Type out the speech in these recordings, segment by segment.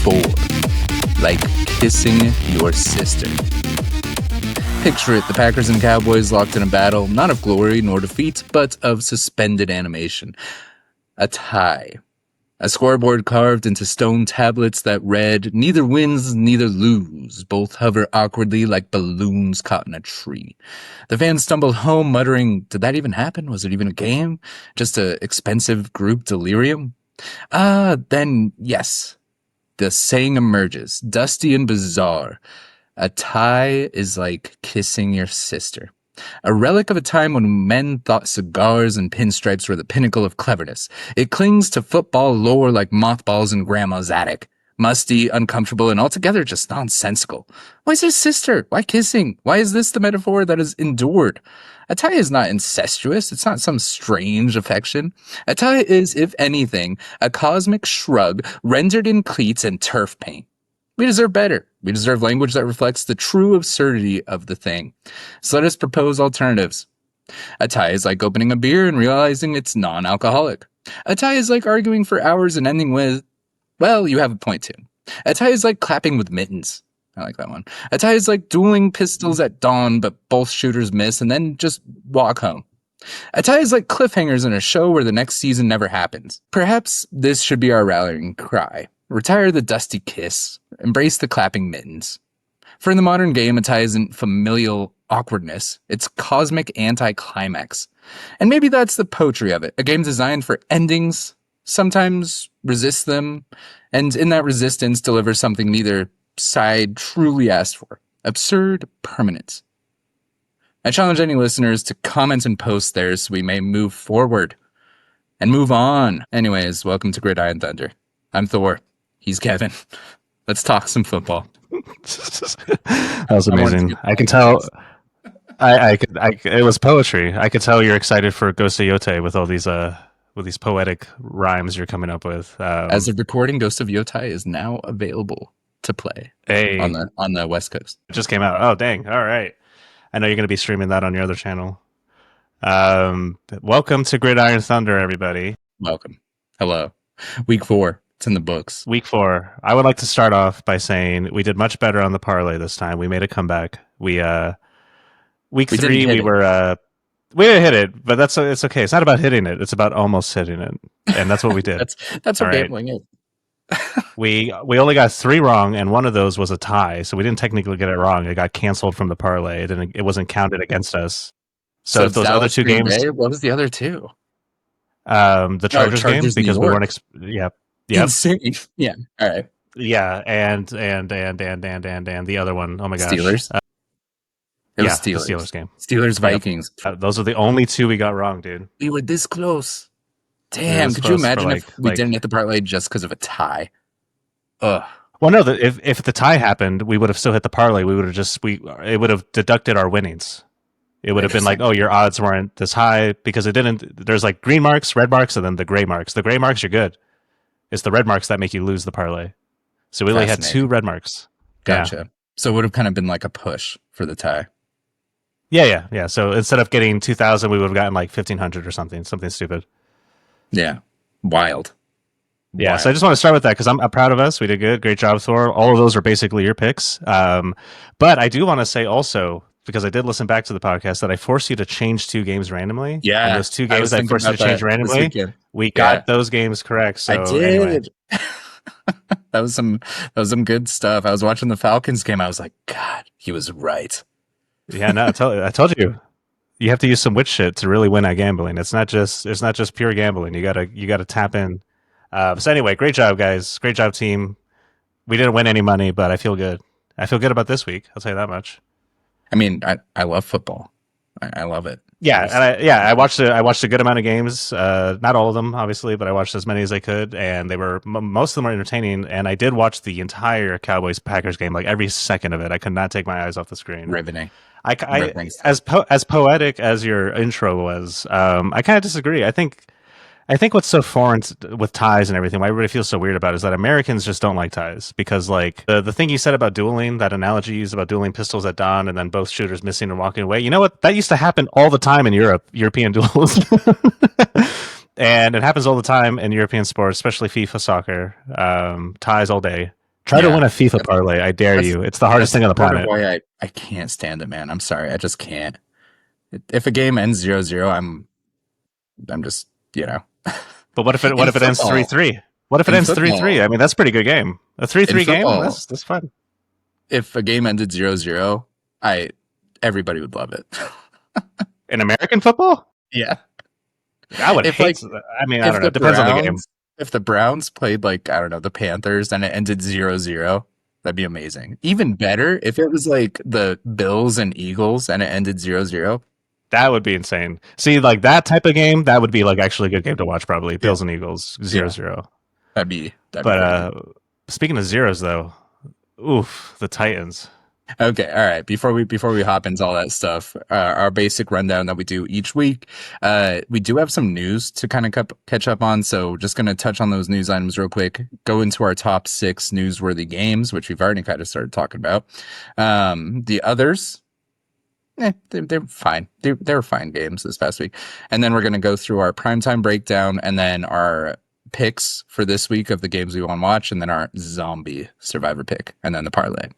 4. Like kissing your sister. Picture it, the Packers and Cowboys locked in a battle, not of glory nor defeat, but of suspended animation. A tie. A scoreboard carved into stone tablets that read, neither wins, neither lose. Both hover awkwardly like balloons caught in a tree. The fans stumbled home muttering, did that even happen? Was it even a game? Just a expensive group delirium? Then yes. The saying emerges, dusty and bizarre. A tie is like kissing your sister. A relic of a time when men thought cigars and pinstripes were the pinnacle of cleverness. It clings to football lore like mothballs in grandma's attic. Musty, uncomfortable, and altogether just nonsensical. Why is it sister? Why kissing? Why is this the metaphor that is endured? A tie is not incestuous. It's not some strange affection. A tie is, if anything, a cosmic shrug rendered in cleats and turf paint. We deserve better. We deserve language that reflects the true absurdity of the thing. So let us propose alternatives. A tie is like opening a beer and realizing it's non-alcoholic. A tie is like arguing for hours and ending with, well, you have a point too. A tie is like clapping with mittens. I like that one. A tie is like dueling pistols at dawn, but both shooters miss and then just walk home. A tie is like cliffhangers in a show where the next season never happens. Perhaps this should be our rallying cry. Retire the dusty kiss. Embrace the clapping mittens. For in the modern game, a tie isn't familial awkwardness. It's cosmic anti-climax. And maybe that's the poetry of it. A game designed for endings, sometimes resist them, and in that resistance deliver something neither side truly asked for. Absurd permanence. I challenge any listeners to comment and post theirs so we may move forward and move on. Anyways, welcome to Gridiron Thunder. I'm Thor. He's Kevin. Let's talk some football. That was amazing. I can tell. It was poetry. I could tell you're excited for Ghost of Yote with all these poetic rhymes you're coming up with. As of recording, Ghost of Yote is now available to play on the West Coast. It just came out. Oh, dang. All right. I know you're going to be streaming that on your other channel. Welcome to Gridiron Thunder, everybody. Welcome. Hello. Week 4. It's in the books. Week 4. I would like to start off by saying we did much better on the parlay this time. We made a comeback. Week 3 we hit it, but it's okay. It's not about hitting it. It's about almost hitting it, and that's what we did. that's what gambling is. We only got 3 wrong, and one of those was a tie, so we didn't technically get it wrong. It got canceled from the parlay. It wasn't counted against us. So if those other 2 games, what was the other 2? The Chargers game, because we weren't. Yep. Insane. Yeah. All right. Yeah, and the other one. Oh my gosh. Steelers. It was Steelers. The Steelers game. Steelers Vikings. Those are the only 2 we got wrong, dude. We were this close. Damn, could you imagine if we didn't hit the parlay just because of a tie? Ugh. Well, no, if the tie happened, we would have still hit the parlay. We would have it would have deducted our winnings. It would have been like, oh, your odds weren't this high because it didn't. There's like green marks, red marks, and then the gray marks. The gray marks are good. It's the red marks that make you lose the parlay. So we only had 2 red marks. Gotcha. Yeah. So it would have kind of been like a push for the tie. Yeah. So instead of getting 2,000, we would have gotten like 1,500 or something stupid. Yeah. Wild. Yeah. So I just want to start with that because I'm proud of us. We did good. Great job, Thor. All of those are basically your picks. But I do want to say also, because I did listen back to the podcast, that I forced you to change 2 games randomly. Yeah. And those 2 games I forced you to change randomly. We got those games correct. So I did. Anyway. that was some good stuff. I was watching the Falcons game. I was like, God, he was right. Yeah, no, I told you. You have to use some witch shit to really win at gambling. It's not just pure gambling. You gotta tap in. So anyway, great job, guys. Great job, team. We didn't win any money, but I feel good. I feel good about this week. I'll tell you that much. I mean, I love football. I love it. Yeah, and I watched a good amount of games. Not all of them, obviously, but I watched as many as I could, and they were most of them were entertaining. And I did watch the entire Cowboys Packers game, like every second of it. I could not take my eyes off the screen. Riveting. As poetic as your intro was, I kind of disagree. I think what's so foreign with ties and everything, why everybody feels so weird about it, is that Americans just don't like ties. Because like the thing you said about dueling, that analogy you used about dueling pistols at dawn and then both shooters missing and walking away, you know what? That used to happen all the time in European duels. And it happens all the time in European sports, especially FIFA soccer. Ties all day. Try to win a FIFA parlay. I dare That's, you. It's the hardest thing on the part planet. of why I can't stand it, man. I'm sorry. I just can't. If a game ends 0-0, I'm just, you know. But what if it In ends football, 3-3? What if it in ends 3-3? football, I mean, that's a pretty good game. A in 3-3 game? football, That's fun. if a game ended 0-0, everybody would love it. In American football? Yeah. I would If hate like that. I mean, I if don't know. the It depends on the game. Browns if the Browns played like, I don't know, the Panthers and it ended 0-0, that'd be amazing. Even better if it was like the Bills and Eagles and it ended 0-0. That would be insane. See, like that type of game, that would be like actually a good game to watch. Probably Yeah. Bills and Eagles 0-0. Yeah. That'd be But crazy. speaking of zeros, though, oof, the Titans. Okay, all right. Before we hop into all that stuff, our basic rundown that we do each week, we do have some news to kind of catch up on. So just going to touch on those news items real quick. Go into our top 6 newsworthy games, which we've already kind of started talking about. The others, they're fine. They're fine games this past week. And then we're going to go through our primetime breakdown and then our picks for this week of the games we want to watch, and then our zombie survivor pick, and then the parlay.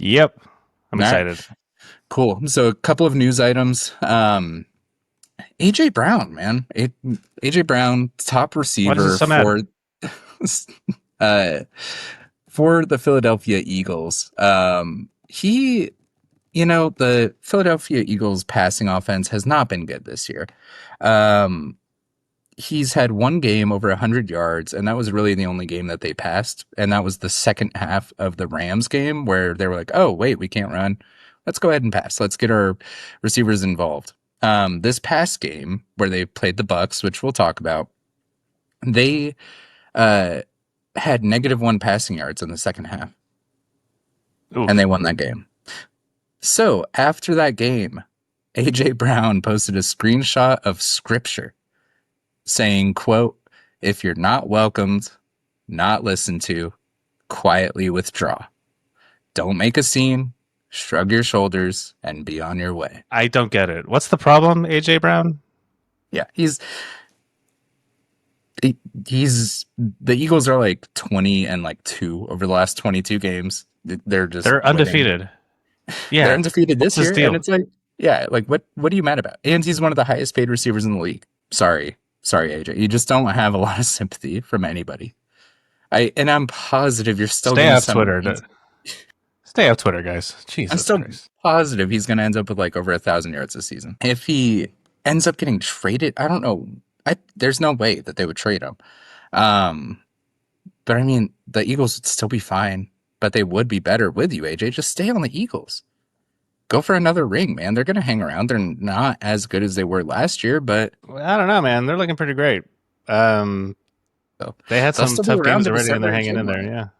Yep. I'm All right. excited. Cool. So a couple of news items. AJ Brown, man. AJ Brown, top receiver for the Philadelphia Eagles. The Philadelphia Eagles passing offense has not been good this year. He's had one game over 100 yards, and that was really the only game that they passed. And that was the second half of the Rams game where they were like, oh, wait, we can't run. Let's go ahead and pass. Let's get our receivers involved. This past game where they played the Bucs, which we'll talk about, they had -1 passing yards in the second half. Oof. And they won that game. So after that game, AJ Brown posted a screenshot of scripture saying, quote, if you're not welcomed, not listened to, quietly withdraw. Don't make a scene, shrug your shoulders, and be on your way. I don't get it. What's the problem, AJ Brown? Yeah, the Eagles are like 20-2 over the last 22 games. They're undefeated. Yeah. They're undefeated this year. Deal? And it's like, yeah, like what are you mad about? And he's one of the highest paid receivers in the league. Sorry, AJ. You just don't have a lot of sympathy from anybody. I'm positive you're still stay off Twitter. Stay off Twitter, guys. Jesus I'm still Christ. positive he's going to end up with like over 1,000 yards this season. If he ends up getting traded, I don't know. There's no way that they would trade him. But I mean, the Eagles would still be fine, but they would be better with you, AJ. Just stay on the Eagles. Go for another ring, man. They're going to hang around. They're not as good as they were last year, but I don't know, man. They're looking pretty great. They had some tough games already, and they're hanging in there.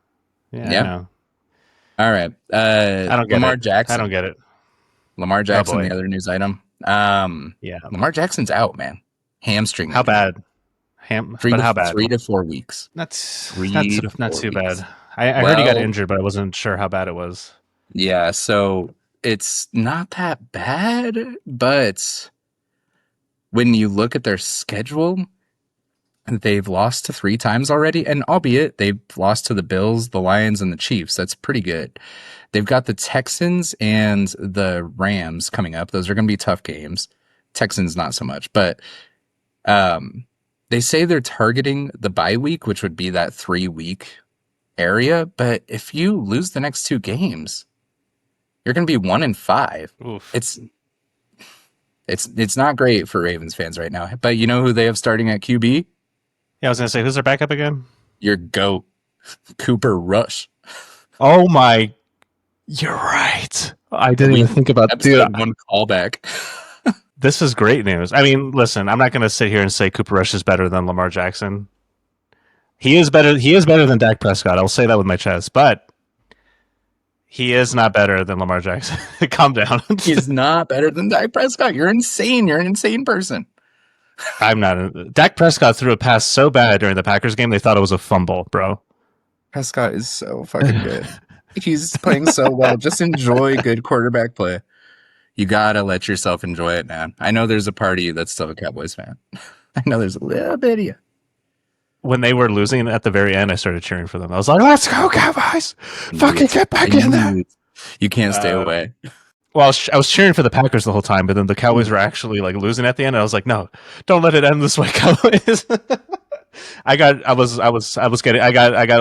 Yeah. I know. All right. I don't get Lamar it. Jackson. I don't get it. Lamar Jackson, the other news item. Lamar Jackson's out, man. Hamstring. How bad? How bad? 3 to 4 weeks. That's not too bad. I heard he got injured, but I wasn't sure how bad it was. Yeah, so it's not that bad, but when you look at their schedule, they've lost to 3 times already, and albeit they've lost to the Bills, the Lions, and the Chiefs. That's pretty good. They've got the Texans and the Rams coming up. Those are going to be tough games. Texans not so much, but they say they're targeting the bye week, which would be that 3-week area. But if you lose the next 2 games, you're going to be 1-5. Oof. It's not great for Ravens fans right now. But you know who they have starting at QB? Yeah, I was going to say, who's their backup again? Your GOAT, Cooper Rush. Oh my, you're right. I didn't even think about that. Dude, one callback. This is great news. I mean, listen, I'm not going to sit here and say Cooper Rush is better than Lamar Jackson. He is better than Dak Prescott. I'll say that with my chest, but he is not better than Lamar Jackson. Calm down. He's not better than Dak Prescott. You're insane. You're an insane person. I'm not. Dak Prescott threw a pass so bad during the Packers game, they thought it was a fumble, bro. Prescott is so fucking good. He's playing so well. Just enjoy good quarterback play. You gotta let yourself enjoy it, man. I know there's a party that's still a Cowboys fan. I know there's a little bit of you. when they were losing at the very end, I started cheering for them. I was like, "Let's go, Cowboys! Fucking get back in there!" You can't stay away. Well, I was cheering for the Packers the whole time, but then the Cowboys were actually like losing at the end. And I was like, "No, don't let it end this way, Cowboys." I got a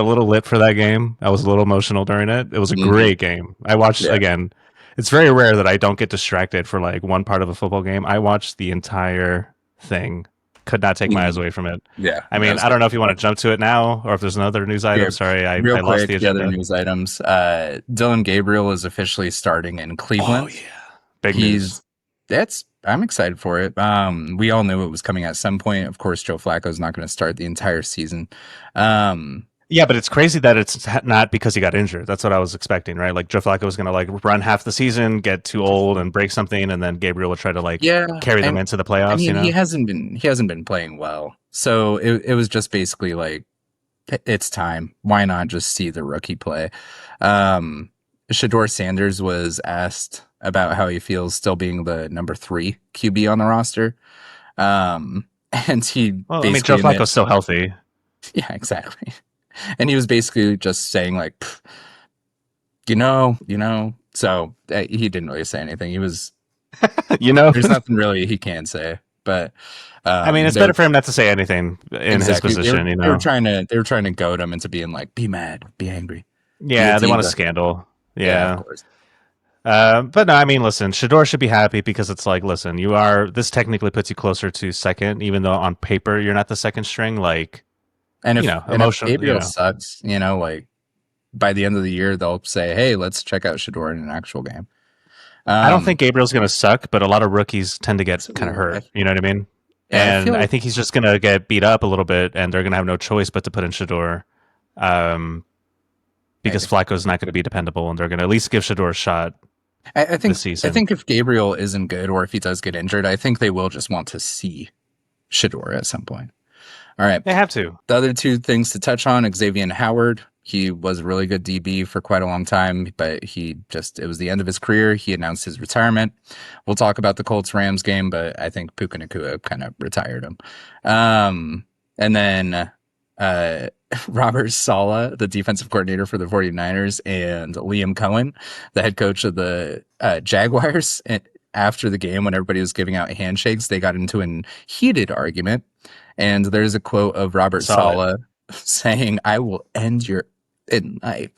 little lit for that game. I was a little emotional during it. It was a great game. I watched again. It's very rare that I don't get distracted for like one part of a football game. I watched the entire thing. Could not take my eyes away from it. Yeah. I mean, I don't know if you want to jump to it now or if there's another news item. Yeah, Sorry, I real lost quick, the the other agenda. news items. Dylan Gabriel is officially starting in Cleveland. Oh yeah, big news. I'm excited for it. We all knew it was coming at some point. Of course, Joe Flacco's not going to start the entire season. Yeah, but it's crazy that it's not because he got injured. That's what I was expecting, right? Like Joe Flacco was going to like run half the season, get too old, and break something, and then Gabriel would try to like carry them into the playoffs. I mean, you know, he hasn't been playing well, so it was just basically like it's time. Why not just see the rookie play? Shador Sanders was asked about how he feels still being the number 3 QB on the roster, and he well, I mean, Joe Flacco's still healthy. Yeah, exactly. And he was basically just saying like, you know. So he didn't really say anything. He was, there's nothing really he can say. But I mean, it's better for him not to say anything in his position. They were trying to goad him into being like, be mad, be angry. Yeah, they want a scandal. Yeah, of course. But no, I mean, listen, Shador should be happy because it's like, listen, this technically puts you closer to second, even though on paper you're not the second string. Like, and if Gabriel sucks, like by the end of the year they'll say, hey, let's check out Shador in an actual game. I don't think Gabriel's going to suck, but a lot of rookies tend to get kind of hurt. You know what I mean? Yeah, and I think he's just going to get beat up a little bit, and they're going to have no choice but to put in Shador. Because Flacco's not going to be dependable, and they're going to at least give Shador a shot. I think if Gabriel isn't good, or if he does get injured, I think they will just want to see Shador at some point. All right, they have to. The other two things to touch on: Xavier Howard. He was a really good DB for quite a long time, but it was the end of his career. He announced his retirement. We'll talk about the Colts-Rams game, but I think Puka Nacua kind of retired him. And then Robert Saleh, the defensive coordinator for the 49ers, and Liam Cohen, the head coach of the Jaguars. And after the game, when everybody was giving out handshakes, they got into a heated argument. And there's a quote of Robert Saleh saying, "I will end your life."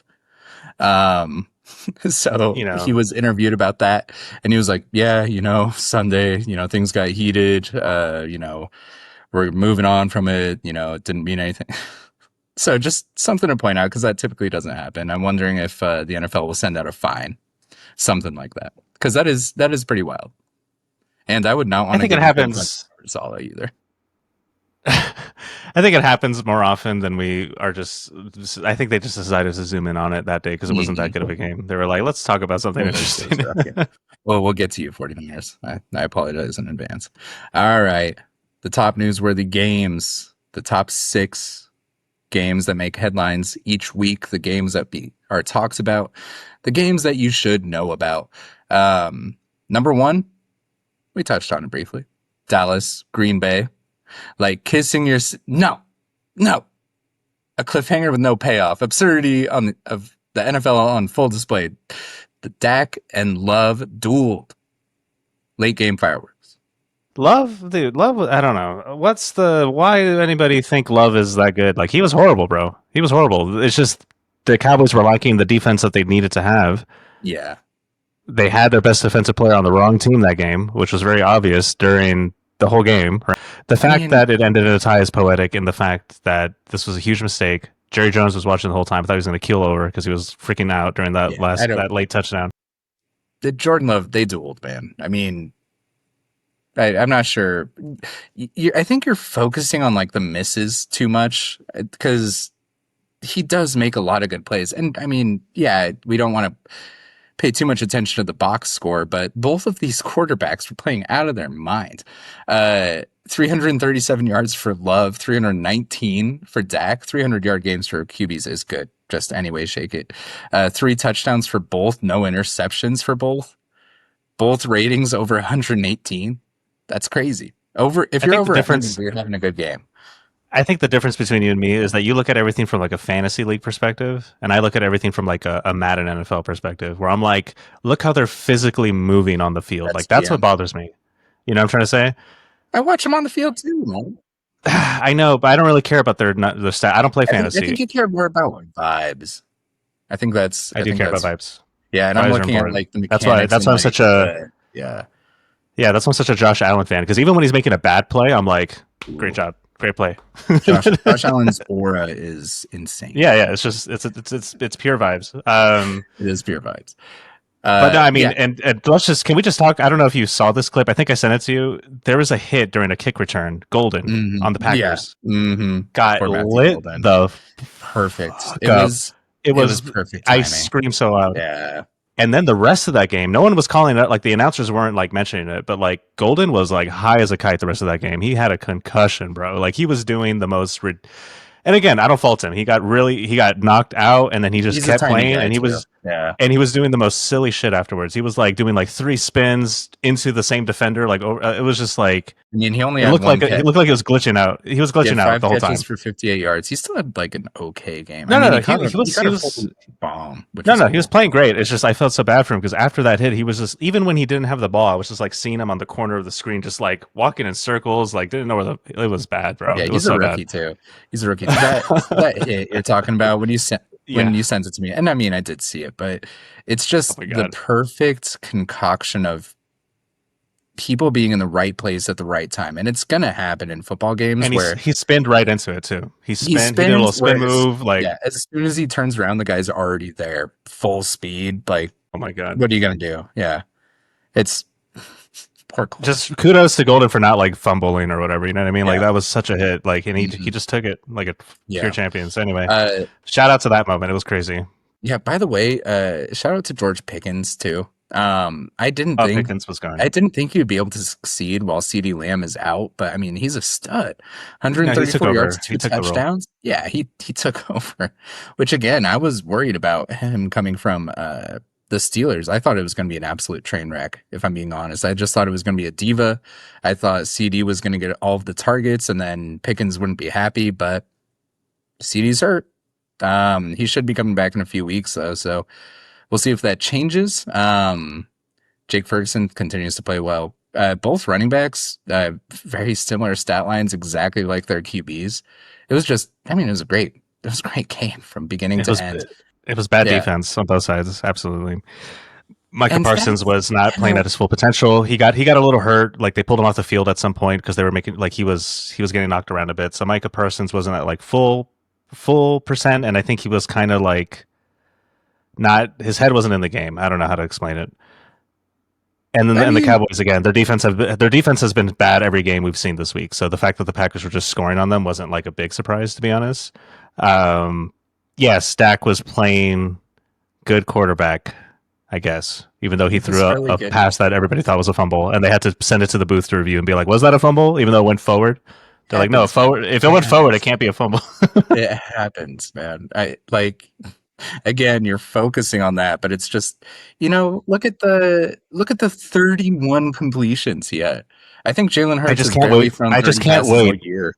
So he was interviewed about that, and he was like, "Yeah, Sunday, things got heated. We're moving on from it. It didn't mean anything." So just something to point out, because that typically doesn't happen. I'm wondering if the NFL will send out a fine, something like that, because that is pretty wild. And I would not want to. I think it happens. Saleh either. I think it happens more often than we are just. I think they just decided to zoom in on it that day because it wasn't that good of a game. They were like, "Let's talk about something interesting." Well, we'll get to you, 49ers. I apologize in advance. All right, the top newsworthy games, the top 6 games that make headlines each week, the games that are talked about, the games that you should know about. Number 1, we touched on it briefly. Dallas, Green Bay. Like kissing your no, a cliffhanger with no payoff. Absurdity of the NFL on full display. The Dak and Love dueled. Late game fireworks. Love. I don't know. Why did anybody think Love is that good? Like, he was horrible, bro. He was horrible. It's just the Cowboys were lacking the defense that they needed to have. Yeah. They had their best defensive player on the wrong team that game, which was very obvious during the whole game. The fact that it ended in a tie is poetic, and the fact that this was a huge mistake. Jerry Jones was watching the whole time. I thought he was going to keel over because he was freaking out during that late touchdown. The Jordan Love, they dueled, man. I mean, I'm not sure. I think you're focusing on like the misses too much, because he does make a lot of good plays. And I mean, we don't want to pay too much attention to the box score, but both of these quarterbacks were playing out of their mind. 337 yards for Love, 319 for Dak. 300-yard games for QBs is good. Just anyway, shake it. 3 touchdowns for both, no interceptions for both. Both ratings over 118. That's crazy. If you're over 100, you're having a good game. I think the difference between you and me is that you look at everything from like a fantasy league perspective, and I look at everything from like a Madden NFL perspective, where I'm like, look how they're physically moving on the field. That's Like that's what bothers me. You know what I'm trying to say? I watch them on the field too, man. I know, but I don't really care about their stat. I don't play I think fantasy. you care more about vibes. I do care about vibes. Yeah, and I'm Vibes are looking at important. like the That's why. mechanics That's and why I'm like such a yeah. yeah. That's why I'm such a Josh Allen fan. Because even when he's making a bad play, I'm like, great Ooh. job, great play. Josh Allen's aura is insane. Yeah. It's just it's pure vibes. It is pure vibes. But no, I mean, Yeah. and can we just talk? I don't know if you saw this clip. I think I sent it to you. There was a hit during a kick return, Golden on the Yeah. Packers. Got Poor Matthew lit Golden. the Perfect. fuck It up. was It was perfect I timing. screamed so loud. Yeah. And then the rest of that game, no one was calling it. Like the announcers weren't like mentioning it, but like Golden was like high as a kite the rest of that game. He had a concussion, bro. Like he was doing the most. And again, I don't fault him. He got knocked out, and then he just He's kept a tiny playing, guy and he too. was Yeah. and he was doing the most silly shit afterwards. He was like doing like 3 spins into the same defender. Like it was just like I mean, he only it had looked one like catch. he looked like he was glitching out. He was glitching out 5 the whole time. catches for 58 yards. He still had like an okay game. No, I mean, no, he caught he was a bomb. Which no, is no, cool. he was playing great. It's just I felt so bad for him because after that hit, he was just even when he didn't have the ball, I was just like seeing him on the corner of the screen, just like walking in circles, like didn't know where it was bad, bro. Yeah, It he's was a so rookie too. He's a rookie. That hit you're talking about when you sent Yeah. it to me, and I mean, I did see it, but it's Oh just my the god. perfect concoction of people being in the right place at the right time, and it's gonna happen in football games And where he spinned right into it too. He he spin. He did a little spins. spin Whereas, move. Like, yeah, as soon as he turns around, the guy's already there, full speed. Like, oh my god. what are you gonna do? Yeah, it's poor Cole. Just kudos to Golden for not like fumbling or whatever. You know what I mean? Like Yeah. that was such a hit. Like, and he Mhm. just took it like a Yeah. pure champion. So anyway, Uh, shout out to that moment. It was crazy. yeah. By the way, shout out to George Pickens too. I didn't Oh, think Pickens was going. he'd be able to succeed while CeeDee Lamb is out, but I mean, he's a stud. No, he 134 took over. yards, He 2 took the role. touchdowns. Yeah, he took over. Which again, I was worried about him coming from the Steelers. I thought it was going to be an absolute train wreck, if I'm being honest. I just thought it was going to be a diva. I thought CD was going to get all of the targets and then Pickens wouldn't be happy, but CD's hurt. He should be coming back in a few weeks though, so we'll see if that changes. Jake Ferguson continues to play well. Both running backs, very similar stat lines, exactly like their QBs. It was just, I mean, it was a great game from beginning to end. It was bad Yeah. defense on both sides. Absolutely. Micah And Parsons that's- was not playing at his full potential. He got a little hurt. Like they pulled him off the field at some point because they were making like he was getting knocked around a bit. So Micah Parsons wasn't at like full percent, and I think he was kind of like not his head wasn't in the game. I don't know how to explain it. And then the Cowboys again, their defense has been bad every game we've seen this week. So the fact that the Packers were just scoring on them wasn't like a big surprise, to be honest. Yes, Dak was playing good quarterback, I guess, even though he threw a pass that everybody thought was a fumble, and they had to send it to the booth to review and be like, "Was that a fumble?" Even though it went forward. They're like, "No, forward. If it went forward, it can't be a fumble." It happens, man. I like. Again, you're focusing on that, but it's just, look at the 31 completions he had. I think Jalen Hurts just has can't barely wait. thrown I 30 just can't passes all wait. year.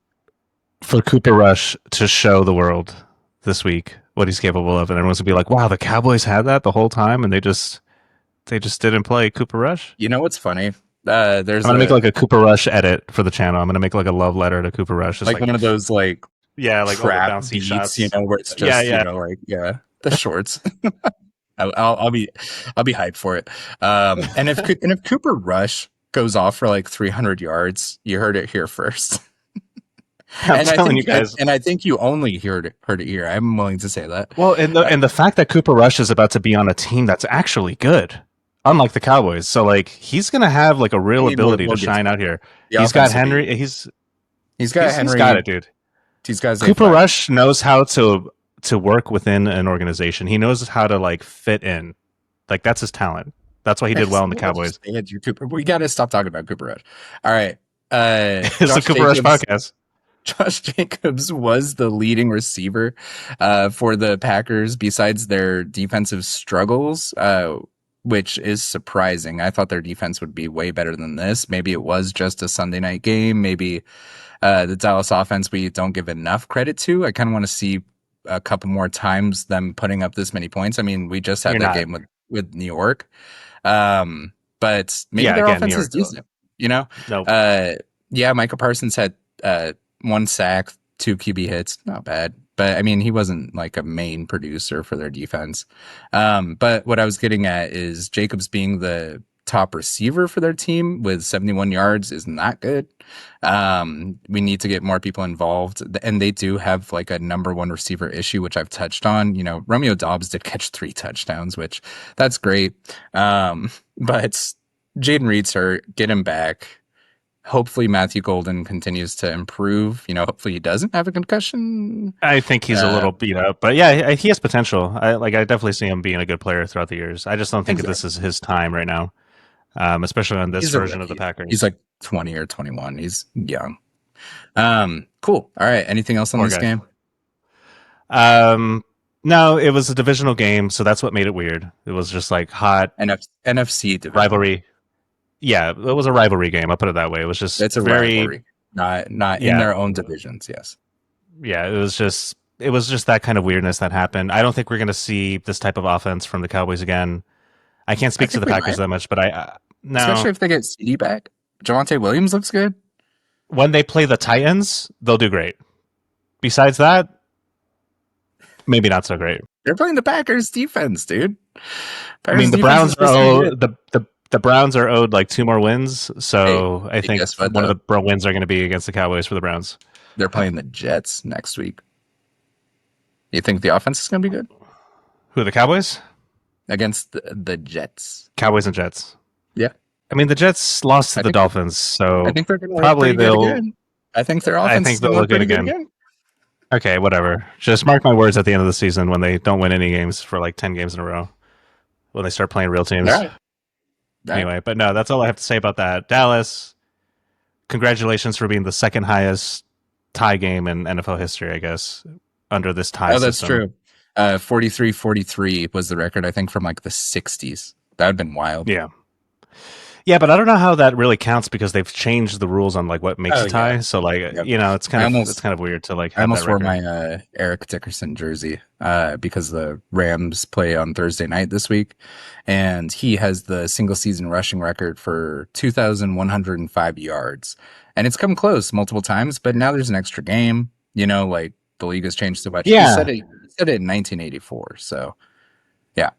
For Cooper Rush to show the world this week what he's capable of, and everyone's gonna be like, "Wow, the Cowboys had that the whole time, and they just didn't play Cooper Rush." You know what's funny? I'm gonna make like a Cooper Rush edit for the channel. I'm gonna make like a love letter to Cooper Rush, like one of those like trap bouncy beats, shots, where it's just the shorts. I'll be hyped for it. And if Cooper Rush goes off for like 300 yards, you heard it here first. I'm telling you guys, and I think you only heard it here. I'm willing to say that. Well, and the fact that Cooper Rush is about to be on a team that's actually good, unlike the Cowboys, so like he's gonna have like a real ability to shine out here. He's got Henry. He's got Henry. He's got it, dude. He's got Cooper Rush knows how to work within an organization. He knows how to like fit in. Like that's his talent. That's why he did well in the Cowboys. We got to stop talking about Cooper Rush. All right. It's the Cooper Rush podcast. Josh Jacobs was the leading receiver for the Packers besides their defensive struggles. which is surprising. I thought their defense would be way better than this. Maybe it was just a Sunday night game. Maybe the Dallas offense we don't give enough credit to. I kind of want to see a couple more times them putting up this many points. I mean, we just had You're that not. game with New York. Um, but maybe Yeah, their again, New offense is York. decent, you know? Nope. Yeah, Micah Parsons had one sack, two QB hits, not bad. But I mean, he wasn't like a main producer for their defense. But what I was getting at is Jacobs being the top receiver for their team with 71 yards is not good. We need to get more people involved. And they do have like a number one receiver issue, which I've touched on. You know, Romeo Dobbs did catch 3 touchdowns, which that's great. But Jaden Reed's hurt. Get him back. Hopefully Matthew Golden continues to improve. You know, hopefully he doesn't have a concussion. I think he's a little beat up, but yeah, he has potential. I definitely see him being a good player throughout the years. I just don't think Exactly. this is his time right now, especially on this He's a version of the rookie. He's Packers. like 20 or 21. He's young. Cool. All right. Anything else on Poor this guy. game? No, it was a divisional game, so that's what made it weird. It was just like hot NFC division. rivalry. Yeah, it was a rivalry game. I'll put it that way. It was just It's a very, rivalry. Not in yeah, their own divisions, yes. yeah. It was just that kind of weirdness that happened. I don't think we're going to see this type of offense from the Cowboys again. I can't I speak to think the we Packers might. that much, but no. Especially if they get CD back. Javonte Williams looks good. When they play the Titans, they'll do great. Besides that, maybe not so great. They're playing the Packers defense, dude. I mean, Packers defense is supposed to be good. the Browns are owed like 2 more wins, so I Hey, think guess what, one of though? the wins are going to be against the Cowboys for the Browns. They're playing the Jets next week. You think the offense is going to be good Who are the Cowboys? against the Jets? Cowboys and Jets. Yeah, I mean, the Jets lost to I the think Dolphins, so I think they're going to look probably pretty good they'll. again. I think their I offense think is going they'll to look look good pretty good again. again. Okay, whatever. Just mark my words at the end of the season when they don't win any games for like 10 games in a row. When they start playing real teams. All right. Anyway, but no, that's all I have to say about that. Dallas, congratulations for being the second highest tie game in NFL history, I guess, under this tie Oh, that's system. true. 43-43 was the record, I think, from like the 60s. That would have been wild. Yeah. Yeah, but I don't know how that really counts because they've changed the rules on like what makes Oh, a tie. yeah. So like Yep. it's kind of weird to like I have almost that wore record. my Eric Dickerson jersey because the Rams play on Thursday night this week, and he has the single season rushing record for 2,105 yards, and it's come close multiple times. But now there's an extra game. You know, like the league has changed so much. He Yeah. said it in 1984. So yeah,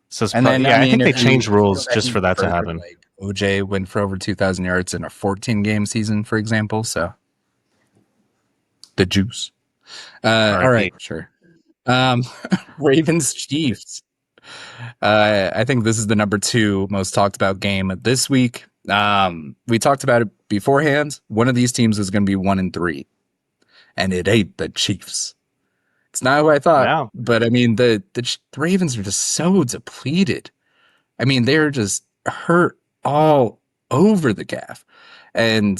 So and then I think they if you changed feel rules that just for that to further, happen. like OJ went for over 2,000 yards in a 14 game season, for example. So the juice. All right, sure. Ravens Chiefs. I think this is the number 2 most talked about game this week. We talked about it beforehand. One of these teams is going to be 1-3, and it ain't the Chiefs. It's not who I thought, No. but I mean the Ravens are just so depleted. I mean they're just hurt all over the gaff, and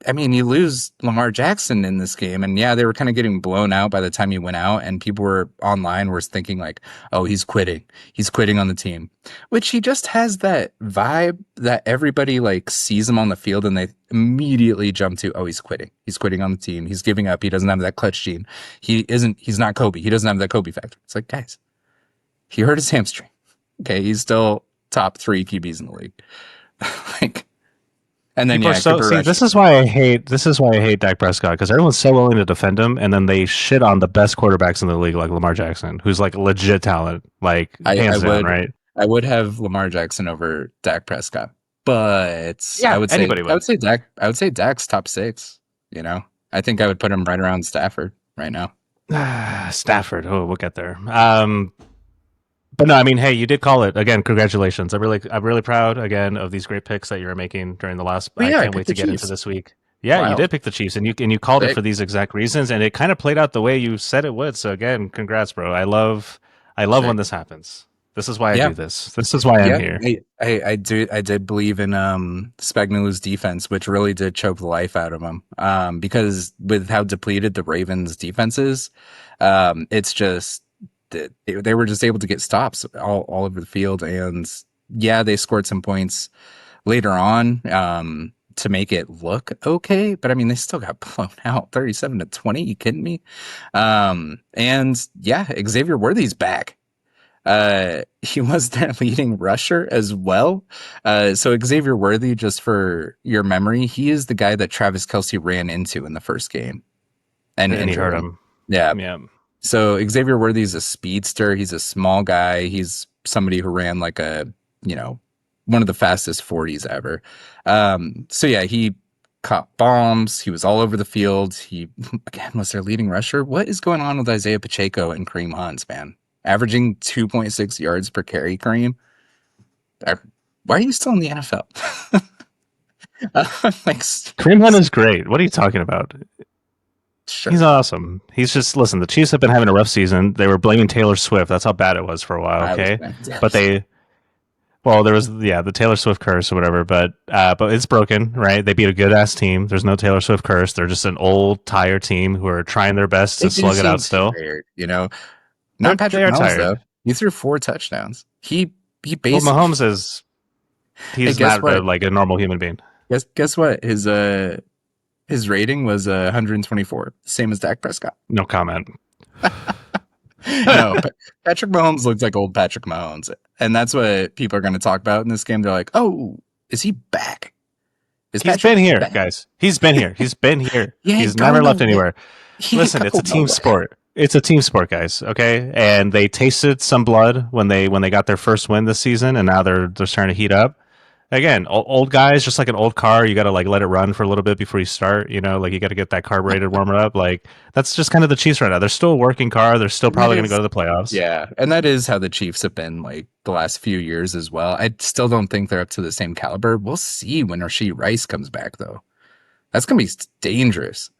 I mean, you lose Lamar Jackson in this game, and yeah, they were kind of getting blown out by the time he went out, and people were online were thinking like, "Oh, he's quitting. He's quitting on the team," which he just has that vibe that everybody like sees him on the field and they immediately jump to, "Oh, he's quitting. He's quitting on the team. He's giving up. He doesn't have that clutch gene. He's not Kobe. He doesn't have that Kobe factor." It's like, guys, he hurt his hamstring. Okay, he's still top 3 QBs in the league. Like. And then People are so see. This is why I hate Dak Prescott because everyone's so willing to defend him, and then they shit on the best quarterbacks in the league, like Lamar Jackson, who's like legit talent, like hands down, right? I would have Lamar Jackson over Dak Prescott, but Yeah, I would anybody would. say Dak. I would say Dak's top 6. You know, I think I would put him right around Stafford right now. Stafford. Oh, we'll get there. But no, I mean, hey, you did call it again. Congratulations! I'm really proud again of these great picks that you were making during the last. Well, yeah, I can't wait to get Chiefs. into this week. Yeah, Wow. you did pick the Chiefs, and you called it for these exact reasons, and it kind of played out the way you said it would. So again, congrats, bro. I love when this happens. This is why I do this. This is why I'm here. I did believe in Spagnuolo's defense, which really did choke the life out of him. Because with how depleted the Ravens defense is, it's just they were just able to get stops all over the field, and Yeah, they scored some points later on to make it look okay, but I mean, they still got blown out 37-20. You kidding me? And yeah, Xavier Worthy's back. He was their leading rusher as well. So Xavier Worthy, just for your memory, he is the guy that Travis Kelce ran into in the first game and And he injured hurt him. him. Yeah. Yeah. So Xavier Worthy is a speedster. He's a small guy. He's somebody who ran like one of the fastest 40s ever. So yeah, he caught bombs. He was all over the field. He, again, was their leading rusher. What is going on with Isaiah Pacheco and Kareem Hunt, man? Averaging 2.6 yards per carry, Kareem. Why are you still in the NFL? Kareem Hunt is great. What are you talking about? Sure. He's awesome. He's just, listen, the Chiefs have been having a rough season. They were blaming Taylor Swift. That's how bad it was for a while, okay? But there was the Taylor Swift curse or whatever, but it's broken, right? They beat a good ass team. There's no Taylor Swift curse. They're just an old, tired team who are trying their best to slug it out still. Tired, Not Patrick Mahomes though. He threw 4 touchdowns. He basically. Well, Mahomes is. He's not like a normal human being. Guess what? His rating was 124, same as Dak Prescott. No comment. No, but Patrick Mahomes looks like old Patrick Mahomes, and that's what people are going to talk about in this game. They're like, "Oh, is he back? He's been here, guys. He's been here. He's been here. He's never left anywhere." Listen, it's a team sport. It's a team sport, guys. Okay, and they tasted some blood when they got their first win this season, and now they're starting to heat up. Again, old guys, just like an old car, you got to like let it run for a little bit before you start. You know, like you got to get that carbureted, warm it up. Like that's just kind of the Chiefs right now. They're still a working car. They're still probably going to go to the playoffs. Yeah, and that is how the Chiefs have been like the last few years as well. I still don't think they're up to the same caliber. We'll see when Rashee Rice comes back, though. That's going to be dangerous.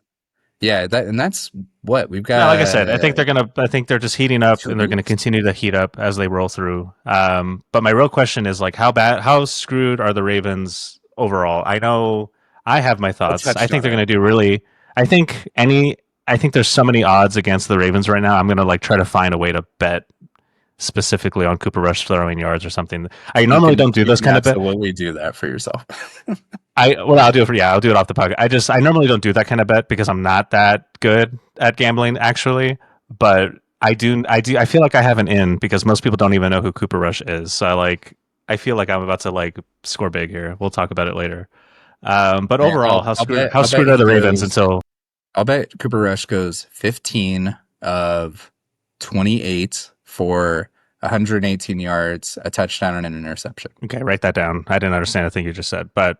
Yeah, that's what we've got. No, like I said, I think they're just heating up, and they're gonna continue to heat up as they roll through. But my real question is like, how screwed are the Ravens overall? I know I have my thoughts. I think they're gonna do really. I think there's so many odds against the Ravens right now. I'm gonna like try to find a way to bet specifically on Cooper Rush throwing yards or something. I normally don't do those kind of bets. Absolutely do that for yourself. I'll do it off the pocket. I normally don't do that kind of bet because I'm not that good at gambling actually, but I feel like I have an in because most people don't even know who Cooper Rush is. So I feel like I'm about to like score big here. We'll talk about it later. But overall, how screwed are the Ravens until I'll bet Cooper Rush goes 15 of 28 for 118 yards, a touchdown, and an interception. Okay, write that down. I didn't understand a thing you just said, but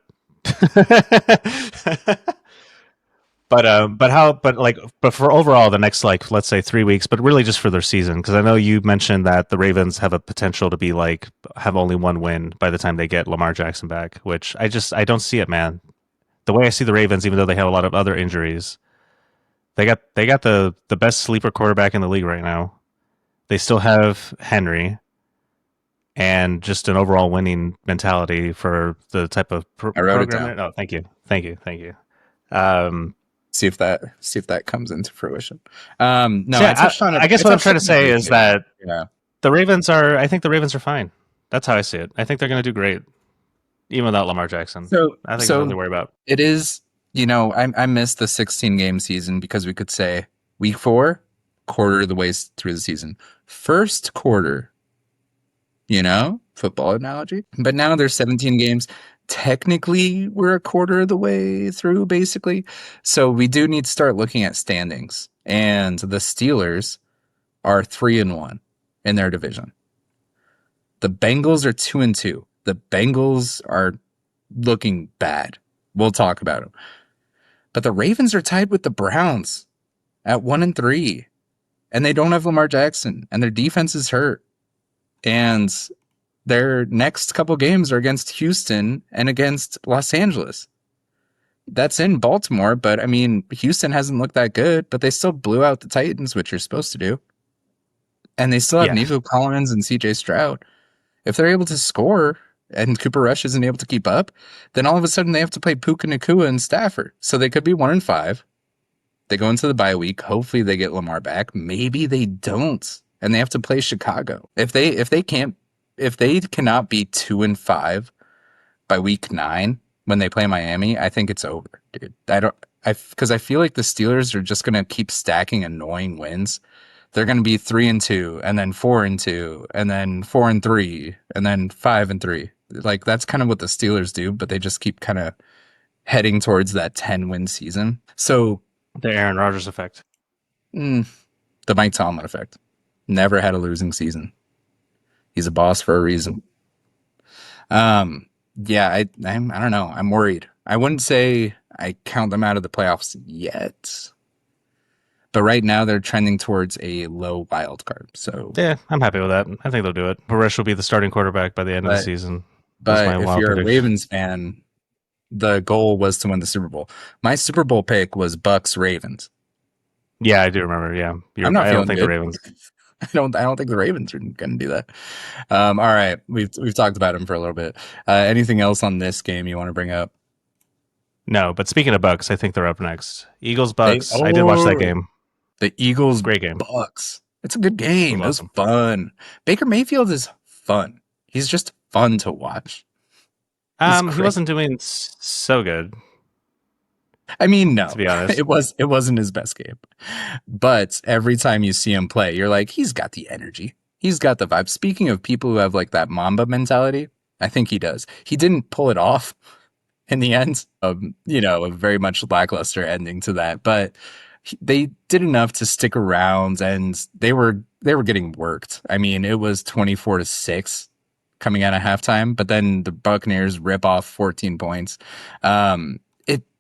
but for overall the next like let's say 3 weeks, but really just for their season, because I know you mentioned that the Ravens have a potential to be like have only one win by the time they get Lamar Jackson back, which I don't see it, man. The way I see the Ravens, even though they have a lot of other injuries, they got the best sleeper quarterback in the league right now. They still have Henry. And just an overall winning mentality for the type of program. It down. No, thank you. See if that comes into fruition. No, I touched on it. I guess what I'm trying to say is that the Ravens are. I think the Ravens are fine. That's how I see it. I think they're going to do great, even without Lamar Jackson. So I think that's nothing to worry about. It is. I missed the 16-game season because we could say week 4, quarter of the way through the season, first quarter. Football analogy. But now there's 17 games. Technically, we're a quarter of the way through, basically. So we do need to start looking at standings. And the Steelers are 3-1 in their division. The Bengals are 2-2. The Bengals are looking bad. We'll talk about them. But the Ravens are tied with the Browns at 1-3. And they don't have Lamar Jackson. And their defense is hurt. And their next couple games are against Houston and against Los Angeles. That's in Baltimore, but I mean, Houston hasn't looked that good, but they still blew out the Titans, which you're supposed to do. And they still have Nico Collins and CJ Stroud. If they're able to score and Cooper Rush isn't able to keep up, then all of a sudden they have to play Puka, Nacua, and Stafford. So they could be 1-5. They go into the bye week. Hopefully they get Lamar back. Maybe they don't. And they have to play Chicago. If they can't if they cannot be 2-5 by week 9 when they play Miami, I think it's over, dude. Because I feel like the Steelers are just gonna keep stacking annoying wins. They're gonna be 3-2, and then 4-2, and then 4-3, and then 5-3. Like that's kind of what the Steelers do, but they just keep kind of heading towards that 10-win season. So The Aaron Rodgers effect. the Mike Tomlin effect. Never had a losing season. He's a boss for a reason. Yeah, I don't know. I'm worried. I wouldn't say I count them out of the playoffs yet, but right now they're trending towards a low wild card. So Yeah, I'm happy with that. I think they'll do it. Paresh will be the starting quarterback by the end of the But- season. but my if wild you're a prediction. Ravens fan, the goal was to win the Super Bowl. My Super Bowl pick was Bucks Ravens. Yeah, I do remember. Yeah, I'm not I don't feeling think good. the Ravens. I don't think the Ravens are going to do that. All right, we've talked about him for a little bit. Anything else on this game you want to bring up? No, but speaking of Bucks, I think they're up next. Eagles Bucks. I did watch that game. The Eagles Great game. Bucks. It's a good game. It was awesome. fun. Baker Mayfield is fun. He's just fun to watch. He great. wasn't doing so good. I mean, no, To be honest. it wasn't his best game. But every time you see him play, you're like, he's got the energy. He's got the vibe. Speaking of people who have like that Mamba mentality, I think he does. He didn't pull it off in the end. A very much lackluster ending to that, but they did enough to stick around, and they were getting worked. I mean, it was 24-6 coming out of halftime, but then the Buccaneers rip off 14 points.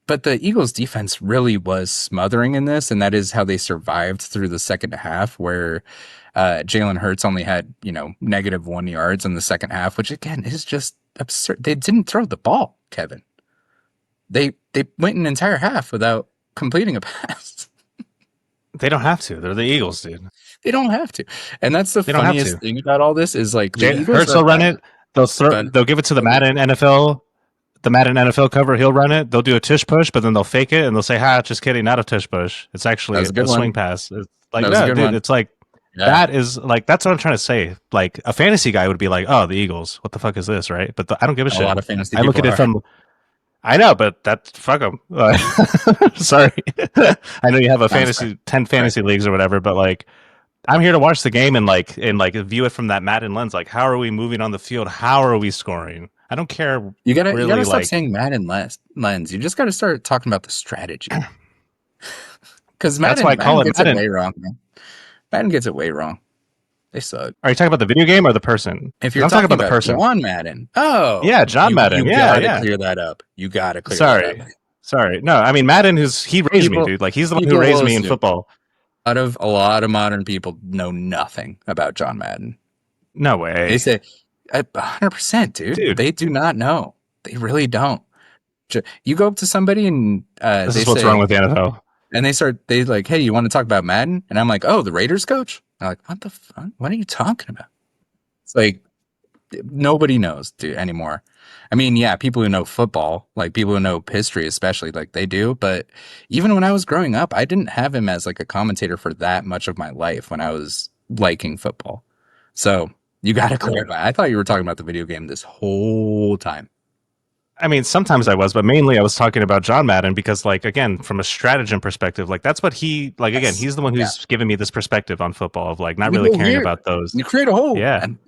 But the Eagles defense really was smothering in this, and that is how they survived through the second half, where Jalen Hurts only had, -1 yards in the second half, which again is just absurd. They didn't throw the ball, Kevin. They went an entire half without completing a pass. They don't have to. They're the Eagles, dude. They don't have to. And that's the They don't have funniest to. thing about all this is like the Eagles Hurts will run it. They'll give it to the Madden NFL. The Madden NFL cover, he'll run it. They'll do a tush push, but then they'll fake it and they'll say, just kidding, not a tush push. It's actually That was a good a one. swing pass. It's like, That was a no, good dude, one. it's like, Yeah. that is like, that's what I'm trying to say. Like, a fantasy guy would be like, oh, the Eagles, what the fuck is this, right? But I don't give a shit. A lot of fantasy I look at people it from, I know, but fuck them. Sorry. I know you have a fantasy, 10 fantasy leagues or whatever, but like, I'm here to watch the game and view it from that Madden lens. Like, how are we moving on the field? How are we scoring? I don't care. You gotta really, stop like- saying Madden lens. You just gotta start talking about the strategy. Because Madden, That's why I call it gets Madden. it way wrong, man. Madden gets it way wrong. They suck. Are you talking about the video game or the person? If you're I'm talking about the person. John Madden, Yeah, John Madden. You Yeah, gotta yeah. clear that up. You gotta clear that up. Sorry. No, I mean Madden. He raised me, dude. Like he's the one who people raised me in listen. football. A lot of modern people know nothing about John Madden. No way. They say 100%, dude. They do not know. They really don't. You go up to somebody and This they is what's say, wrong with the NFL. and they like, hey, you want to talk about Madden? And I'm like, oh, the Raiders coach? I'm like, what the fuck? What are you talking about? It's like nobody knows, dude, anymore. I mean, yeah, people who know football, like people who know history, especially, like they do. But even when I was growing up, I didn't have him as like a commentator for that much of my life when I was liking football. So you got to clarify. I thought you were talking about the video game this whole time. I mean, sometimes I was, but mainly I was talking about John Madden because, like, again, from a stratagem perspective, like that's what he like. Again, he's the one who's given me this perspective on football of like not really caring about those. You create a hole. Yeah, man.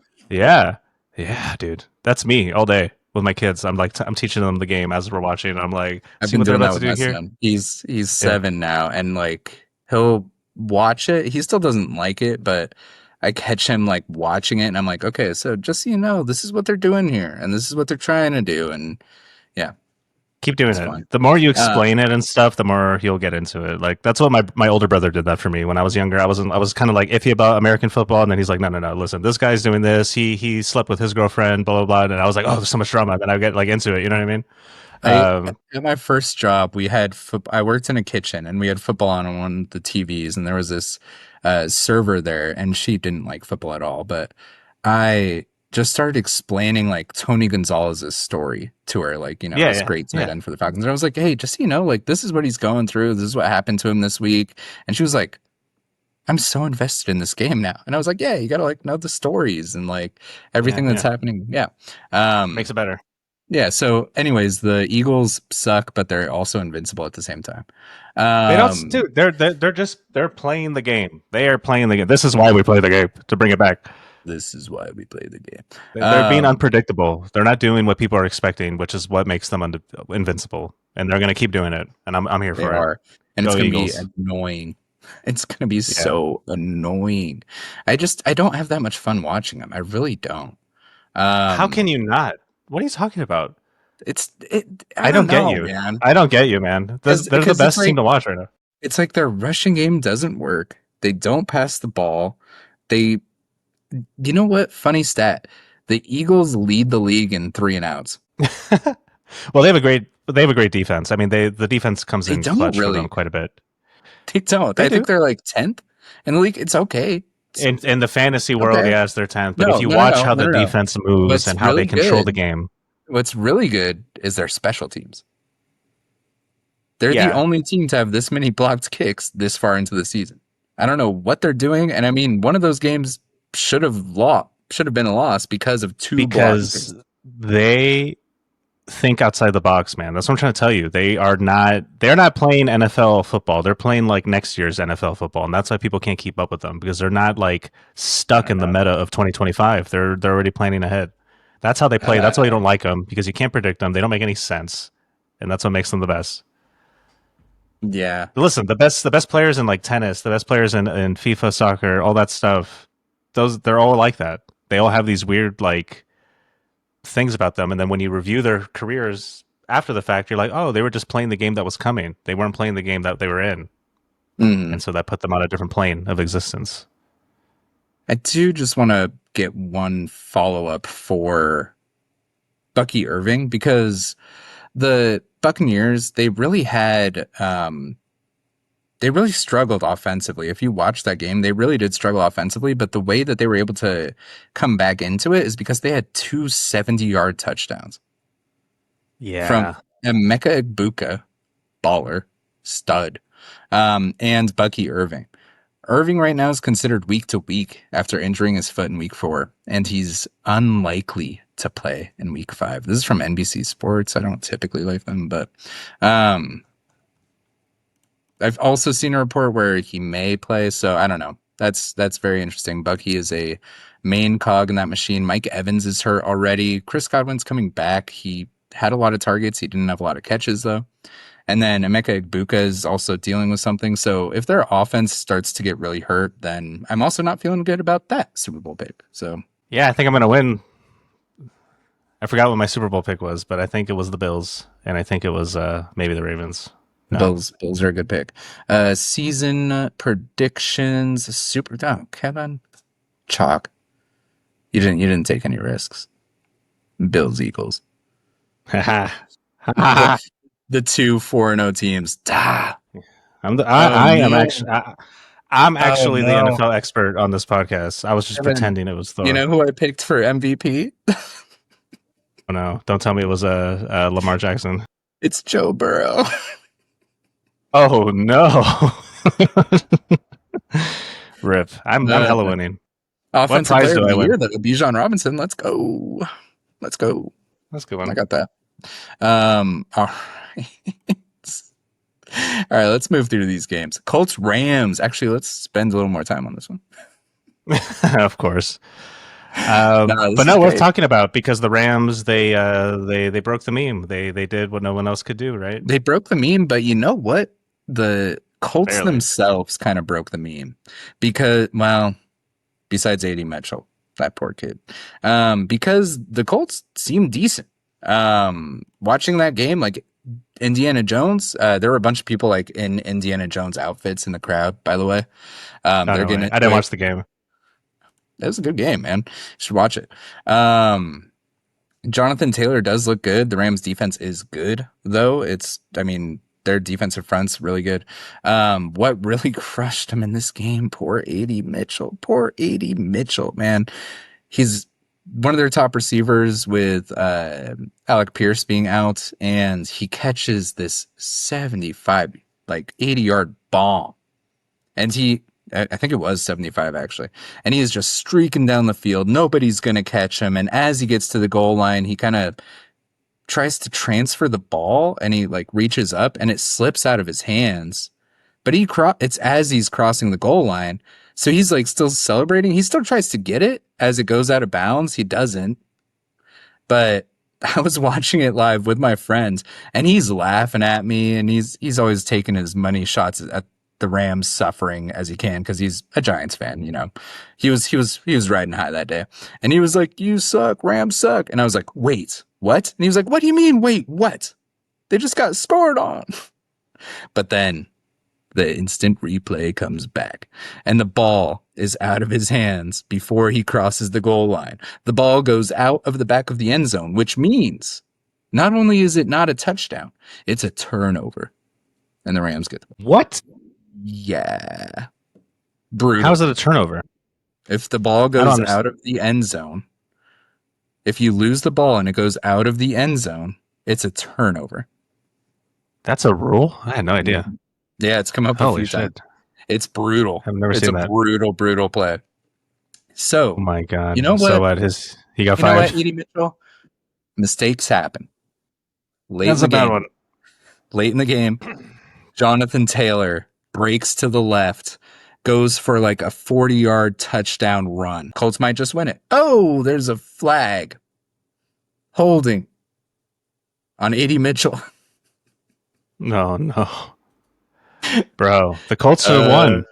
yeah, dude. That's me all day with my kids. I'm like, I'm teaching them the game as we're watching. I'm like, I've see been what they're doing that about to with do my here. son. He's 7 now, and like he'll watch it. He still doesn't like it, but I catch him like watching it, and I'm like, okay, so just so you know, this is what they're doing here, and this is what they're trying to do, and yeah. Keep doing It's it. fun. The more you explain it and stuff, the more he'll get into it. Like that's what my older brother did that for me when I was younger. I was kind of like iffy about American football, and then he's like, no, listen, this guy's doing this. He slept with his girlfriend, blah blah blah. And I was like, oh, there's so much drama. And I get like into it. You know what I mean? At my first job, we had I worked in a kitchen, and we had football on one of the TVs, and there was this server there, and she didn't like football at all, but I just started explaining like Tony Gonzalez's story to her, like, this great tight end for the Falcons. And I was like, hey, just so you know, like this is what he's going through. This is what happened to him this week. And she was like, I'm so invested in this game now. And I was like, yeah, you gotta like know the stories and like Yeah, everything that's yeah, happening. Yeah. makes it better. Yeah. So, anyways, the Eagles suck, but they're also invincible at the same time. They don't, Um, dude. They're playing the game. They are playing the game. This is why we play the game to bring it back. this is why we play the game. They're being Um, unpredictable. They're not doing what people are expecting, which is what makes them invincible. And they're going to keep doing it. And I'm here they for it. are, and it's Go gonna be Eagles. annoying. It's gonna be Yeah. so annoying. I don't have that much fun watching them. I really don't. How Um, can you not? What are you talking about? I I don't don't get know, you. man. I don't get you, man. They're the Because best team to watch right now. it's like their rushing game doesn't work. They don't pass the ball. They, you know what? Funny stat: the Eagles lead the league in three and outs. Well, they have a great defense. I mean, the defense comes They in don't clutch for them really. quite a bit. They don't. They I do. think they're like 10th in the league. It's okay. It's In the fantasy world, okay. yes, they're 10th. But if No, you no, no, watch no, how no, the no, no. defense moves What's and how they really control the good? game, What's really good is their special teams. They're the yeah, only team to have this many blocked kicks this far into the season. I don't know what they're doing, and I mean, one of those games should have been a loss because of two blocked kicks. because they think outside the box, man. That's what I'm trying to tell you. They're not playing NFL football. They're playing like next year's NFL football, and that's why people can't keep up with them because they're not like I stuck don't in the know. meta of 2025. They're already planning ahead. That's how they play. That's why you Uh, don't like them because you can't predict them. They don't make any sense, and that's what makes them the best. yeah, But listen, the best players in like tennis, the best players in FIFA soccer, all that stuff, they're all like that. They all have these weird like things about them, and then when you review their careers after the fact, you're like, oh, they were just playing the game that was coming. They weren't playing the game that they were in, mm. and so that put them on a different plane of existence. I do just want to get one follow up for Bucky Irving because the Buccaneers they really struggled offensively. If you watch that game, they really did struggle offensively, but the way that they were able to come back into it is because they had two 70-yard touchdowns from Yeah, Emeka Egbuka, baller, stud, and Bucky Irving. Irving right now is considered week to week after injuring his foot in week 4, and he's unlikely to play in week 5. This is from NBC Sports. I don't typically like them, but um, I've also seen a report where he may play, so I don't know. That's very interesting. Bucky is a main cog in that machine. Mike Evans is hurt already. Chris Godwin's coming back. He had a lot of targets. He didn't have a lot of catches though. And then Emeka Egbuka is also dealing with something. So if their offense starts to get really hurt, then I'm also not feeling good about that Super Bowl pick. So yeah, I think I'm gonna win. I forgot what my Super Bowl pick was, but I think it was the Bills, and I think it was maybe the Ravens. No, Bills are a good pick. Season predictions. Super. Oh, Kevin chalk. You didn't take any risks. Bills Eagles. The I'm the two 4-0 teams. Ah. Oh I am no. actually I'm Oh actually the no. NFL expert on this podcast. I was just Kevin, pretending it was you Thor. know who I picked for MVP? Oh no! Don't tell me it was Lamar Jackson. It's Joe Burrow. Oh no! Rip. I'm Uh, hella winning. What Offensive prize player do of I the win? year, though. Bijan Robinson. Let's go. Let's go. That's a good I one. got that. All right. All right, let's move through these games. Colts Rams. Actually, let's spend a little more time on this one. Of course. No, But this is no, worth great. talking about because the Rams they broke the meme. They did what no one else could do, right? They broke the meme, but you know what? The Colts Barely. themselves kind of broke the meme because, well, besides AD Mitchell, that poor kid, because the Colts seemed decent. Watching that game, like Indiana Jones, there were a bunch of people like in Indiana Jones outfits in the crowd. By the way, Oh they're no getting way! I into didn't it. watch the game. It was a good game, man. You should watch it. Um, Jonathan Taylor does look good. The Rams defense is good, though. I mean, their defensive front's really good. What really crushed him in this game? Poor AD Mitchell. Poor AD Mitchell, man. He's one of their top receivers with Alec Pierce being out, and he catches this 75, like 80-yard bomb. And I think it was 75 actually. And he is just streaking down the field. Nobody's going to catch him. And as he gets to the goal line, he kind of tries to transfer the ball and he like reaches up and it slips out of his hands. But it's as he's crossing the goal line. So he's like still celebrating. He still tries to get it as it goes out of bounds. He doesn't. But I was watching it live with my friends and he's laughing at me and he's always taking his money shots at the Rams suffering as he can because he's a Giants fan, you know. He was riding high that day. And he was like, "You suck, Rams suck." And I was like, "Wait, what?" And he was like, "What do you mean, wait, what? They just got scored on." But then the instant replay comes back and the ball is out of his hands before he crosses the goal line. The ball goes out of the back of the end zone, which means not only is it not a touchdown, it's a turnover. And the Rams get the ball. What? Yeah. Brutal. How is it a turnover? If the ball goes out of the end zone, if you lose the ball and it goes out of the end zone, it's a turnover. That's a rule? I had no idea. Yeah, it's come up a few times. It's brutal. I've never seen that. It's a brutal play. So, oh my God. You know what? So what? He got fired. You know what, Edie Mitchell? Mistakes happen. That's a bad one. Late in the game, Jonathan Taylor breaks to the left, goes for like a 40-yard touchdown run. Colts might just win it. Oh, there's a flag. Holding on Edie Mitchell. No. Bro, the Colts should have won.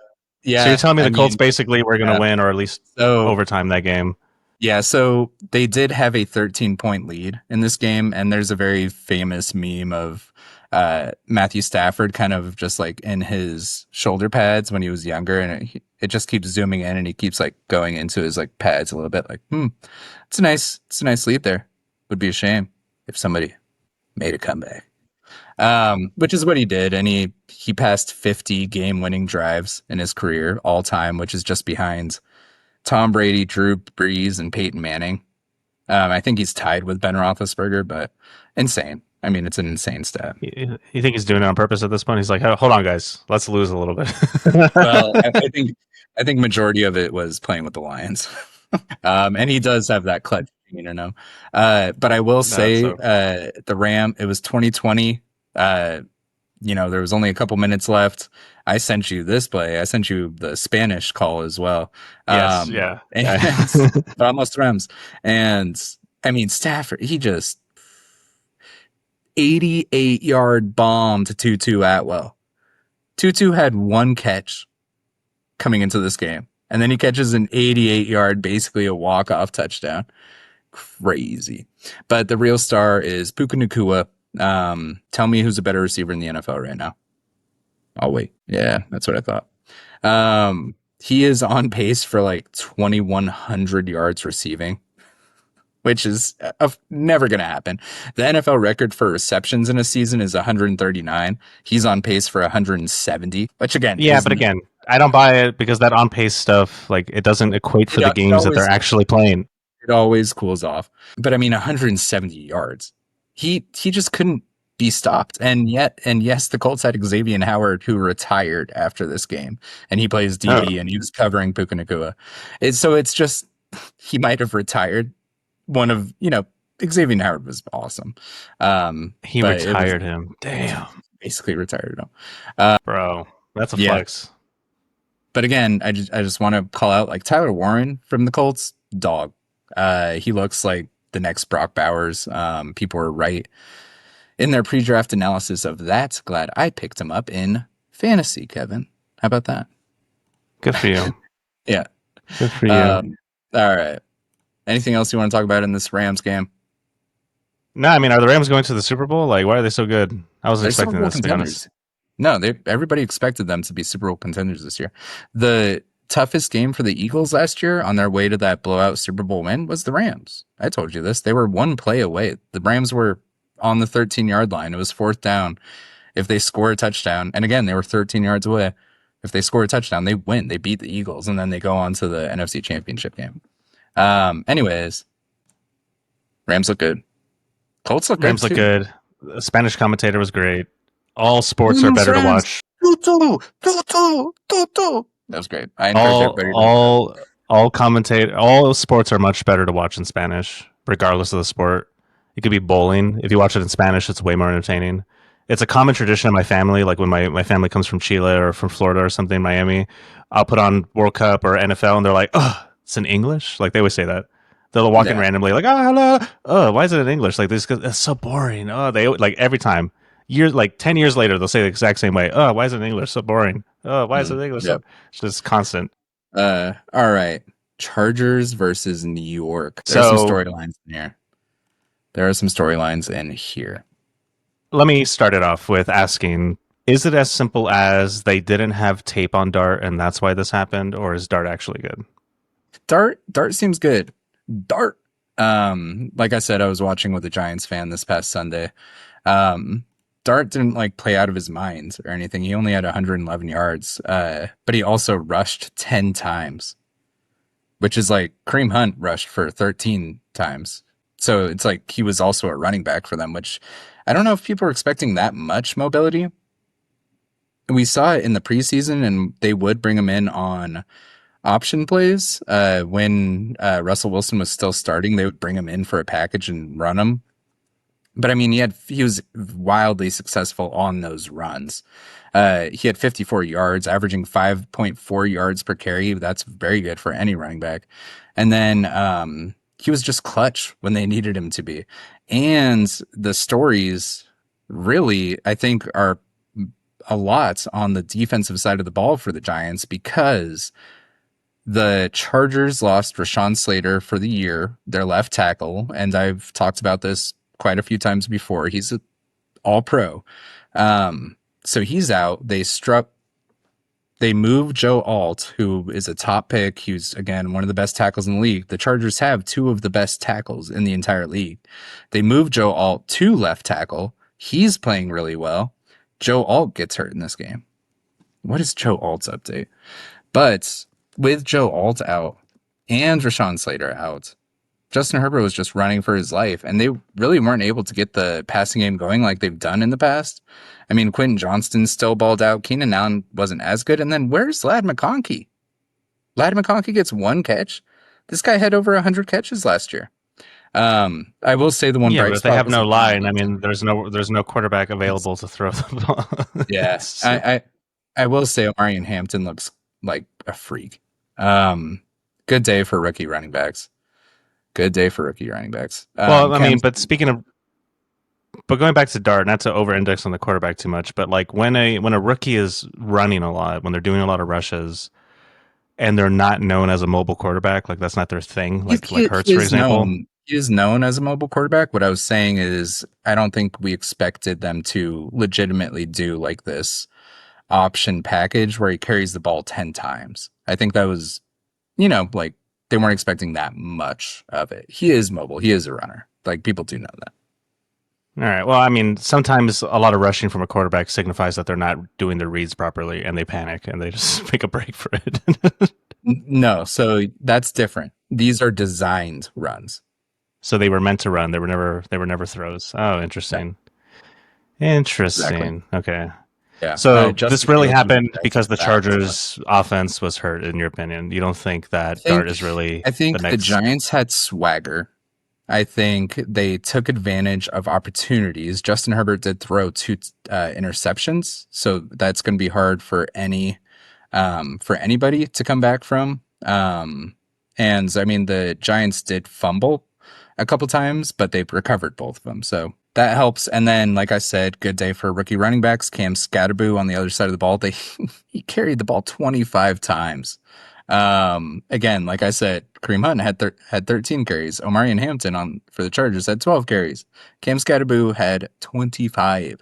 Yeah. So you're telling me the Colts basically were going to win or at least overtime that game? Yeah, so they did have a 13-point lead in this game, and there's a very famous meme of Matthew Stafford kind of just like in his shoulder pads when he was younger, and it just keeps zooming in, and he keeps like going into his like pads a little bit, like, it's a nice lead there. Would be a shame if somebody made a comeback. Which is what he did, and he passed 50 game-winning drives in his career all time, which is just behind Tom Brady, Drew Brees, and Peyton Manning. I think he's tied with Ben Roethlisberger, but insane. I mean, it's an insane stat. You think he's doing it on purpose at this point? He's like, oh, hold on, guys, let's lose a little bit. Well, I think majority of it was playing with the Lions, and he does have that clutch, you know. But I will say, the Ram. It was 2020. You know, there was only a couple minutes left. I sent you this play. I sent you the Spanish call as well. Yes, yeah. Vamos Rams. And I mean, Stafford, he just 88-yard bomb to Tutu Atwell. Tutu had one catch coming into this game, and then he catches an 88-yard, basically a walk-off touchdown. Crazy. But the real star is Puka Nacua. Tell me who's a better receiver in the NFL right now. I'll wait. Yeah, that's what I thought. He is on pace for like 2,100 yards receiving, which is never going to happen. The NFL record for receptions in a season is 139. He's on pace for 170, which again, again, I don't buy it because that on pace stuff, like, it doesn't equate for the games that they're actually playing. It always cools off. But I mean, 170 yards. He just couldn't be stopped. And yes, the Colts had Xavier Howard, who retired after this game, and he plays DB, and he was covering Puka Nacua. So it's just, he might have retired. Xavier Howard was awesome. He retired him. Damn. Basically retired him. Bro, that's a flex. But again, I just want to call out, like, Tyler Warren from the Colts, dog. He looks like the next Brock Bowers. People were right in their pre-draft analysis of that. Glad I picked him up in fantasy, Kevin. How about that? Good for you. Yeah. Good for you. All right. Anything else you want to talk about in this Rams game? No, I mean, are the Rams going to the Super Bowl? Like, why are they so good? I wasn't expecting this, to be honest. No, everybody expected them to be Super Bowl contenders this year. The toughest game for the Eagles last year on their way to that blowout Super Bowl win was the Rams. I told you this. They were one play away. The Rams were on the 13-yard line. It was fourth down. If they score a touchdown, and again, they were 13 yards away. If they score a touchdown, they win. They beat the Eagles, and then they go on to the NFC Championship game. Anyways, Rams look good. Colts look good. Rams look good. The Spanish commentator was great. All sports are better to watch. Tutu. That was great. I encourage everybody to look it up. All sports are much better to watch in Spanish, regardless of the sport. It could be bowling. If you watch it in Spanish, it's way more entertaining. It's a common tradition in my family. Like when my family comes from Chile or from Florida or something, Miami, I'll put on World Cup or NFL, and they're like, "Oh, it's in English." Like they always say that. They'll walk in Yeah. randomly, like, "Oh, hello. Oh, why is it in English?" Like this, it's so boring. Oh, they like every time. Years like 10 years later, they'll say the exact same way. Oh, why is it in English? So boring. Oh, why is it in English? So Yep. it's just constant. All right. Chargers versus New York. There's some So storylines in here. There are some storylines in here. let me start it off with asking: is it as simple as they didn't have tape on Dart and that's why this happened, or is Dart actually good? Dart seems good. Dart. Like I said, I was watching with a Giants fan this past Sunday. Um, Dart didn't like play out of his mind or anything. He only had 111 yards. But he also rushed 10 times, which is like Kareem Hunt rushed for 13 times. So it's like he was also a running back for them, which I don't know if people are expecting that much mobility. We saw it in the preseason, and they would bring him in on option plays. When Russell Wilson was still starting, they would bring him in for a package and run him. But I mean, he was wildly successful on those runs. He had 54 yards, averaging 5.4 yards per carry. That's very good for any running back. And then he was just clutch when they needed him to be. And the stories really, I think, are a lot on the defensive side of the ball for the Giants, because the Chargers lost Rashawn Slater for the year, their left tackle. And I've talked about this quite a few times before. He's an all pro. So he's out. They moved Joe Alt, who is a top pick. He's, again, one of the best tackles in the league. The Chargers have two of the best tackles in the entire league. They moved Joe Alt to left tackle. He's playing really well. Joe Alt gets hurt in this game. What is Joe Alt's update? But with Joe Alt out and Rashawn Slater out, Justin Herbert was just running for his life, and they really weren't able to get the passing game going like they've done in the past. I mean, Quentin Johnston still balled out. Keenan Allen wasn't as good. And then where's Ladd McConkey? Ladd McConkey gets one catch. This guy had over 100 catches last year. I will say the one Yeah, bright but if they spot have was no line, I mean, there's no quarterback available to throw the ball. yeah. So- I will say Omarion Hampton looks like a freak. Good day for rookie running backs. Good day for rookie running backs. well, I mean, but going back to Dart, not to over-index on the quarterback too much, but like when a rookie is running a lot, when they're doing a lot of rushes, and they're not known as a mobile quarterback, like that's not their thing. Like Hurts, for example. He is known as a mobile quarterback. What I was saying is, I don't think we expected them to legitimately do like this option package where he carries the ball 10 times. I think that was, like they weren't expecting that much of it. He is mobile. He is a runner. Like, people do know that. All right. Well, I mean, sometimes a lot of rushing from a quarterback signifies that they're not doing their reads properly, and they panic and they just make a break for it. No, so that's different. These are designed runs. So they were meant to run. They were never throws. Oh, interesting. Interesting. Exactly. Okay. Yeah. So Justin this really Fields happened was because the back. Chargers' offense was hurt, in your opinion. You don't think that Dart is really I think the the next... Giants had swagger. I think they took advantage of opportunities. Justin Herbert did throw two interceptions, so that's going to be hard for anybody to come back from. And I mean, the Giants did fumble a couple times, but they've recovered both of them, so that helps. And then, like I said, good day for rookie running backs. Cam Scatterboo on the other side of the ball. He carried the ball 25 times. Again, like I said, Kareem Hunt had 13 carries. Omarion Hampton for the Chargers had 12 carries. Cam Scatterboo had 25.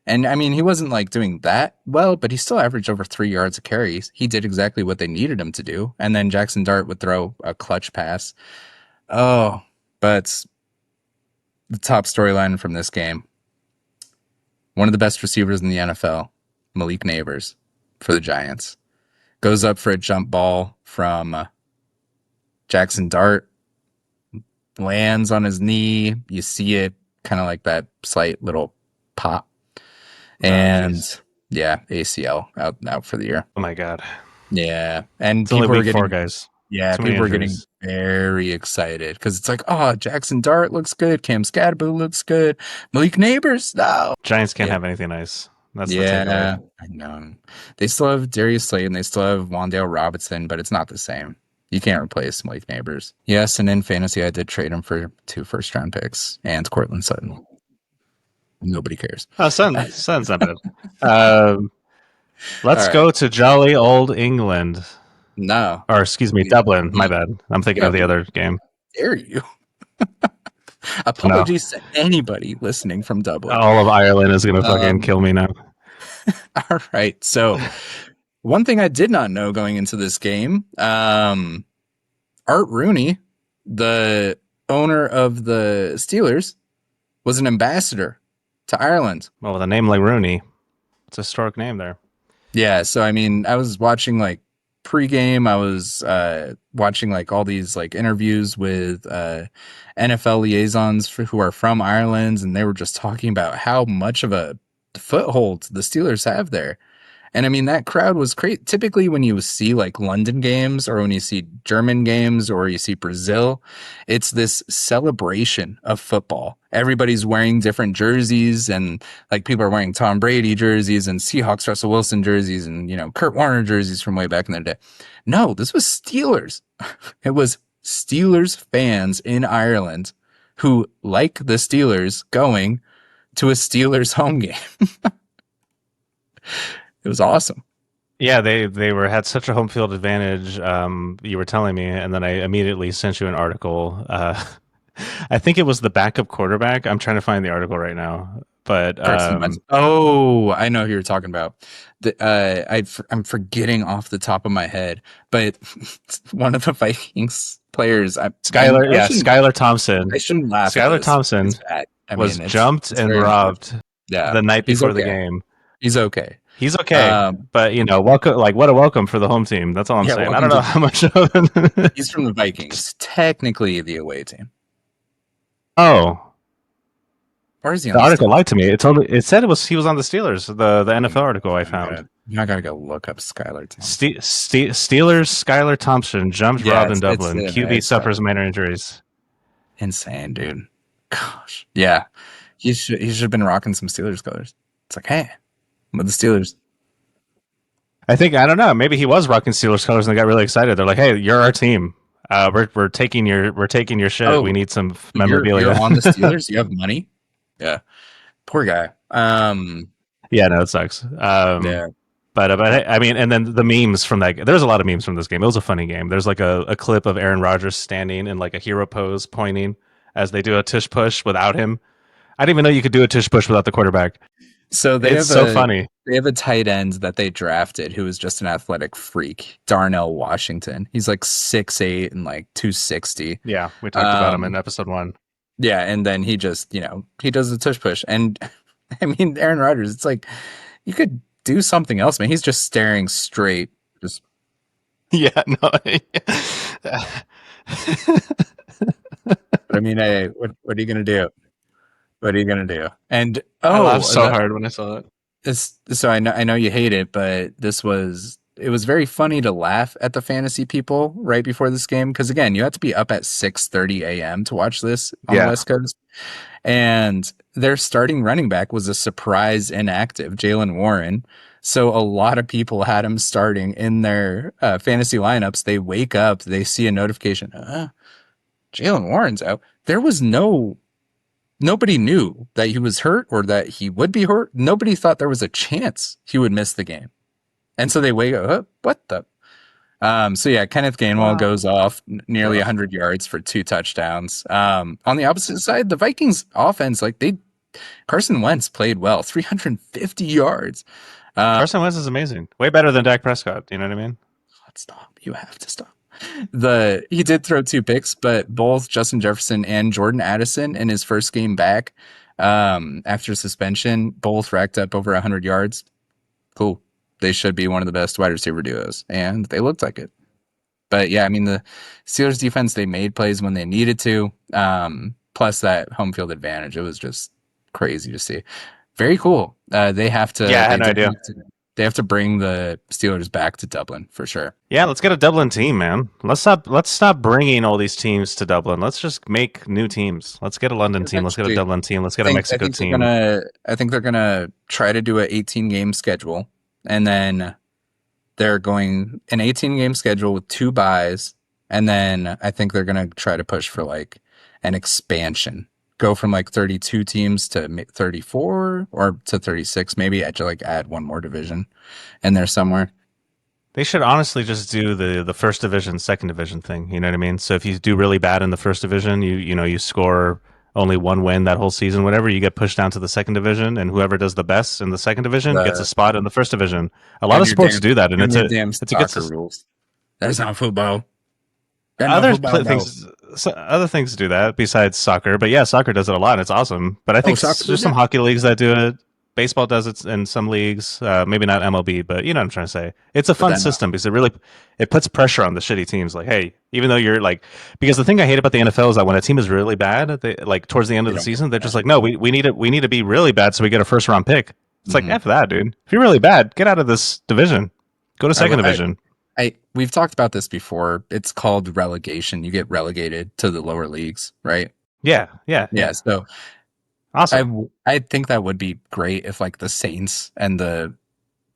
And I mean, he wasn't like doing that well, but he still averaged over 3 yards a carry. He did exactly what they needed him to do. And then Jackson Dart would throw a clutch pass. Oh, but the top storyline from this game, one of the best receivers in the NFL, Malik Neighbors for the Giants, goes up for a jump ball from Jackson Dart, lands on his knee. You see it, kind of like that slight little pop. And yeah, ACL out for the year. Oh my God. Yeah, and It's only people were week 4, getting guys. yeah, Too many people were getting injuries. very excited because it's like, oh, Jackson Dart looks good, Cam Scadaboo looks good, Malik Neighbors, no, Giants can't yeah, have anything nice. That's the takeaway. yeah, I know. They still have Darius Slayton, they still have Wandale Robinson, but it's not the same. You can't replace Malik Neighbors. Yes, and in fantasy, I did trade him for 2 first-round picks and Cortland Sutton. Nobody cares. Oh, Sun's not bad. Um, All let's right, go to jolly old England. no, Or excuse me, Dublin. My bad. I'm thinking yeah, of the other game. dare you? No, Apologies to anybody listening from Dublin. all of Ireland is gonna fucking Um, kill me now. all right. So, one thing I did not know going into this game, Art Rooney, the owner of the Steelers, was an ambassador to Ireland. Well, with a name like Rooney, it's a historic name there. Yeah. So, I mean, I was watching like pregame. I was watching like all these like interviews with NFL liaisons who are from Ireland, and they were just talking about how much of a foothold the Steelers have there. And I mean, that crowd was great. Typically, when you see like London games or when you see German games or you see Brazil, it's this celebration of football. Everybody's wearing different jerseys and like people are wearing Tom Brady jerseys and Seahawks Russell Wilson jerseys and, you know, Kurt Warner jerseys from way back in the day. No, this was Steelers. It was Steelers fans in Ireland who like the Steelers going to a Steelers home game. It was awesome. Yeah, they were had such a home field advantage. You were telling me, and then I immediately sent you an article. I think it was the backup quarterback. I'm trying to find the article right now, but Carson Wentz. Oh, I know who you're talking about. I'm forgetting off the top of my head, but one of the Vikings players. Skylar Thompson. I shouldn't laugh at Skylar this. Thompson It's bad. I was mean, jumped it's and very robbed yeah. the night He's before the okay. game. He's okay. He's okay, but you know, welcome. Like, what a welcome for the home team. That's all I'm saying. I don't know how much of it. He's from the Vikings, technically the away team. Oh, Or is he on the article Steelers? lied to me. It said he was on the Steelers. The NFL article I found. I gotta go look up Skylar Thompson. Steelers Skylar Thompson jumped robbed in Dublin. QB suffers minor injuries. Insane, dude. Gosh, yeah, he should have been rocking some Steelers colors. It's like, hey, I'm with the Steelers. I don't know. Maybe he was rocking Steelers colors and they got really excited. They're like, "Hey, you're our team. We're taking your shit. Oh, we need some memorabilia." You're on the Steelers. You have money. Yeah, poor guy. Yeah, no, it sucks. Yeah. But I mean, and then the memes from that. There's a lot of memes from this game. It was a funny game. There's like a clip of Aaron Rodgers standing in like a hero pose, pointing as they do a tush push without him. I didn't even know you could do a tush push without the quarterback. So it's so funny. They have a tight end that they drafted who is just an athletic freak, Darnell Washington. He's like 6'8" and like 260. Yeah, we talked about him in episode 1. Yeah, and then he just, he does the tush push. And I mean, Aaron Rodgers, it's like you could do something else, man. He's just staring straight. Just yeah, no. But I mean, hey, what are you gonna do? What are you gonna do? And I laughed so hard when I saw it. So I know you hate it, but it was very funny to laugh at the fantasy people right before this game because again, you have to be up at 6:30 a.m. to watch this on the West Coast, and their starting running back was a surprise inactive, Jalen Warren. So a lot of people had him starting in their fantasy lineups. They wake up, they see a notification, Jalen Warren's out. There was nobody knew that he was hurt or that he would be hurt. Nobody thought there was a chance he would miss the game. And so they wake up, what the? So yeah, Kenneth Gainwell goes off nearly 100 yards for 2 touchdowns. On the opposite side, the Vikings offense, Carson Wentz played well, 350 yards. Carson Wentz is amazing. Way better than Dak Prescott. You know what I mean? Let's stop. You have to stop. He did throw 2 picks, but both Justin Jefferson and Jordan Addison in his first game back after suspension, both racked up over 100 yards. Cool. They should be one of the best wide receiver duos, and they looked like it. But yeah, I mean, the Steelers defense, they made plays when they needed to. Plus that home field advantage, it was just crazy to see. Very cool. They have to. Yeah, I had no idea. They have to bring the Steelers back to Dublin for sure. Yeah, let's get a Dublin team, man. Let's stop bringing all these teams to Dublin. Let's just make new teams. Let's get a London team. Let's get a Eventually, Dublin team. Let's get a I Mexico think they're team. gonna I think they're gonna try to do an 18 game schedule, and then they're going an 18 game schedule with 2 buys, and then I think they're gonna try to push for like an expansion, go from like 32 teams to 34 or to 36, maybe add one more division in there somewhere. They should honestly just do the first division, second division thing. You know what I mean? So if you do really bad in the first division, you score only one win that whole season, whatever, you get pushed down to the second division, and whoever does the best in the second division gets a The spot in the first division. A lot Damn of your sports damn, do that, and damn it's your a damn it's a good soccer rules. That's not football. That's not other football, no. things. Other things do that besides soccer, but yeah, soccer does it a lot. And it's awesome. But I Oh, think soccer there's does some that? hockey leagues that do it. Baseball does it in some leagues, maybe not MLB, but you know what I'm trying to say. It's a But fun then system because it puts pressure on the shitty teams. Like, hey, even though you're like, because the thing I hate about the NFL is that when a team is really bad, they like towards the end they of the don't get season, they're just that. like, no, we need to be really bad so we get a first round pick. It's like Mhm. F that, dude. If you're really bad, get out of this division. Go to I, second w- division. we've talked about this before. It's called relegation. You get relegated to the lower leagues, right? Yeah, yeah, Yeah. yeah. So Awesome. I think that would be great if like the Saints and the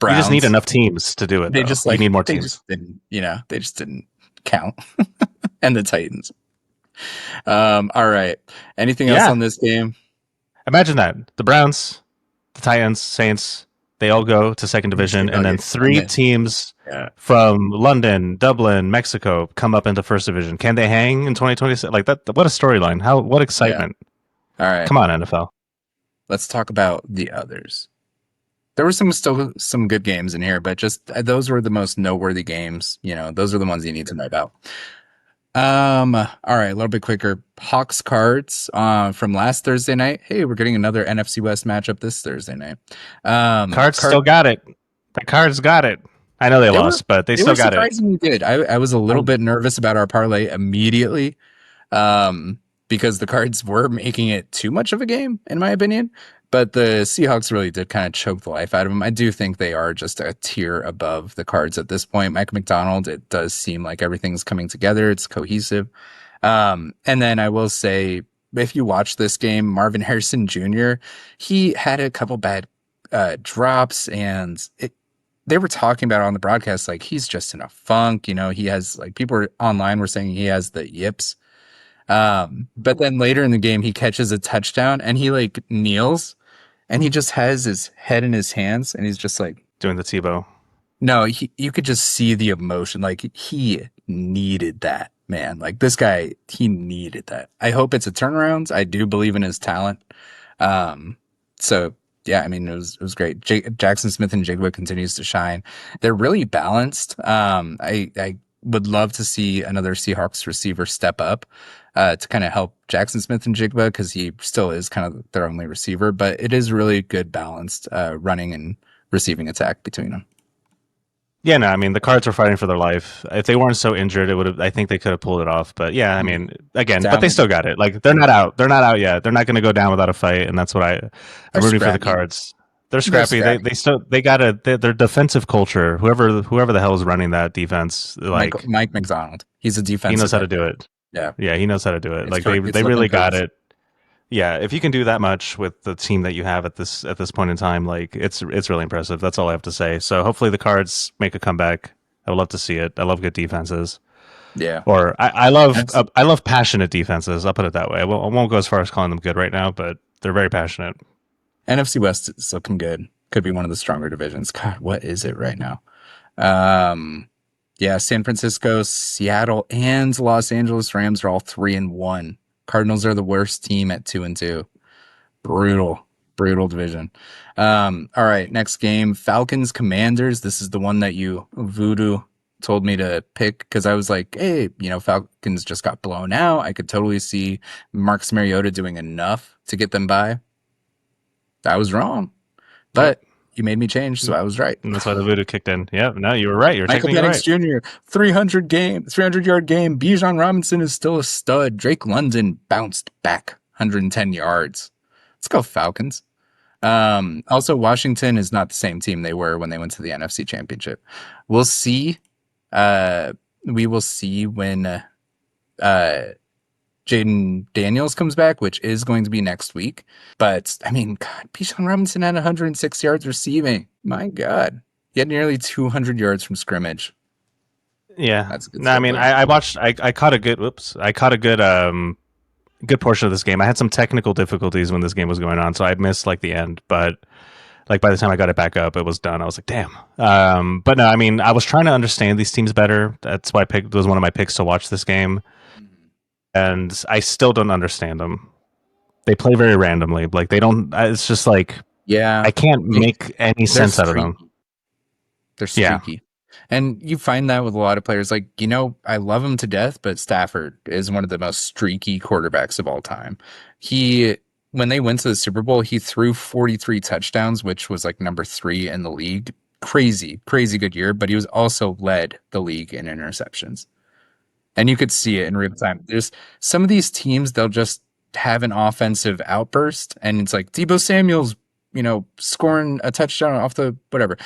You just need Browns, enough teams to do it, though. You need more they teams. just didn't, they just didn't count. And the Titans. All right. Anything else Yeah, on this game? imagine that. The Browns, the Titans, Saints, they all go to second division, and then Nuggets. And three then, teams yeah. from London, Dublin, Mexico come up into first division. Can they hang in 2026? Like that, what a storyline. What Yeah. excitement. All right. Come on, NFL. Let's talk about the others. There were still some good games in here, but just those were the most noteworthy games. Those are the ones you need to know about. All right, a little bit quicker. Hawks Cards from last Thursday night. Hey, we're getting another NFC West matchup this Thursday night. Cards still got it. The Cards got it. I know they They were lost, but they they were still got it. surprisingly good. I was a little bit nervous about our parlay immediately, because the Cards were making it too much of a game, in my opinion. But the Seahawks really did kind of choke the life out of them. I do think they are just a tier above the Cards at this point. Mike McDonald, it does seem like everything's coming together. It's cohesive. And then I will say, if you watch this game, Marvin Harrison Jr., he had a couple bad drops, and they were talking about it on the broadcast like he's just in a funk. He has like online were saying he has the yips. But then later in the game, he catches a touchdown and he like kneels and he just has his head in his hands and he's just like, Doing the Tebow. no, you could just see the emotion. Like he needed that, man. Like this guy, he needed that. I hope it's a turnaround. I do believe in his talent. So yeah, I mean, it was great. Jackson Smith and Jigba continues to shine. They're really balanced. I would love to see another Seahawks receiver step up to kind of help Jackson Smith and Jigba because he still is kind of their only receiver. But it is really good balanced running and receiving attack between them. Yeah, no, I mean the Cards were fighting for their life. If they weren't so injured, it would have. I think they could have pulled it off. But yeah, I mean, again, but they still got it. Like they're not out. They're not out yet. They're not going to go down without a fight, and that's what I'm rooting for the Cards. They're scrappy. They got their defensive culture. Whoever the hell is running that defense, like Mike McDonald, he's a defensive. He knows how to do it. Yeah, he knows how to do it. Like they really got it. Yeah, if you can do that much with the team that you have at this point in time, like it's really impressive. That's all I have to say. So hopefully the Cards make a comeback. I would love to see it. I love good defenses. Yeah, or I love passionate defenses. I'll put it that way. I won't go as far as calling them good right now, but they're very passionate. NFC West is looking good. Could be one of the stronger divisions. God, what is it right now? Yeah, San Francisco, Seattle, and Los Angeles Rams are all 3-1. Cardinals are the worst team at 2-2. Brutal division. All right, next game, Falcons Commanders. This is the one that you Voodoo told me to pick because I was like, hey, Falcons just got blown out. I could totally see Marcus Mariota doing enough to get them by. I was wrong, but you made me change, so I was right. And that's why the voodoo kicked in. Yeah, no, you were right. You were Michael technically Penix Jr., 300-yard game. Bijan Robinson is still a stud. Drake London bounced back 110 yards. Let's go Falcons. Also, Washington is not the same team they were when they went to the NFC Championship. We'll see. Uh, we will see when Jaden Daniels comes back, which is going to be next week. But I mean, God, Bijan Robinson had 106 yards receiving. My God, he had nearly 200 yards from scrimmage. Yeah. That's a good No, I mean, score. I watched. I caught a good. Whoops. I caught a good portion of this game. I had some technical difficulties when this game was going on, so I missed like the end. But like by the time I got it back up, it was done. I was like, damn. But no, I mean, I was trying to understand these teams better. That's why I picked. It was one of my picks to watch this game, and I still don't understand them. They play very randomly. Like they don't. It's just like Yeah, I can't they, make any they're sense out of them. streaky. They're Yeah. streaky. And you find that with a lot of players. Like, I love him to death, but Stafford is one of the most streaky quarterbacks of all time. When they went to the Super Bowl, he threw 43 touchdowns, which was like number 3 in the league. Crazy, crazy good year, but he was also led the league in interceptions. And you could see it in real time. There's some of these teams, they'll just have an offensive outburst, and it's like Deebo Samuel's, scoring a touchdown off the whatever.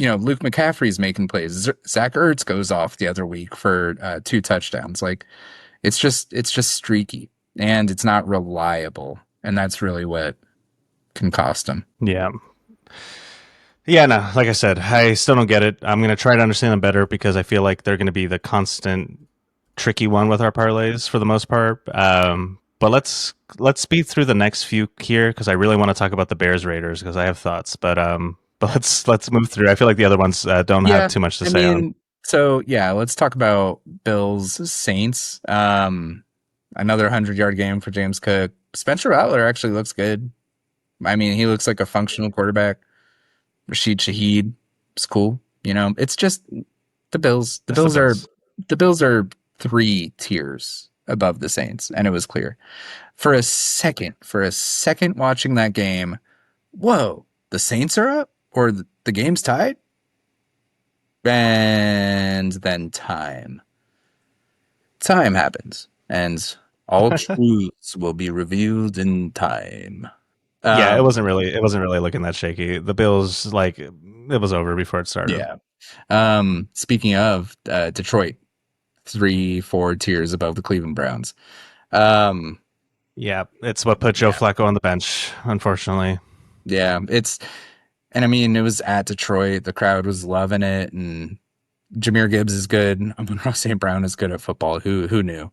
Luke McCaffrey's making plays. Zach Ertz goes off the other week for 2 touchdowns. Like it's just streaky and it's not reliable, and that's really what can cost them. Yeah. Yeah, no, like I said, I still don't get it. I'm going to try to understand them better because I feel like they're going to be the constant tricky one with our parlays for the most part. But let's speed through the next few here because I really want to talk about the Bears Raiders because I have thoughts. But let's move through. I feel like the other ones don't have too much to say on. So yeah, let's talk about Bills Saints. Another 100-yard game for James Cook. Spencer Rattler actually looks good. I mean, he looks like a functional quarterback. Rashid Shaheed is cool. It's just the Bills. The Bills are 3 tiers above the Saints, and it was clear. For a second watching that game, whoa, the Saints are up or the game's tied? And then time happens, and all truths will be revealed in time. Yeah, it wasn't really looking that shaky. The Bills, like, it was over before it started. Yeah. Speaking of Detroit, 3-4 tiers above the Cleveland Browns. Yeah, it's what put Joe Flacco on the bench, unfortunately. Yeah, and I mean, it was at Detroit. The crowd was loving it, and Jahmyr Gibbs is good. Amon-Ra St. Brown is good at football. Who knew?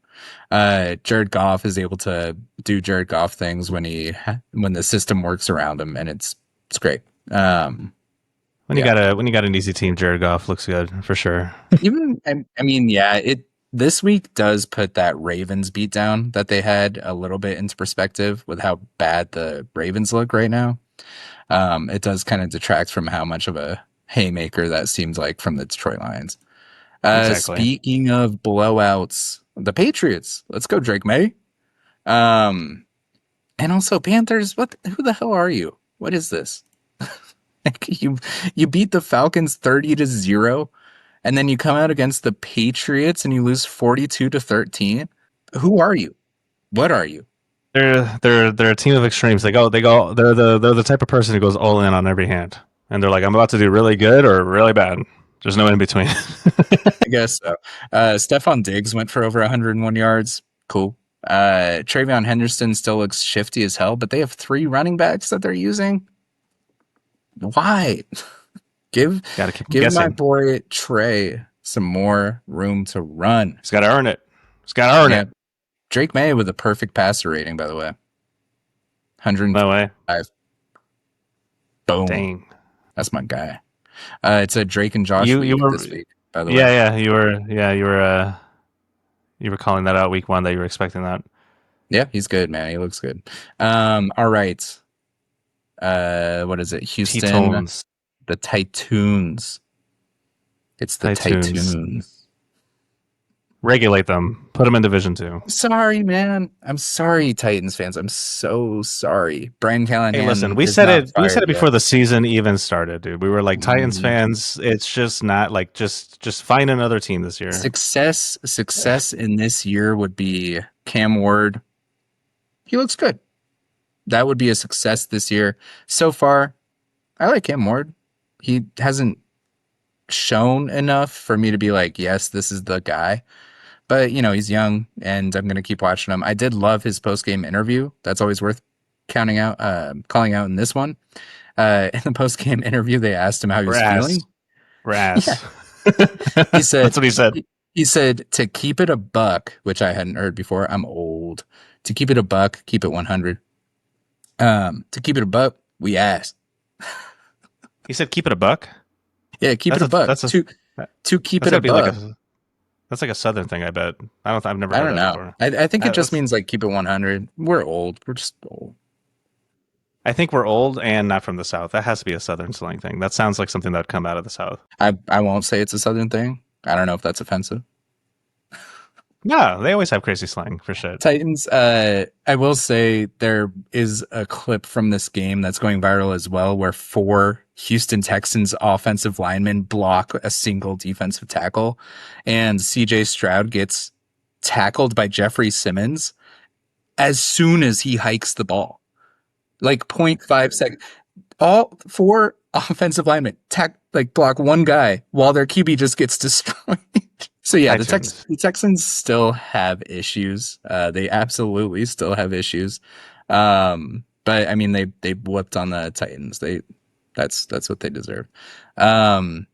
Jared Goff is able to do Jared Goff things when the system works around him, and it's great. When you got an easy team, Jared Goff looks good for sure. This week does put that Ravens beatdown that they had a little bit into perspective with how bad the Ravens look right now. It does kind of detract from how much of a haymaker that seems like from the Detroit Lions. Exactly. Speaking of blowouts, the Patriots. Let's go, Drake May. And also Panthers. Who the hell are you? What is this? You beat the Falcons 30-0, and then you come out against the Patriots and you lose 42-13. Who are you? What are you? They're a team of extremes. They're the type of person who goes all in on every hand, and they're like, I'm about to do really good or really bad. There's no in between. I guess so. Stephon Diggs went for over 101 yards. Cool. Travion Henderson still looks shifty as hell, but they have 3 running backs that they're using. Why? Give my boy Trey some more room to run. He's got to earn it. Drake May with a perfect passer rating, by the way. 105. No way. Boom. Dang. That's my guy. It's a Drake and Josh week this week, by the way. Yeah, you were calling that out week 1 that you were expecting that. Yeah, he's good, man. He looks good. All right. What is it? Houston. T-Tones. The Titans. It's the Titans. Regulate them. Put them in Division 2. Sorry, man. I'm sorry, Titans fans. I'm so sorry. Brian Callahan. Hey, listen, we said it before the season even started, dude. We were like, Titans fans, it's just not like just find another team this year. Success in this year would be Cam Ward. He looks good. That would be a success this year. So far, I like him more. He hasn't shown enough for me to be like, yes, this is the guy. But he's young, and I'm gonna keep watching him. I did love his post game interview. That's always worth calling out in this one. In the post game interview, they asked him how he was Brass. feeling. Yeah, Brass. he said That's what he said. he said to keep it a buck, which I hadn't heard before. I'm old. To keep it a buck, keep it 100. To keep it a buck, we asked. He said keep it a buck. Yeah, keep That's it a buck. that's a To keep that's it a gotta be like buck. that's like a southern thing, I bet. I've never I heard don't that know. before. I think it just That's means like keep it 100. We're old. We're just old. I think we're old and not from the South. That has to be a southern slang thing. That sounds like something that would come out of the South. I won't say it's a southern thing. I don't know if that's offensive. No, they always have crazy slang for shit. Titans, I will say there is a clip from this game that's going viral as well where four Houston Texans offensive linemen block a single defensive tackle, and CJ Stroud gets tackled by Jeffrey Simmons as soon as he hikes the ball. Like 0.5 seconds. All four offensive linemen block one guy while their QB just gets destroyed. So yeah, Titans. The Texans still have issues. They absolutely still have issues. But I mean, they whooped on the Titans. That's what they deserve. Jags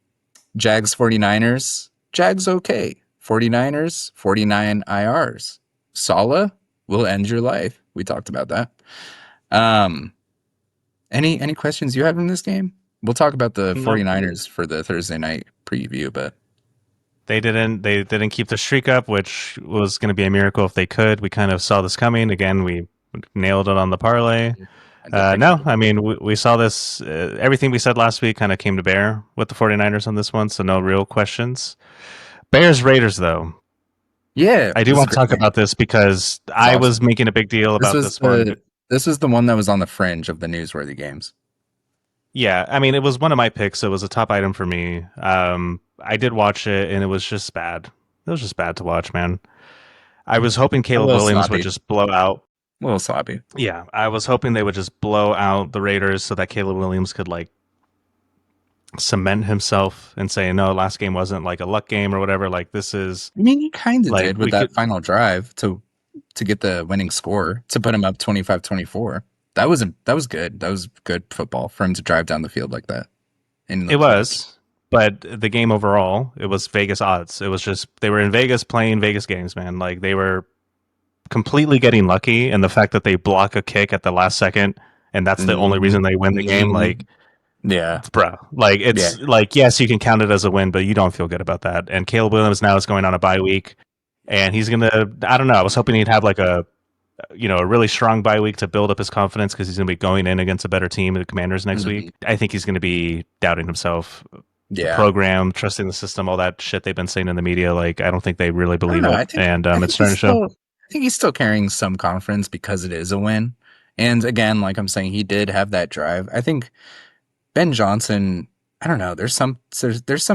49ers. Jags okay. 49ers 49 IRs. Sala will end your life. We talked about that. Any questions you have in this game? We'll talk about the 49ers for the Thursday night preview, but They didn't keep the streak up, which was going to be a miracle if they could. We kind of saw this coming. Again, we nailed it on the parlay. No, I mean, we saw this. Everything we said last week kind of came to bear with the 49ers on this one, so no real questions. Bears Raiders, though. yeah, I do want to talk about this because I was making a big deal about this one. This was the one that was on the fringe of the newsworthy games. Yeah, I mean, it was one of my picks, so it was a top item for me. I did watch it, and it was just bad. It was just bad to watch, man. I was hoping Caleb Williams would just blow out. A little sloppy. Yeah, I was hoping they would just blow out the Raiders so that Caleb Williams could like cement himself and say, no, last game wasn't like a luck game or whatever. Like this is. I mean, he kind of did with that final drive to get the winning score to put him up 25-24. That was good. That was good football for him to drive down the field like that. It was, but the game overall, it was Vegas odds. It was just they were in Vegas playing Vegas games, man. Like they were completely getting lucky, and the fact that they block a kick at the last second, and that's the only reason they win the game. Like, yeah, bro, like it's like yes, you can count it as a win, but you don't feel good about that. And Caleb Williams now is going on a bye week, and he's gonna. I don't know. I was hoping he'd have like a really strong bye week to build up his confidence because he's going to be going in against a better team, the Commanders, next week. I think he's going to be doubting himself, the program, trusting the system, all that shit they've been saying in the media. Like, I don't think they really believe it. And it's starting to show. I think he's still carrying some confidence because it is a win. And again, like I'm saying, he did have that drive. I think Ben Johnson, I don't know, there's some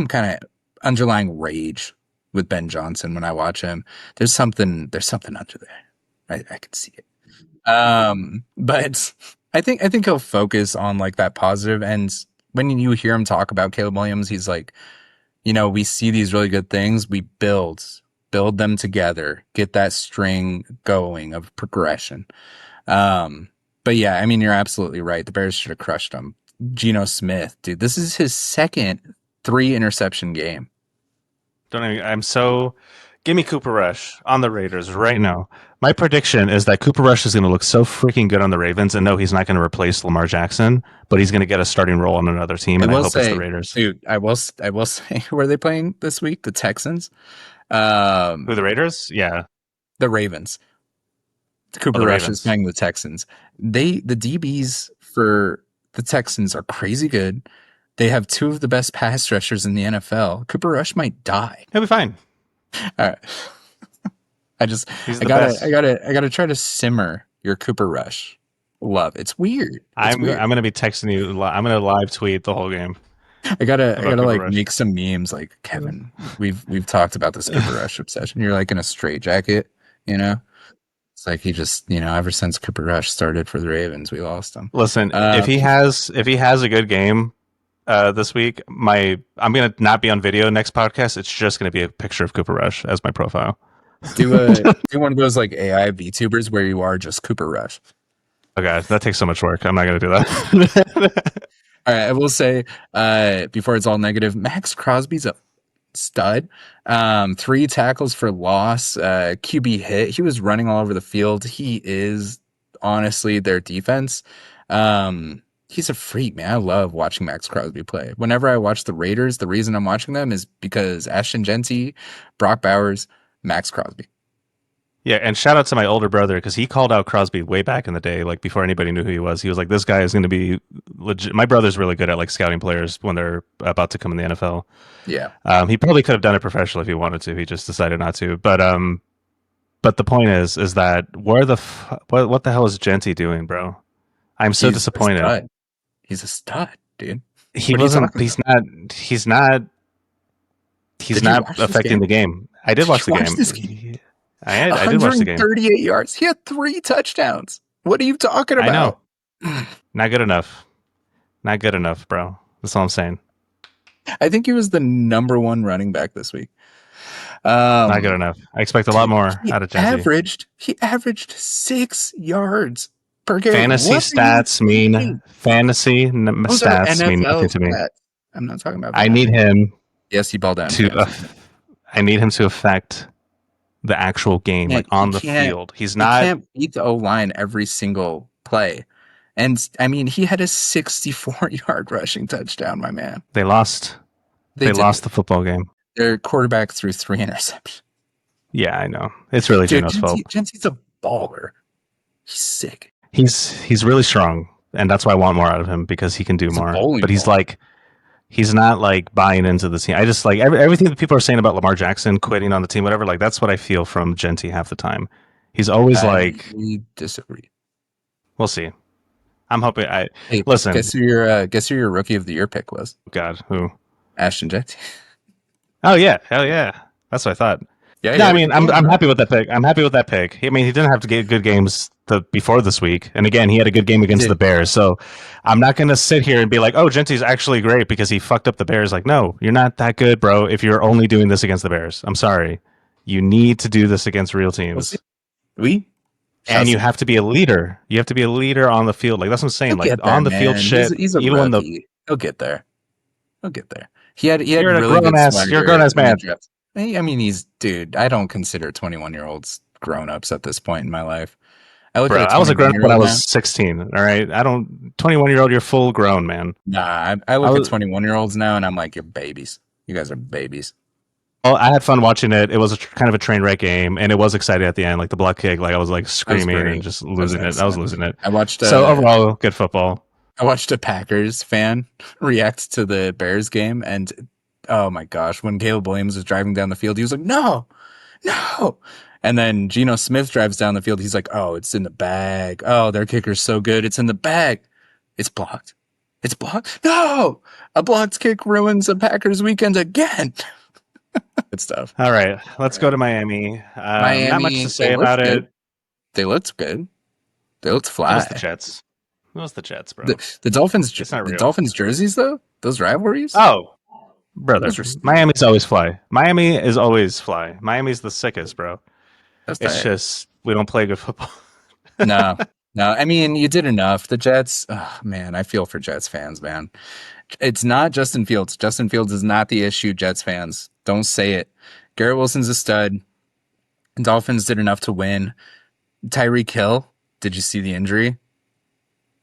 kind of underlying rage with Ben Johnson when I watch him. There's something under there. I can see it. But I think he'll focus on like that positive. And when you hear him talk about Caleb Williams, he's like, we see these really good things. We build them together, get that string going of progression. But yeah, I mean, you're absolutely right. The Bears should have crushed him. Geno Smith, dude, this is his second 3-interception game. Give me Cooper Rush on the Raiders right now. My prediction is that Cooper Rush is going to look so freaking good on the Ravens, and no, he's not going to replace Lamar Jackson, but he's going to get a starting role on another team, and I hope it's the Raiders. Dude, I will say, who are they playing this week? The Texans? Who, the Raiders? Yeah. The Ravens. Cooper Rush is playing the Texans. The DBs for the Texans are crazy good. They have two of the best pass rushers in the NFL. Cooper Rush might die. He'll be fine. All right. I gotta try to simmer your Cooper Rush love. It's weird. I'm gonna be texting you. I'm gonna live tweet the whole game. I gotta like Rush. Make some memes like Kevin. We've talked about this Cooper Rush obsession. You're like in a straitjacket, It's like he just, ever since Cooper Rush started for the Ravens, we lost him. Listen, if he has a good game this week, I'm gonna not be on video next podcast. It's just gonna be a picture of Cooper Rush as my profile. Do one of those like AI VTubers where you are just Cooper Rush. Okay, that takes so much work. I'm not gonna do that. All right, I will say, before it's all negative, Max Crosby's a stud. 3 tackles for loss, QB hit. He was running all over the field. He is honestly their defense. He's a freak, man. I love watching Max Crosby play. Whenever I watch the Raiders, the reason I'm watching them is because Ashton Genty, Brock Bowers, Max Crosby. Yeah, and shout out to my older brother because he called out Crosby way back in the day, like before anybody knew who he was. He was like, "This guy is going to be legit." My brother's really good at like scouting players when they're about to come in the NFL. Yeah, he probably could have done it professional if he wanted to. He just decided not to. But the point is that what the hell is Genty doing, bro? I'm so disappointed. He's a stud, dude. He wasn't. He's not. He's not affecting the game. I did watch the game. I did watch the game. 138 yards. He had 3 touchdowns. What are you talking about? I know. Not good enough. Not good enough, bro. That's all I'm saying. I think he was the number 1 running back this week. Not good enough. I expect a lot more out of Genty. He averaged 6 yards per game. Fantasy stats mean fantasy stats mean nothing to me. I'm not talking about. I need him. Yes, he balled out. I need him to affect the actual game, like on the field. He can't beat the O-line every single play. And I mean, he had a 64-yard rushing touchdown, my man. They lost. They lost the football game. Their quarterback threw 3 interceptions. Yeah, I know. It's really Gino's fault. Genty's a baller. He's sick. He's really strong, and that's why I want more out of him because he can do more. But he's not like buying into the team. I just like everything that people are saying about Lamar Jackson quitting on the team, whatever. Like that's what I feel from Genty half the time. He's always we disagree. We'll see. I'm hoping. Hey, listen. Guess who your rookie of the year pick was? God, who? Ashton Genty. Oh yeah, hell yeah. That's what I thought. Yeah. I mean, I'm happy with that pick. I'm happy with that pick. I mean, he didn't have to get good games before this week, and again, he had a good game against the Bears. So I'm not going to sit here and be like, "Oh, Genty's actually great because he fucked up the Bears." Like, no, you're not that good, bro. If you're only doing this against the Bears, I'm sorry. You need to do this against real teams. And you have to be a leader. You have to be a leader on the field. Like that's what I'm saying. Like on the field shit. He's a rookie. He'll get there. He had you're really you're a grown ass man. I mean, dude. I don't consider 21-year-olds grown ups at this point in my life. I was a grown up when I was 16. All right, 21-year-old. You're full grown, man. Nah, I look at 21-year-olds now, and I'm like, you're babies. You guys are babies. Well, I had fun watching it. It was kind of a train wreck game, and it was exciting at the end. Like the block kick, like I was like screaming and just losing it. I was losing it. I watched. So overall, good football. I watched a Packers fan react to the Bears game, and oh my gosh, when Caleb Williams was driving down the field, he was like, no. And then Geno Smith drives down the field. He's like, oh, it's in the bag. Oh, their kicker's so good. It's in the bag. It's blocked. No! A blocked kick ruins a Packers weekend again. Good stuff. All right, let's go to Miami. Not much to say about it. They looked good. They looked fly. It was the Jets, bro. The Dolphins. Dolphins jerseys, though. Those rivalries. Oh, brother, Miami's always fly. Miami is always fly. Miami's the sickest, bro. It's just we don't play good football. No. I mean, you did enough. The Jets. Oh, man, I feel for Jets fans, man. It's not Justin Fields. Justin Fields is not the issue. Jets fans, don't say it. Garrett Wilson's a stud. Dolphins did enough to win. Tyreek Hill. Did you see the injury?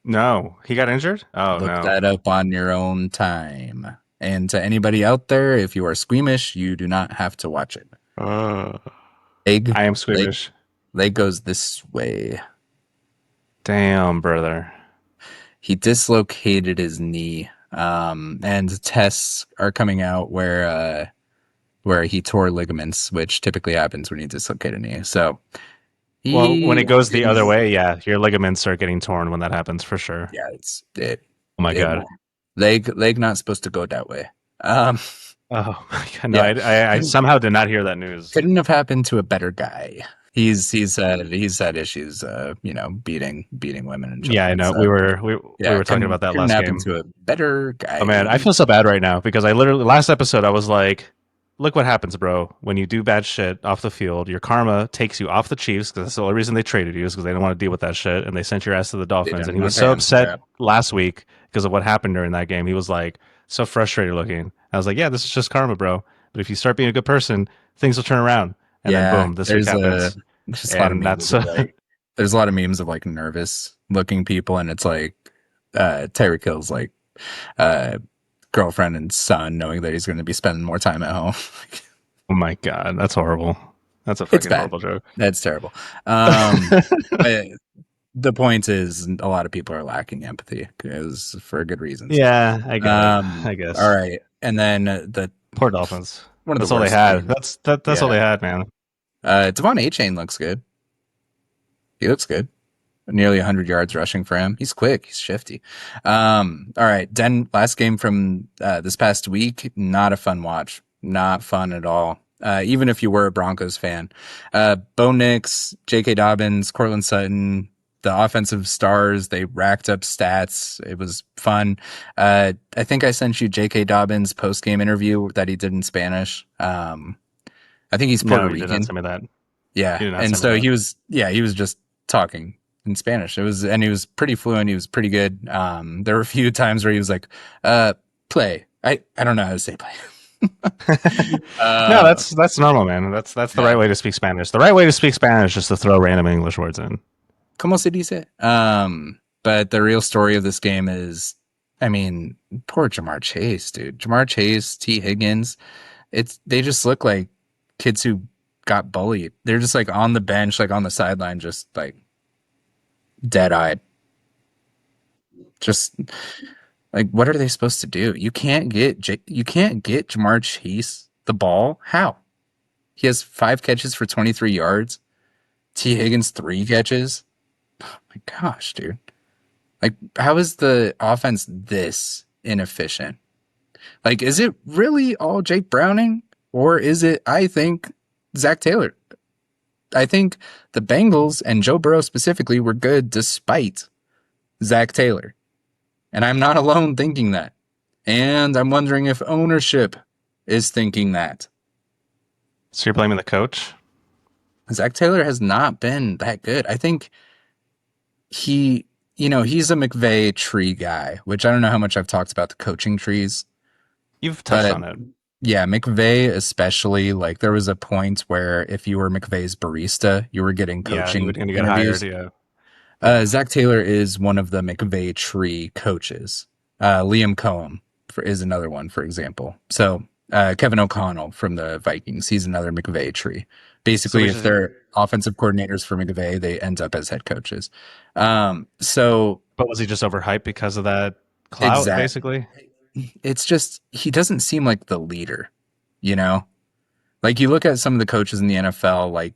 No, he got injured. Oh, Look that up on your own time. And to anybody out there, if you are squeamish, you do not have to watch it. I am squeamish. Leg goes this way. Damn, brother. He dislocated his knee, and tests are coming out where he tore ligaments, which typically happens when you dislocate a knee. So, when it goes the other way, yeah, your ligaments are getting torn when that happens for sure. Yeah, oh my god, leg not supposed to go that way. Oh my god, no, I somehow did not hear that news. Couldn't have happened to a better guy. he's had issues, beating women and Yeah, I children. know. So We yeah, were talking about that couldn't last happen game. to a better Oh guy. man, I feel so bad right now because I literally last episode I was like, "Look what happens, bro. When you do bad shit off the field, your karma takes you off the Chiefs because that's the only reason they traded you is because they didn't want to deal with that shit, and they sent your ass to the They Dolphins." And didn't he want was to pay so him. upset Yeah, last week because of what happened during that game. He was like so frustrated looking. I was like, "Yeah, this is just karma, bro. But if you start being a good person, things will turn around." And then yeah. boom, this week happens, There's just a lot of and memes that's of like there's a lot of memes of like nervous looking people, and it's like Tyreek Hill's like uh girlfriend and son knowing that he's going to be spending more time at home. oh my god, that's horrible. That's a It's fucking bad. horrible joke. That's terrible. Um, but the point is, a lot of people are lacking empathy because for good reasons. Yeah, I get it. I All guess. right, and then the Poor Dolphins. one of the That's all they worst had. things. That's all Yeah, they had, man. Devon A. Chain looks good. He looks good. Nearly 100 yards rushing for him. He's quick. He's shifty. All right, last game from this past week. Not a fun watch. Not fun at all. Even if you were a Broncos fan, Bo Nix, J.K. Dobbins, Cortland Sutton, the offensive stars, they racked up stats. It was fun. I think I sent you J.K. Dobbins' post game interview that he did in Spanish. I think he's Puerto No, you did not Rican. send me that. Yeah, You did not and send me so that. he was just talking in Spanish. And he was pretty fluent. He was pretty good. There were a few times where he was like, play. I don't know how to say play. No, uh, that's normal, man. That's the yeah. right way to speak Spanish. The right way to speak Spanish is to throw random English words in. ¿Cómo se dice? But the real story of this game is, I mean, poor Jamar Chase, dude. Jamar Chase, T. Higgins, they just look like kids who got bullied. They're just like on the bench, like on the sideline, just like dead eyed. Just like, what are they supposed to do? You can't get Jamar Chase the ball. How? He has 5 catches for 23 yards. T. Higgins 3 catches. Oh my gosh, dude. Like, how is the offense this inefficient? Like, is it really all Jake Browning? Or is it, I think, Zach Taylor? I think the Bengals and Joe Burrow specifically were good despite Zach Taylor. And I'm not alone thinking that. And I'm wondering if ownership is thinking that. So you're blaming the coach? Zach Taylor has not been that good. I think he's a McVay tree guy, which I don't know how much I've talked about the coaching trees, You've touched but on it. yeah, McVay especially, like there was a point where if you were McVay's barista, you were getting Yeah, you coaching would going to get hired. interviews. Yeah, yeah. Zach Taylor is one of the McVay tree coaches. Liam Cohen is another one, for example. So Kevin O'Connell from the Vikings, he's another McVay tree. So Basically, we if should. they're offensive coordinators for McVay, they end up as head coaches. So But was he just overhyped because of that clout? exact, Basically. it's just he doesn't seem like the leader, you know. Like you look at some of the coaches in the NFL, like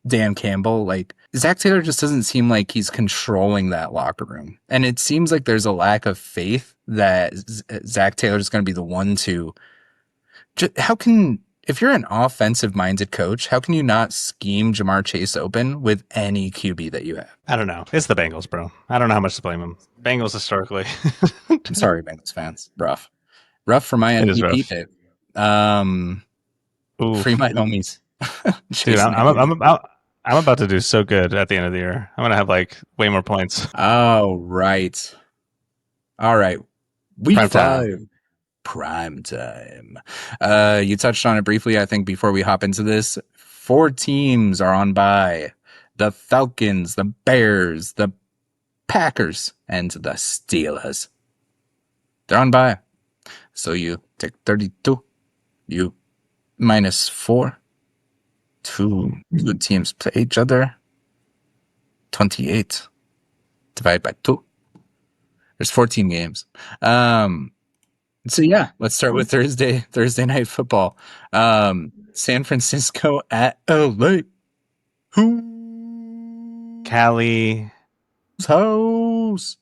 Dan Campbell, like Zach Taylor just doesn't seem like he's controlling that locker room. And it seems like there's a lack of faith that Zach Taylor is going to be the one to. If you're an offensive minded coach, how can you not scheme Jamar Chase open with any QB that you have? I don't know. It's the Bengals, bro. I don't know how much to blame them. Bengals historically. I'm sorry, Bengals fans. Rough. Rough for my It is MVP rough. pick. Um, Free Oof, my homies. dude. Jason Aiden. I'm about to do so good at the end of the year. I'm gonna have like way more points. Oh, right. All right. Week Prime time. 5. Prime time. You touched on it briefly, I think, before we hop into this. 4 teams are on bye. The Falcons, the Bears, the Packers, and the Steelers. They're on bye. So you take 32. You minus 4. Two good teams play each other. 28. Divide by 2. There's 14 games. So yeah, let's start with Thursday night football. San Francisco at LA. Whose Cali. house?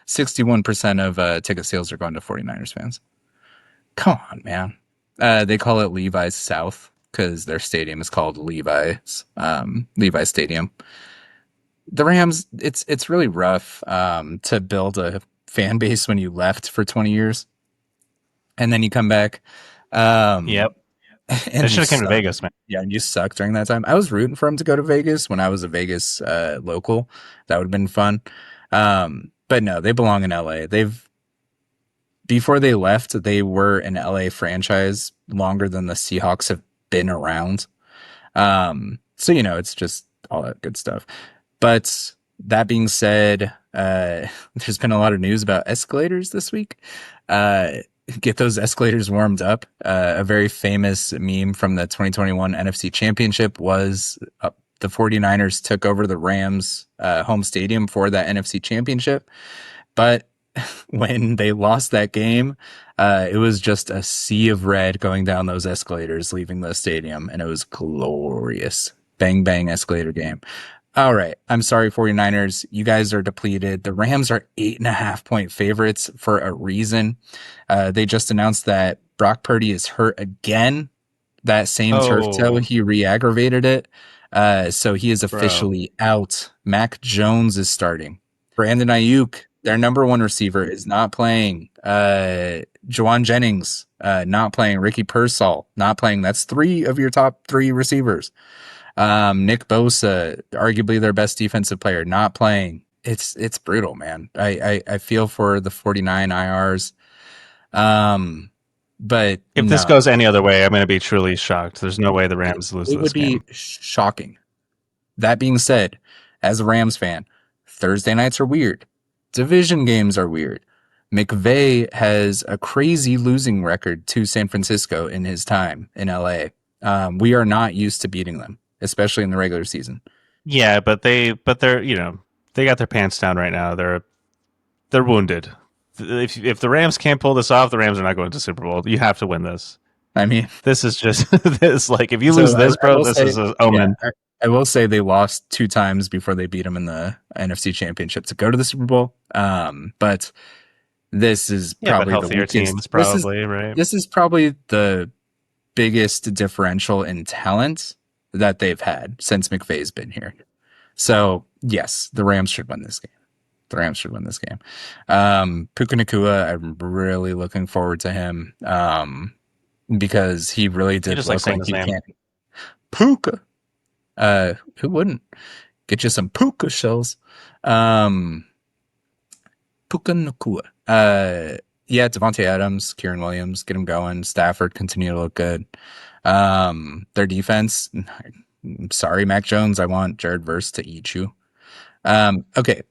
61% of ticket sales are going to 49ers fans. Come on, man. They call it Levi's South because their stadium is called Levi Stadium. The Rams, it's really rough to build a fan base when you left for 20 years and then you come back. Yep. They And you should have came to suck. Vegas, man. Yeah, and you suck during that time. I was rooting for him to go to Vegas when I was a Vegas local. That would have been fun. But no, they belong in LA. Before they left, they were an LA franchise longer than the Seahawks have been around. So it's just all that good stuff. But that being said, there's been a lot of news about escalators this week. Get those escalators warmed up. A very famous meme from the 2021 NFC Championship was the 49ers took over the Rams home stadium for that NFC Championship. But when they lost that game, it was just a sea of red going down those escalators, leaving the stadium, and it was glorious. Bang, bang, escalator game. All right. I'm sorry, 49ers. You guys are depleted. The Rams are 8.5-point favorites for a reason. They just announced that Brock Purdy is hurt again. That same turf toe, he re-aggravated it. So he is officially out. Mac Jones is starting. Brandon Ayuk, their number one receiver, is not playing. Juwan Jennings, not playing. Ricky Pearsall, not playing. That's 3 of your top 3 receivers. Nick Bosa, arguably their best defensive player, not playing. It's brutal, man. I feel for the 49 IRs. But if this goes any other way, I'm going to be truly shocked. There's no way the Rams lose this game. It would be shocking. That being said, as a Rams fan, Thursday nights are weird. Division games are weird. McVay has a crazy losing record to San Francisco in his time in LA. We are not used to beating them, especially in the regular season. Yeah, but they're they got their pants down right now. They're wounded. If the Rams can't pull this off, the Rams are not going to Super Bowl. You have to win this. I mean, this is just this. Like, if you lose this, bro, this is an omen. Yeah, I will say they lost 2 times before they beat them in the NFC Championship to go to the Super Bowl. But this is probably the weakest teams. Probably right. This is probably the biggest differential in talent that they've had since McVay's been here. So yes, the Rams should win this game. The Rams should win this game. Puka Nacua, I'm really looking forward to him because he really did look like he can. Puka. Who wouldn't? Get you some Puka shells. Puka Nacua. Yeah, Devontae Adams, Kieran Williams, get him going. Stafford continue to look good. Their defense. I'm sorry, Mac Jones. I want Jared Verse to eat you. Okay.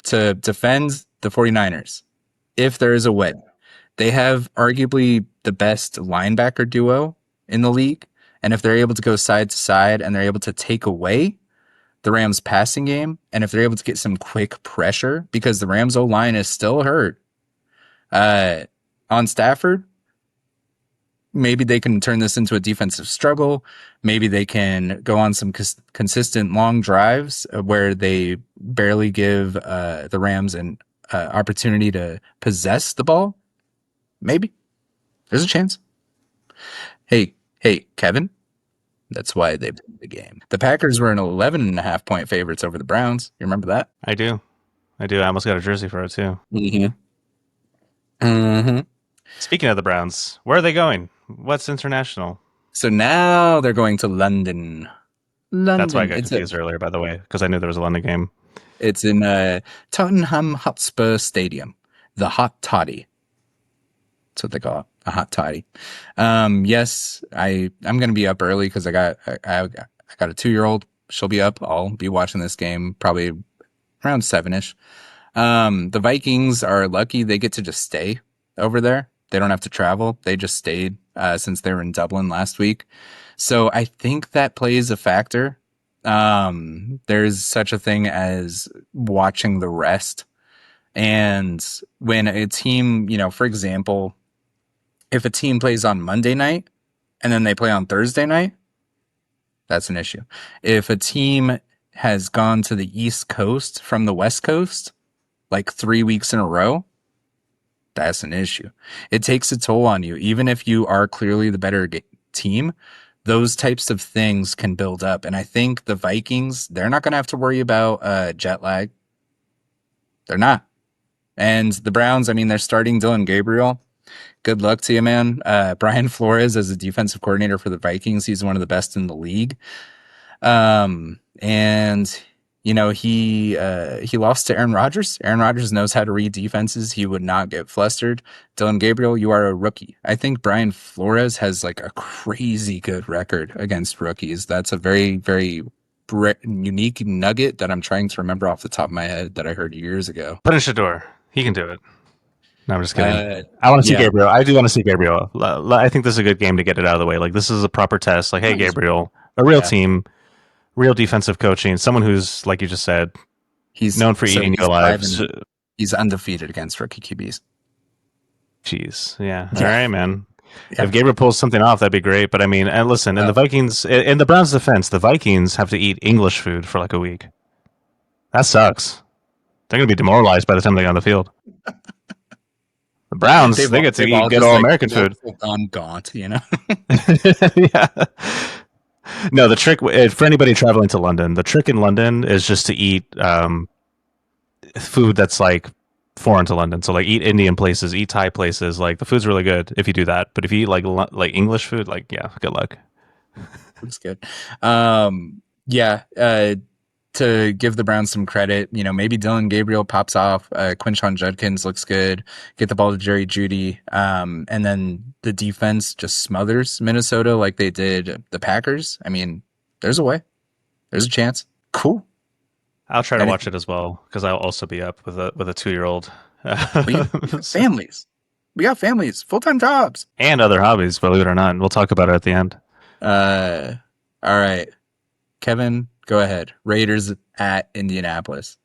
To defend the 49ers, if there is a win, they have arguably the best linebacker duo in the league. And if they're able to go side to side and they're able to take away the Rams passing game, and if they're able to get some quick pressure, because the Rams O-line is still hurt on Stafford, maybe they can turn this into a defensive struggle. Maybe they can go on some consistent long drives where they barely give the Rams an opportunity to possess the ball. Maybe. There's a chance. Hey, Kevin. That's why they won the game. The Packers were an 11.5-point favorites over the Browns. You remember that? I do. I almost got a jersey for it, too. Speaking of the Browns, where are they going? What's international? So now they're going to London. That's why I got confused earlier, by the way, because I knew there was a London game. It's in Tottenham Hotspur Stadium. The Hot Toddy. That's what they call it. A hot toddy. Yes, I'm going to be up early because I got a 2-year-old. She'll be up. I'll be watching this game probably around 7ish. The Vikings are lucky they get to just stay over there. They don't have to travel. They just stayed since they were in Dublin last week. So I think that plays a factor. There's such a thing as watching the rest. And when a team, for example, if a team plays on Monday night and then they play on Thursday night, that's an issue. If a team has gone to the East Coast from the West Coast like 3 weeks in a row, that's an issue. It takes a toll on you. Even if you are clearly the better team, those types of things can build up. And I think the Vikings, they're not going to have to worry about jet lag. They're not. And the Browns, I mean, they're starting Dylan Gabriel. Good luck to you, man. Brian Flores as a defensive coordinator for the Vikings, he's one of the best in the league. And you know, he lost to Aaron Rodgers. Aaron Rodgers knows how to read defenses. He would not get flustered. Dylan Gabriel, you are a rookie. I think Brian Flores has like a crazy good record against rookies. That's a very, very unique nugget that I'm trying to remember off the top of my head that I heard years ago. Put in Shador. He can do it. No, I'm just kidding. I want to see Gabriel. I do want to see Gabriel. I think this is a good game to get it out of the way. Like, this is a proper test. Like, hey, Gabriel, a real team, real defensive coaching, someone who's, like you just said, he's known for eating your lives. He's undefeated against rookie QBs. Jeez. Yeah. All right, man. Yeah. If Gabriel pulls something off, that'd be great. But I mean, and listen, in the Vikings, in the Browns' defense, the Vikings have to eat English food for like a week. That sucks. They're going to be demoralized by the time they get on the field. The Browns, they get to eat good all American food. On gaunt, you know? Yeah. No, the trick for anybody traveling to London, the trick in London is just to eat food that's like foreign to London. So like eat Indian places, eat Thai places. Like the food's really good if you do that. But if you eat like English food, like yeah, good luck. That's good. To give the Browns some credit, you know, maybe Dylan Gabriel pops off. Quinshon Judkins looks good. Get the ball to Jerry Jeudy. And then the defense just smothers Minnesota like they did the Packers. I mean, there's a way. There's a chance. Cool. I'll try to watch it as well because I'll also be up with a 2-year-old. We got families. We got families, full-time jobs. And other hobbies, believe it or not. And we'll talk about it at the end. All right. Kevin, go ahead. Raiders at Indianapolis.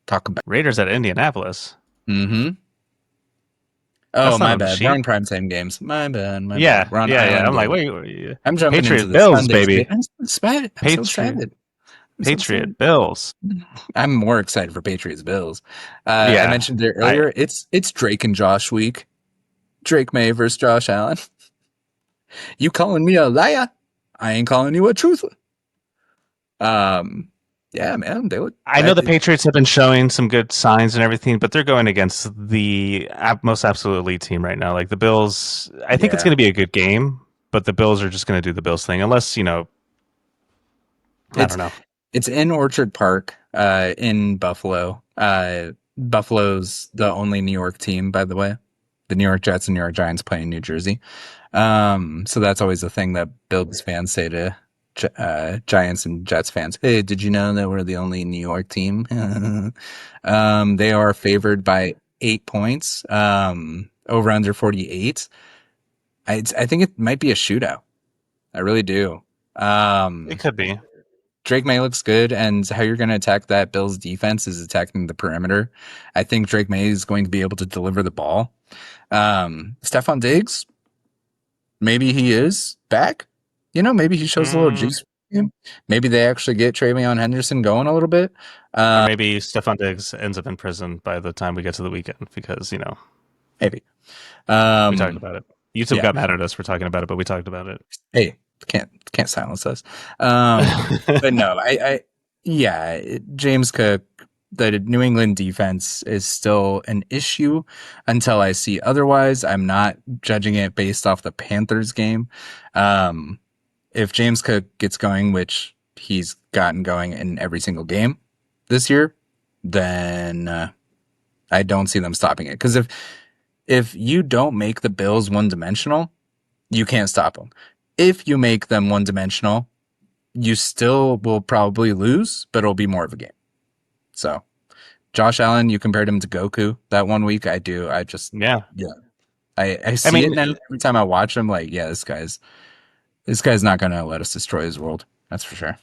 Talk about Raiders at Indianapolis. Mm-hmm. Oh, my bad. We're on primetime games. My bad. Yeah. We're on I'm like, wait. I'm jumping Patriot into Bills, Sundays, baby. I'm so excited. Patriot Bills. I'm more excited for Patriots Bills. I mentioned it earlier. It's Drake and Josh week. Drake May versus Josh Allen. You calling me a liar? I ain't calling you a truther. Yeah, man. I know the Patriots have been showing some good signs and everything, but they're going against the most absolute elite team right now. Like the Bills, I think it's going to be a good game, but the Bills are just going to do the Bills thing, unless I don't know. It's in Orchard Park, in Buffalo. Buffalo's the only New York team, by the way. The New York Jets and New York Giants play in New Jersey. So that's always the thing that Bills fans say to Giants and Jets fans. Hey, did you know that we're the only New York team? They are favored by 8 points, over under 48. I think it might be a shootout. I really do. It could be. Drake May looks good, and how you're going to attack that Bills defense is attacking the perimeter. I think Drake May is going to be able to deliver the ball. Stephon Diggs, maybe he is back. You know, maybe he shows a little juice. Maybe they actually get Travion Henderson going a little bit. Or maybe Stephon Diggs ends up in prison by the time we get to the weekend because, maybe. We talked about it. YouTube got mad at us for talking about it, but we talked about it. Hey, can't silence us. But no, James Cook, the New England defense is still an issue until I see otherwise. I'm not judging it based off the Panthers game. If James Cook gets going, which he's gotten going in every single game this year, then I don't see them stopping it. Because if you don't make the Bills one-dimensional, you can't stop them. If you make them one-dimensional, you still will probably lose, but it'll be more of a game. So, Josh Allen, you compared him to Goku that one week. I do. I see it now. Every time I watch him, like, yeah, this guy's not going to let us destroy his world. That's for sure.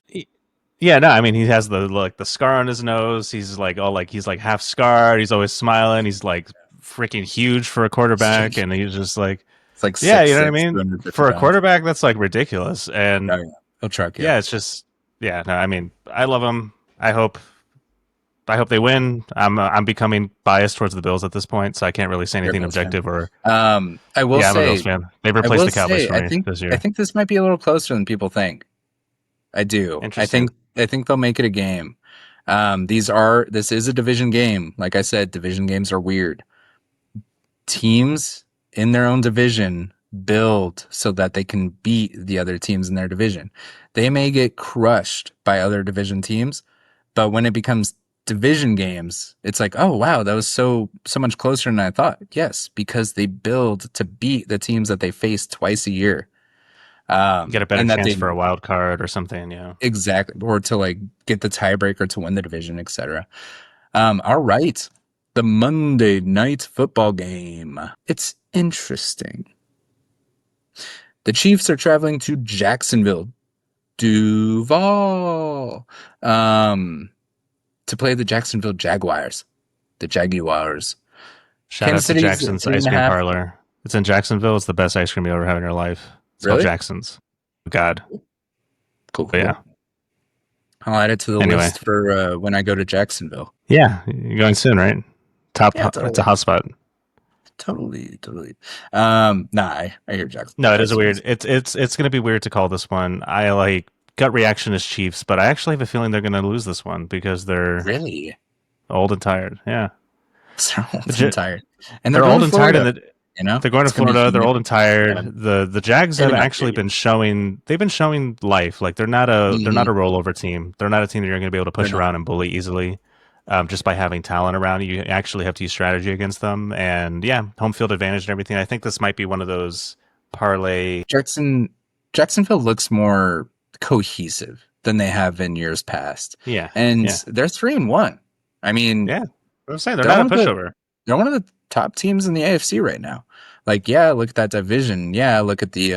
Yeah, no, I mean, he has the scar on his nose. He's he's half scarred. He's always smiling. He's like freaking huge for a quarterback, and he's just like. It's like 6'6", you know what I mean? For a quarterback, that's like ridiculous. And he'll truck you. Yeah, it's just no, I mean, I love him. I hope I hope they win. I'm becoming biased towards the Bills at this point, so I can't really say You're a anything Bills fan. objective. Or I will yeah, I'm a Bills say, fan. They've replaced the Cowboys for I me think this I year. think this might be a little closer than people think. I do. Interesting. I think they'll make it a game. This is a division game. Like I said, division games are weird. Teams in their own division build so that they can beat the other teams in their division. They may get crushed by other division teams, but when it becomes division games, it's like, oh wow, that was so much closer than I thought. Yes, because they build to beat the teams that they face twice a year. You get a better And that chance they for a wild card or something. Yeah. exactly, or to like get the tiebreaker to win the division, etc. All right. The Monday night football game. It's interesting. The Chiefs are traveling to Jacksonville, Duval, to play the Jacksonville Jaguars. The Jaguars. Shout out Kansas to City's Jackson's eight and Ice a Cream half. Parlor. It's in Jacksonville. It's the best ice cream you'll ever have in your life. It's called Really? Jackson's. God. Cool, But yeah. cool. I'll add it to the Anyway. list for when I go to Jacksonville. Yeah. You're going soon, right? Yeah, It's a hot spot. totally. Nah, I hear Jackson. No, it is a Jacksonville's weird. It's going to be weird to call this one. I like gut reaction is Chiefs, but I actually have a feeling they're going to lose this one because they're really. old and tired. Yeah, They're old the, and tired, and they're they're going old to and tired, Florida. and You know, they're going to it's gonna be Florida. They're humid. old and tired. Yeah, The Jags have maybe not actually humid. been showing. They've been showing life. Like they're not a Mhm. rollover team. They're not a team that you're going to be able to They're push not. around and bully easily. Just by having talent around you, you actually have to use strategy against them. And yeah, home field advantage and everything. I think this might be one of those parlay. Jacksonville looks more cohesive than they have in years past, Yeah, and yeah, they're 3-1. I mean, yeah. I'm saying they're they're not one a of the pushover. they're one of the top teams in the AFC right now. Like, yeah, look at that division. Yeah, look at the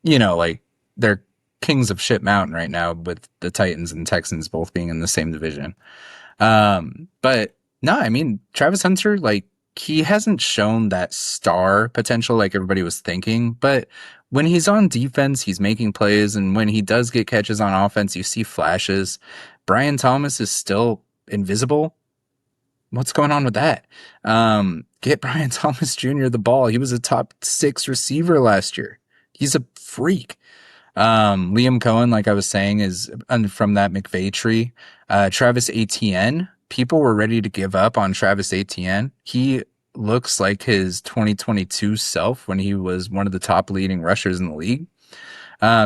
like they're kings of shit mountain right now with the Titans and Texans both being in the same division. But no, I mean Travis Hunter, like he hasn't shown that star potential like everybody was thinking, but when he's on defense, he's making plays, and when he does get catches on offense, you see flashes. Brian Thomas is still invisible. What's going on with that? Get Brian Thomas Jr. the ball. He was a top 6 receiver last year. He's a freak. Liam Cohen, like I was saying, is from that McVay tree. Travis Etienne, people were ready to give up on Travis Etienne. He looks like his 2022 self when he was one of the top leading rushers in the league.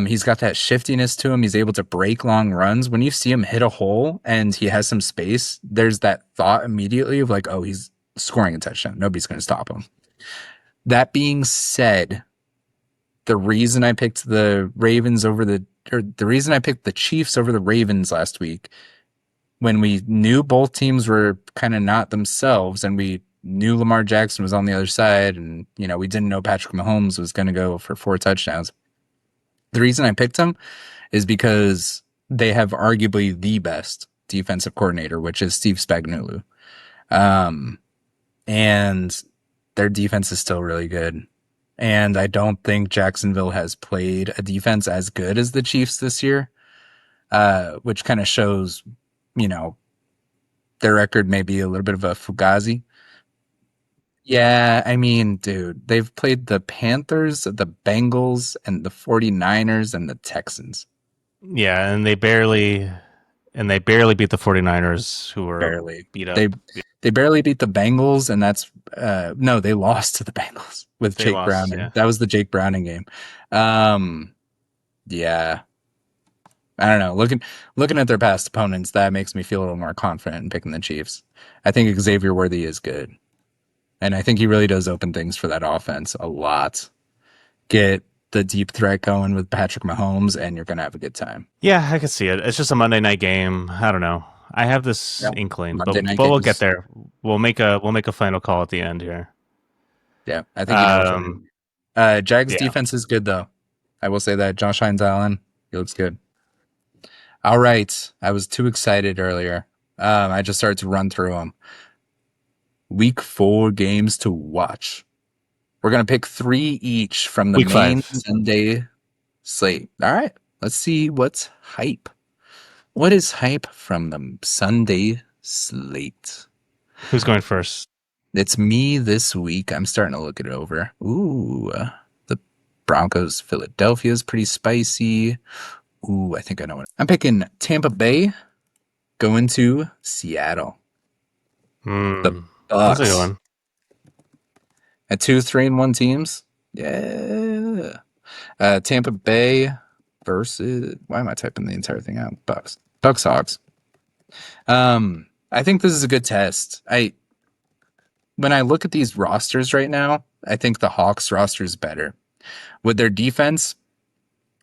He's got that shiftiness to him. He's able to break long runs. When you see him hit a hole and he has some space, there's that thought immediately of like, oh, he's scoring a touchdown. Nobody's going to stop him. That being said, the reason I picked the reason I picked the Chiefs over the Ravens last week, when we knew both teams were kind of not themselves and we knew Lamar Jackson was on the other side and, we didn't know Patrick Mahomes was going to go for 4 touchdowns. The reason I picked him is because they have arguably the best defensive coordinator, which is Steve Spagnuolo. And their defense is still really good. And I don't think Jacksonville has played a defense as good as the Chiefs this year, which kind of shows, their record may be a little bit of a fugazi. Yeah, I mean, dude, they've played the Panthers, the Bengals, and the 49ers and the Texans. Yeah, and they barely beat the 49ers, who were Barely. beat up. They barely beat the Bengals, and that's no, they lost to the Bengals with They Jake lost, Browning. yeah. That was the Jake Browning game. Yeah. I don't know. Looking at their past opponents, that makes me feel a little more confident in picking the Chiefs. I think Xavier Worthy is good. And I think he really does open things for that offense a lot. Get the deep threat going with Patrick Mahomes, and you're going to have a good time. Yeah, I can see it. It's just a Monday night game. I don't know. I have this Yeah. inkling, Monday but night we'll games. get there. We'll make a final call at the end here. Yeah, I think you know what you're doing. Jags yeah. defense is good, though. I will say that. Josh Hines Allen, he looks good. All right. I was too excited earlier. I just started to run through them. Week 4 games to watch. We're going to pick 3 each from the Week main 5. Sunday slate. All right. Let's see what's hype. What is hype from the Sunday slate? Who's going first? It's me this week. I'm starting to look it over. Ooh, the Broncos Philadelphia is pretty spicy. Ooh, I think I know it. I'm picking Tampa Bay going to Seattle. The That's a good Bucks one. at 2-3-1 teams. Yeah. Tampa Bay versus. Why am I typing the entire thing out? Bucks. Bucks Hawks. I think this is a good test. When I look at these rosters right now, I think the Hawks roster is better with their defense.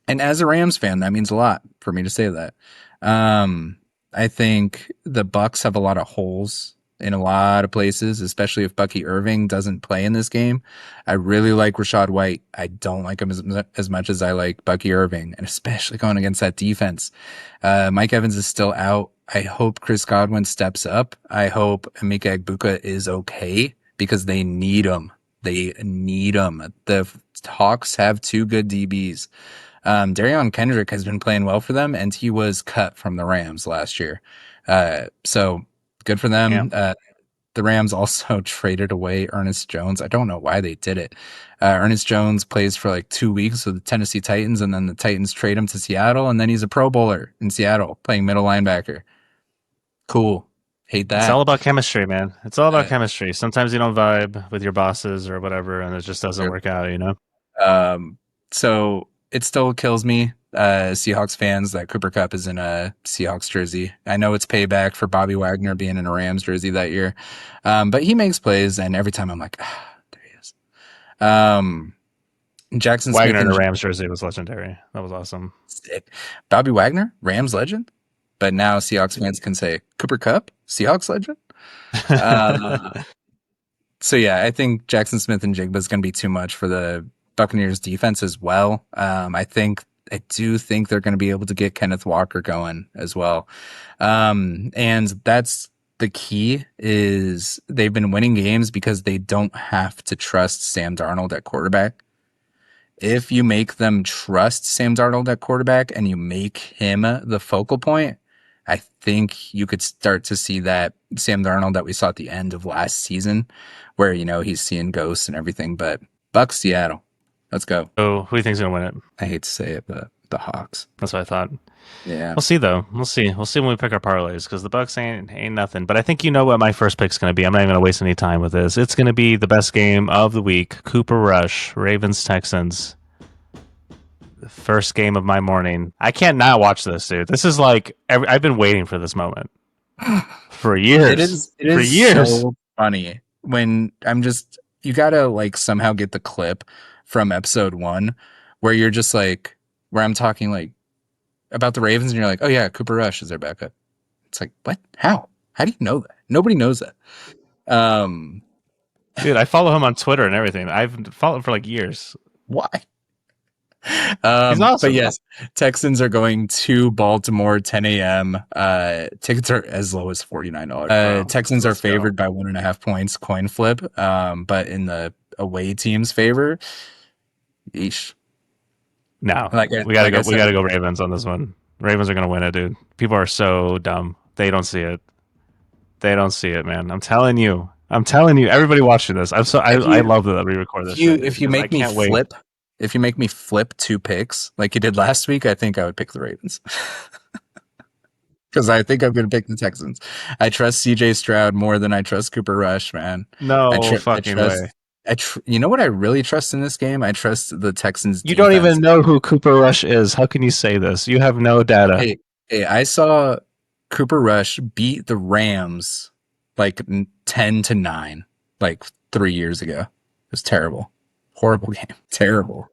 And as a Rams fan, that means a lot for me to say that. I think the Bucks have a lot of holes in a lot of places, especially if Bucky Irving doesn't play in this game. I really like Rashad White. I don't like him as much as I like Bucky Irving, and especially going against that defense. Mike Evans is still out. I hope Chris Godwin steps up. I hope Emeka Egbuka is okay because they need him. They need him. The Hawks have two good DBs. Darion Kendrick has been playing well for them, and he was cut from the Rams last year. So good for them. Yeah. The Rams also traded away Ernest Jones. I don't know why they did it. Ernest Jones plays for like 2 weeks with the Tennessee Titans, and then the Titans trade him to Seattle, and then he's a Pro Bowler in Seattle playing middle linebacker. Cool. Hate that. It's all about chemistry, man. It's all about chemistry. Sometimes you don't vibe with your bosses or whatever, and it just doesn't work out, you know? So it still kills me, Seahawks fans, that Cooper Kupp is in a Seahawks jersey. I know it's payback for Bobby Wagner being in a Rams jersey that year. But he makes plays, and every time I'm like, there he is. Jackson Wagner Smith in a Rams jersey was legendary. That was awesome. Sick. Bobby Wagner, Rams legend. But now Seahawks fans can say Cooper Kupp, Seahawks legend. So yeah, I think Jackson Smith and Jigba is going to be too much for the Buccaneers defense as well. I do think they're going to be able to get Kenneth Walker going as well. And that's the key, is they've been winning games because they don't have to trust Sam Darnold at quarterback. If you make them trust Sam Darnold at quarterback and you make him the focal point, I think you could start to see that Sam Darnold that we saw at the end of last season, where, you know, he's seeing ghosts and everything. But Bucks, Seattle. Let's go. So who do you think's gonna win it? I hate to say it, but the Hawks. That's what I thought. Yeah. We'll see though. We'll see when we pick our parlays, because the Bucks ain't nothing. But I think you know what my first pick's gonna be. I'm not even gonna waste any time with this. It's gonna be the best game of the week. Cooper Rush, Ravens Texans. The first game of my morning. I can't not watch this, dude. This is like I've been waiting for this moment for years. It is for years. So funny when you gotta like somehow get the clip from episode 1 where you're just like, where I'm talking like about the Ravens and you're like, oh yeah, Cooper Rush is their backup. It's like, what? How do you know that? Nobody knows that. Dude, I follow him on Twitter and everything. I've followed him for like years. Why? He's awesome. But yes, Texans are going to Baltimore, 10 a.m. Tickets are as low as $49. Texans are favored by 1.5 points, coin flip. But in the away team's favor, yeesh. No, we gotta go Ravens on this one. Ravens are gonna win it, dude. People are so dumb. They don't see it. They don't see it, man. I'm telling you. Everybody watching this. I love that we record this. If you make me flip 2 picks like you did last week, I think I would pick the Ravens. Because I think I'm going to pick the Texans. I trust CJ Stroud more than I trust Cooper Rush, man. No fucking way. You know what I really trust in this game? I trust the Texans. You don't even know who Cooper Rush is. How can you say this? You have no data. Hey, I saw Cooper Rush beat the Rams like 10-9, like 3 years ago. It was terrible. Horrible game. Terrible.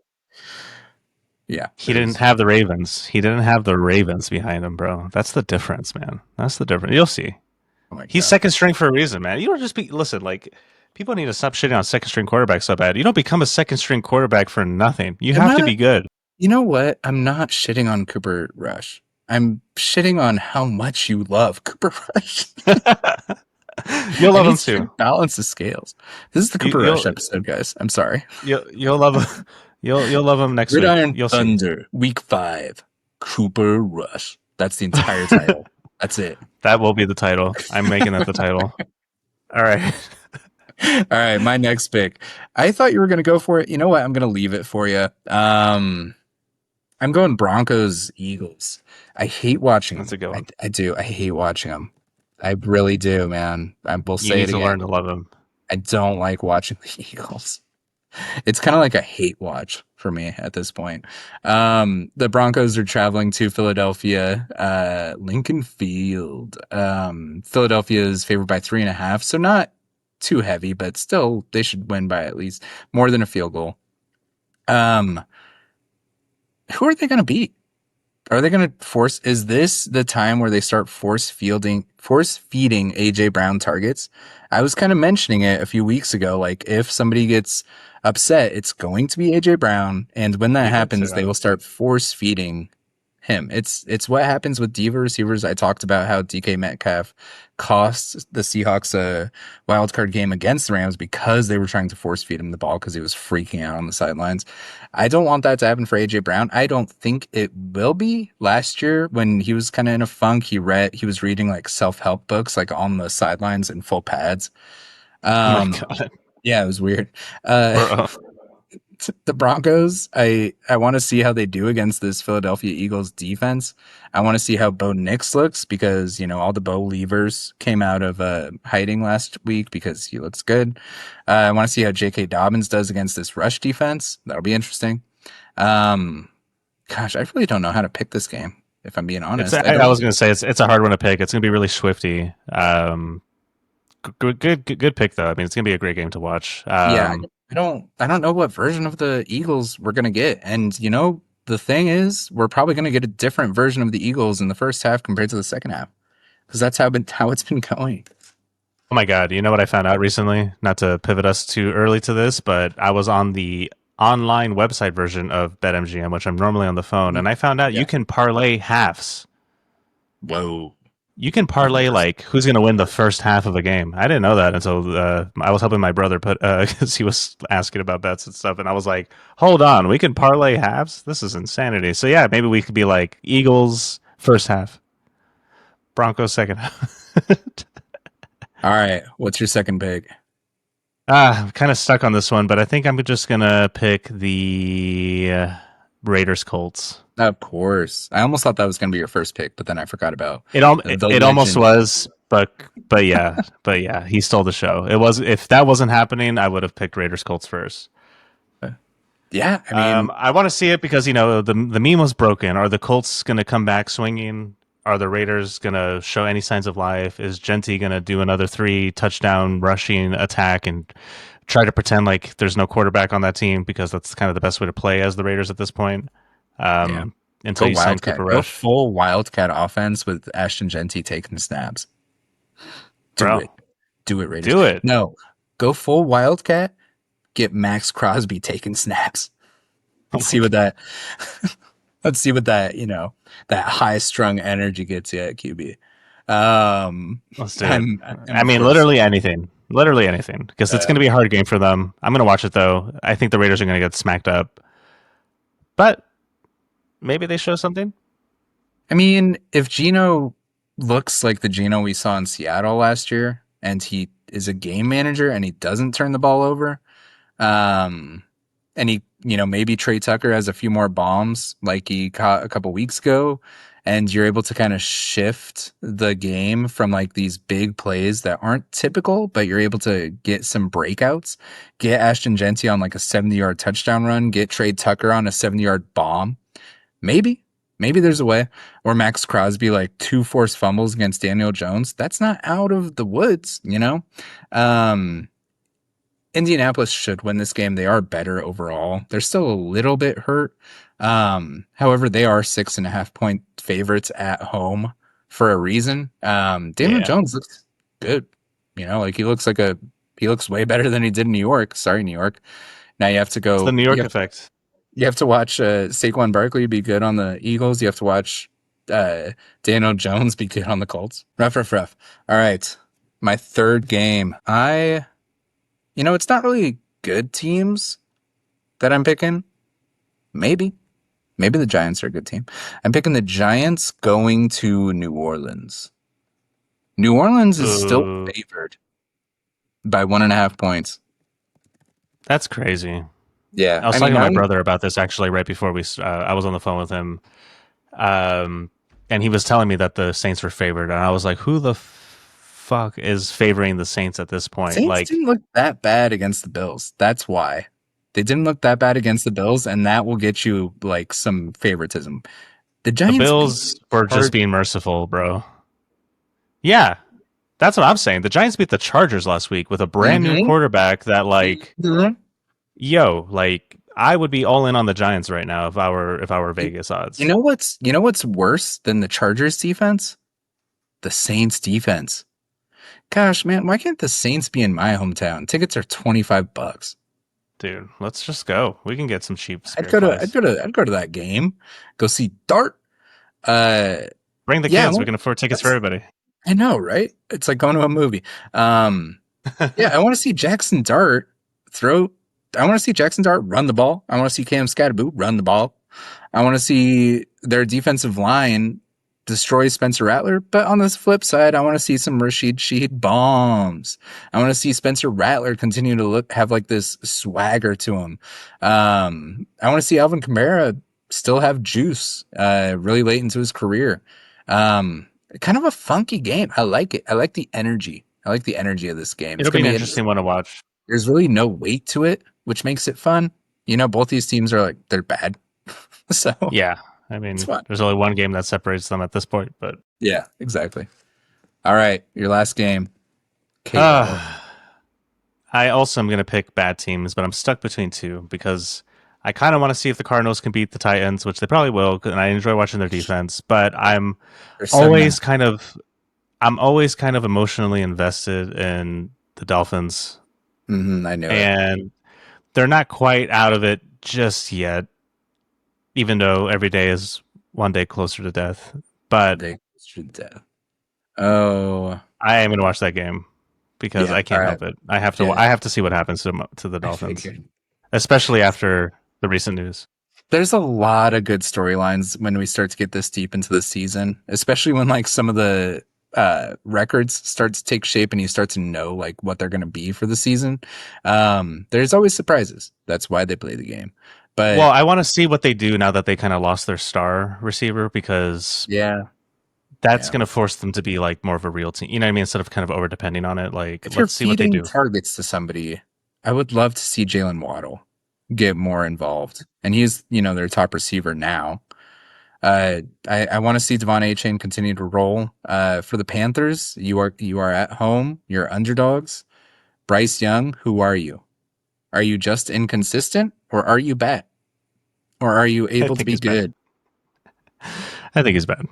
Yeah. He didn't have the Ravens. He didn't have the Ravens behind him, bro. That's the difference, man. That's the difference. You'll see. Oh He's second string for a reason, man. You don't just listen, like, people need to stop shitting on second string quarterbacks so bad. You don't become a second string quarterback for nothing. You have to be good. You know what? I'm not shitting on Cooper Rush. I'm shitting on how much you love Cooper Rush. You'll love him too. Balance the scales. This is the Cooper Rush episode, guys. I'm sorry. You'll love him. You'll love him next Gridiron week. Thunder, week 5. Cooper Rush. That's the entire title. That's it. That will be the title. I'm making that the title. All right. All right, my next pick. I thought you were going to go for it. You know what? I'm going to leave it for you. I'm going Broncos Eagles. I hate watching That's them. a good one. I do. I hate watching them. I really do, man. I will You say need it to again. learn to love him. I don't like watching the Eagles. It's kind of like a hate watch for me at this point. The Broncos are traveling to Philadelphia, Lincoln Field. Philadelphia is favored by 3.5, so not too heavy, but still they should win by at least more than a field goal. Who are they going to beat? Are they going to force? Is this the time where they start force feeding AJ Brown targets? I was kind of mentioning it a few weeks ago. Like if somebody gets upset, it's going to be AJ Brown, and when that You did say happens, they that. will start force feeding him. It's what happens with diva receivers. I talked about how DK Metcalf cost the Seahawks a wild card game against the Rams because they were trying to force feed him the ball because he was freaking out on the sidelines. I don't want that to happen for AJ Brown. I don't think it will be. Last year when he was kind of in a funk, he was reading like self-help books like on the sidelines in full pads. Oh my Um god, yeah, it was weird. Uh bro. the Broncos, I want to see how they do against this Philadelphia Eagles defense. I want to see how Bo Nix looks because, all the Bo Leavers came out of hiding last week because he looks good. I want to see how J.K. Dobbins does against this rush defense. That'll be interesting. Gosh, I really don't know how to pick this game, if I'm being It's. honest. I I don't. was gonna say it's a hard one to pick. It's gonna be really swifty. Good pick though. I mean, it's gonna be a great game to watch. Yeah, I don't know what version of the Eagles we're gonna get. And the thing is, we're probably gonna get a different version of the Eagles in the first half compared to the second half. Because that's how it's been going. Oh my god, you know what I found out recently? Not to pivot us too early to this, but I was on the online website version of BetMGM, which I'm normally on the phone, and I found out you Yeah. can parlay halves. Whoa. You can parlay like who's going to win the first half of a game. I didn't know that until I was helping my brother put because he was asking about bets and stuff, and I was like, "Hold on, we can parlay halves? This is insanity." So yeah, maybe we could be like Eagles first half, Broncos second half. All right. What's your second pick? I'm kind of stuck on this one, but I think I'm just gonna pick the Raiders Colts. Of course. I almost thought that was going to be your first pick, but then I forgot about the It almost legend. was, but yeah, he stole the show. It was if that wasn't happening, I would have picked Raiders Colts first. Yeah. I mean, I want to see it because the meme was broken. Are the Colts going to come back swinging? Are the Raiders going to show any signs of life? Is Genty going to do another 3 touchdown rushing attack and try to pretend like there's no quarterback on that team because that's kind of the best way to play as the Raiders at this point. yeah. Until Go you sign Cooper Wildcat. Go Rush, full Wildcat offense with Ashton Genty taking the snaps. Do bro, it. Do it, Raiders. do it. No. Go full Wildcat. Get Max Crosby taking snaps. Oh Let's my see what that let's see what that high strung energy gets you at QB. Let's do it. I'm I of mean, course literally anything, because it's going to be a hard game for them. I'm going to watch it though. I think the Raiders are going to get smacked up, but maybe they show something. I mean, if Gino looks like the Gino we saw in Seattle last year, and he is a game manager and he doesn't turn the ball over, um, and maybe Trey Tucker has a few more bombs like he caught a couple weeks ago, and you're able to kind of shift the game from like these big plays that aren't typical, but you're able to get some breakouts, get Ashton Genty on like a 70-yard touchdown run, get Trey Tucker on a 70-yard bomb. Maybe there's a way. Or Max Crosby, like 2 forced fumbles against Daniel Jones. That's not out of the woods. Um, Indianapolis should win this game. They are better overall. They're still a little bit hurt. However, they are 6.5-point favorites at home for a reason. Daniel Yeah, Jones looks good. Like he looks way better than he did in New York. Sorry, New York. Now you have to it's the go. New York effect. You have to watch Saquon Barkley be good on the Eagles. You have to watch Daniel Jones be good on the Colts. Rough. All right. My third game. It's not really good teams that I'm picking. Maybe Maybe the Giants are a good team. I'm picking the Giants going to New Orleans. New Orleans is still Ooh, favored by 1.5 points. that's crazy. Yeah, I was I talking mean, to my I'm brother about this actually right before I was on the phone with him, um, and he was telling me that the Saints were favored, and I was like, "Who the fuck is favoring the Saints at this point?" Saints Like didn't look that bad against the Bills. That's why they didn't look that bad against the Bills, and that will get you like some favoritism. The the Giants beat Bills the were just being merciful, bro. Yeah, that's what I'm saying. The Giants beat the Chargers last week with a brand new Mm-hmm. quarterback that like Mm-hmm. yo, like I would be all in on the Giants right now if I were You, Vegas you odds. know what's worse than the Chargers defense? The Saints defense. Gosh, man, why can't the Saints be in my hometown? Tickets are $25. Dude, let's just go. We can get some cheap I'd spirit go to I'd flies. go to I'd go to that game. Go see Dart. Uh Bring the yeah, kids. We can afford tickets for that's everybody. I know, right? It's like going to a movie. Yeah, I want to see Jackson Dart throw. I want to see Jackson Dart run the ball. I want to see Cam Scatterboot run the ball. I want to see their defensive line destroy Spencer Rattler. But on the flip side, I want to see some Rashid Shaheed bombs. I want to see Spencer Rattler continue to have like this swagger to him. I want to see Alvin Kamara still have juice really late into his career. Kind of a funky game. I like it. I like the energy. I like the energy of this game. It's It'll be gonna an be interesting one to watch. there's really no weight to it, which makes it fun. You know, both these teams are like they're bad, so Yeah. I it's mean, fun. there's only one game that separates them at this point, but Yeah, exactly. All right, your last game, KO. uh I also am going to pick bad teams, but I'm stuck between two because I kind of want to see if the Cardinals can beat the Titans, which they probably will, and I enjoy watching their defense. But They're seven and always kind of, I'm always kind of emotionally invested in the Dolphins, I knew it. and they're not quite out of it just yet, even though every day is one day closer to death. But They should death. Oh, I am going to watch that game because yeah. I All can't right. help it. I have to. Yeah, I have to see what happens to the I Dolphins, figured. especially after the recent news. There's a lot of good storylines when we start to get this deep into the season, especially when like some of the records start to take shape and you start to know like what they're going to be for the season. There's always surprises. That's why they play the game. Well, But I want to see what they do now that they kind of lost their star receiver because yeah, that's yeah. going to force them to be like more of a real team. You know what I mean? Instead of kind of over depending on it. Like, If you're let's see what they feeding do. targets to somebody, I would love to see Jalen Waddle get more involved. And he's, their top receiver now. I want to see Devon A-Chain continue to roll. For the Panthers, you are at home. You're underdogs. Bryce Young, who are you? Are you just inconsistent, or are you bad, or are you I able to think be he's bad. good? I think he's bad,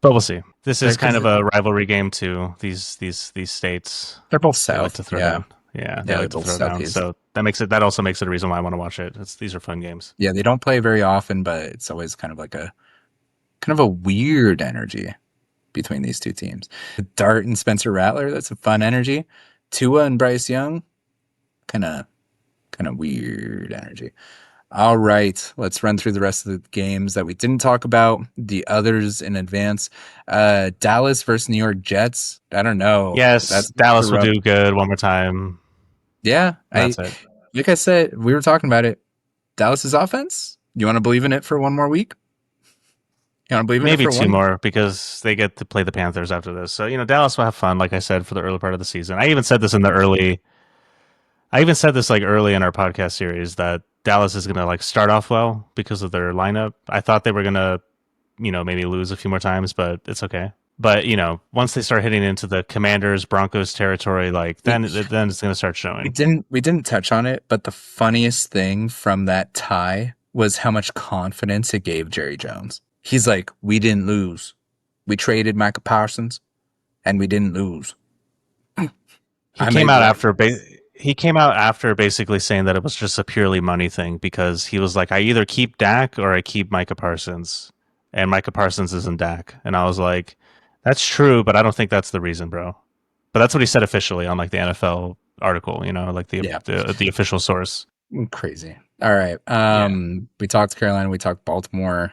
but we'll see. This is kind Because of a rivalry game too. These states they're both they like south. to throw Yeah, down. Yeah, they yeah, they're like to both throw down. southeast. So that makes it. That also makes it a reason why I want to watch it. These are fun games. Yeah, they don't play very often, but it's always kind of a weird energy between these two teams. Dart and Spencer Rattler, that's a fun energy. Tua and Bryce Young, kind of weird energy. All right, let's run through the rest of the games that we didn't talk about, the others in advance. Dallas versus New York Jets. I don't know. Yes, That's a Dallas will rough. do good one more time. Yeah, That's it. like I said, we were talking about it. Dallas's offense. You want to believe in it for one more week? You want to believe in it Maybe for two one? more because they get to play the Panthers after this. So, Dallas will have fun, like I said, for the early part of the season. I even said this like early in our podcast series that Dallas is going to like start off well because of their lineup. I thought they were going to, maybe lose a few more times, but it's okay. But, once they start hitting into the Commanders, Broncos territory, like We, then it's going to start we showing. didn't we didn't touch on it, but the funniest thing from that tie was how much confidence it gave Jerry Jones. He's like, we didn't lose. We traded Micah Parsons, and we didn't lose. He I came made out like, after he came out after basically saying that it was just a purely money thing because he was like, I either keep Dak or I keep Micah Parsons, and Micah Parsons isn't Dak, and I was like, that's true, but I don't think that's the reason, bro. But that's what he said officially on like the NFL article, like yeah, the official source. crazy. All right. Yeah. We talked Carolina. We talked Baltimore.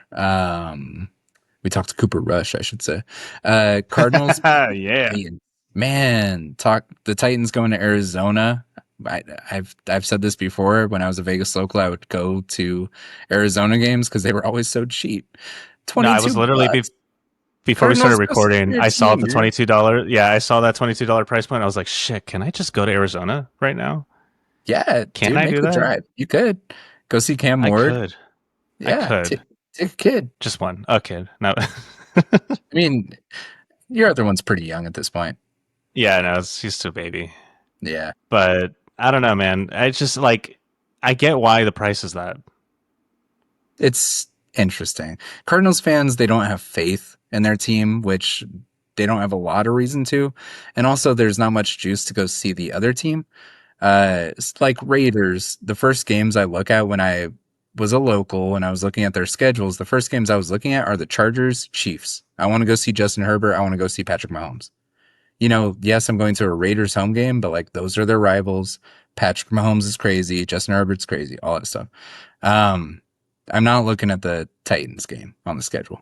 We talked Cooper Rush, I should say. Cardinals. Yeah. Titans. Man, talk the Titans going to Arizona. I've said this before. When I was a Vegas local, I would go to Arizona games because they were always so cheap. No, I 22 was literally bucks. before we started Cardinals go support recording, your I saw team, the dude. $22. Yeah, I saw that $22 price point. I was like, shit, can I just go to Arizona right now? Yeah, Can dude, I make do the that? drive. You could go see Cam I Ward. could. I Yeah, could. take a kid. Just one. A kid. No. I mean, your other one's pretty young at this point. Yeah, no, he's still a baby. Yeah. But I don't know, man. I just like I get why the price is that. It's interesting. Cardinals fans, they don't have faith in their team, which they don't have a lot of reason to. And also, there's not much juice to go see the other team. It's like Raiders, the first games I look at when I was a local and I was looking at their schedules, the first games I was looking at are the Chargers, Chiefs. I want to go see Justin Herbert. I want to go see Patrick Mahomes. Yes, I'm going to a Raiders home game, but like those are their rivals. Patrick Mahomes is crazy. Justin Herbert's crazy. All that stuff. Um, I'm not looking at the Titans game on the schedule.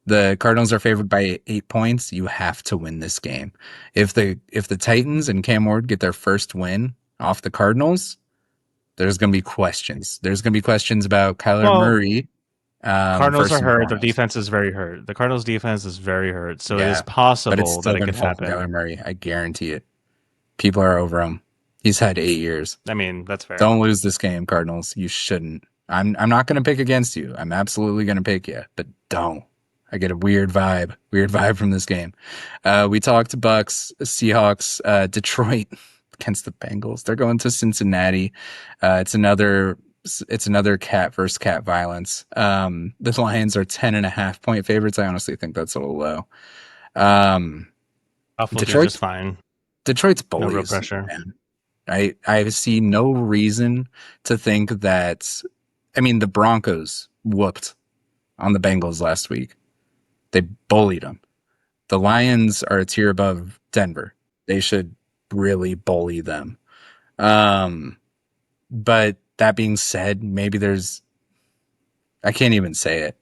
The Cardinals are favored by 8 points. You have to win this game. If the Titans and Cam Ward get their first win off the Cardinals, there's going to be questions. There's going to be questions about Kyler Well, Murray. Cardinals are First and hurt. Their foremost, defense is very hurt. The Cardinals defense is very hurt. So it is yeah, but it's possible still that it going could to fall on happen. Kyler Murray. I guarantee it. People are over him. He's had 8 years. I mean, that's fair. Don't lose this game, Cardinals. You shouldn't. I'm not going to pick against you. I'm absolutely going to pick you, but don't. I get a weird vibe from this game. We talked Bucks, Seahawks, Detroit against the Bengals. They're going to Cincinnati. It's another cat versus cat violence. The Lions are 10.5 point favorites. I honestly think that's a little low. Buff will do Detroit, just fine. Detroit's No real bullies. pressure. Man. I see no reason to think that. I mean, the Broncos whooped on the Bengals last week. They bullied them. The Lions are a tier above Denver. They should really bully them. But that being said, I can't even say it.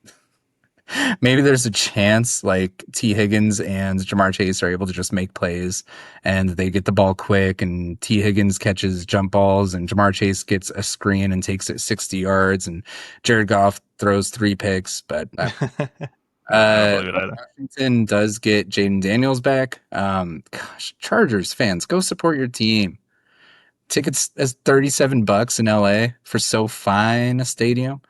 Maybe there's a chance like T. Higgins and Jamar Chase are able to just make plays and they get the ball quick and T. Higgins catches jump balls and Jamar Chase gets a screen and takes it 60 yards and Jared Goff throws 3 picks. But I don't believe it either. Washington does get Jaden Daniels back. Gosh, Chargers fans, go support your team. Tickets as $37 in LA for so fine a stadium.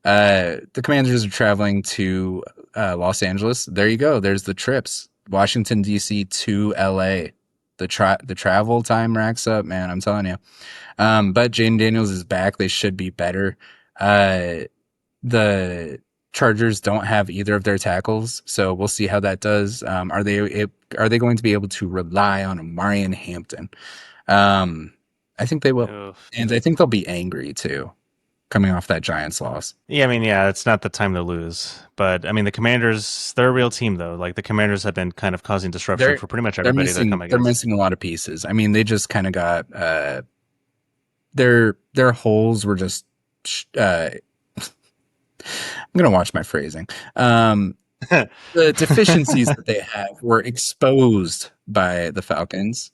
The Commanders are traveling to Los Angeles. There you go. There's the trips. Washington D.C. to L.A. The travel time racks up, man. I'm telling you. But Jaden Daniels is back. They should be better. The Chargers don't have either of their tackles, so we'll see how that does. Are they going to be able to rely on Amarian Hampton? I think they will, Oof. and I think they'll be angry too, coming off that Giants loss. Yeah, I mean, yeah, it's not the time to lose. But I mean, the Commanders, they're a real team, though. Like the Commanders have been kind of causing disruption for pretty much They're everybody they come missing they're against. missing a lot of pieces. I mean, they just kind of got their holes were just I'm gonna watch my phrasing. The deficiencies that they have were exposed by the Falcons.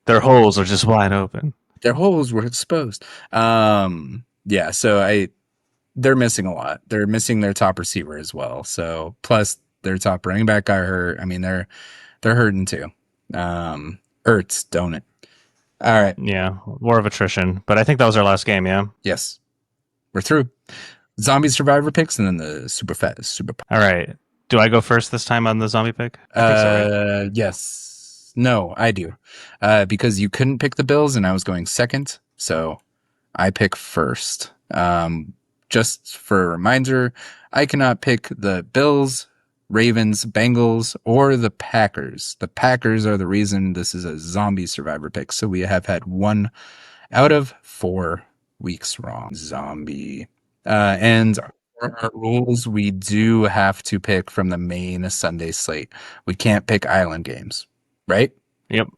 Their holes are just wide open. Their holes were exposed. Yeah, so they're missing a lot. They're missing their top receiver as well. So plus their top running back got hurt. I mean, they're hurting too. Hurts, don't it? All right. Yeah, war of attrition. But I think that was our last game. Yeah. Yes, we're through. Zombie survivor picks and then the super fat super. All right. Do I go first this time on the zombie pick? I think so, right? Yes. No, I do. Because you couldn't pick the Bills and I was going second, so I pick first. Just for a reminder, I cannot pick the Bills, Ravens, Bengals, or the Packers. The Packers are the reason this is a zombie survivor pick. So we have had 1 out of 4 weeks wrong. Zombie. And for our rules, we do have to pick from the main Sunday slate. We can't pick island games, right? Yep.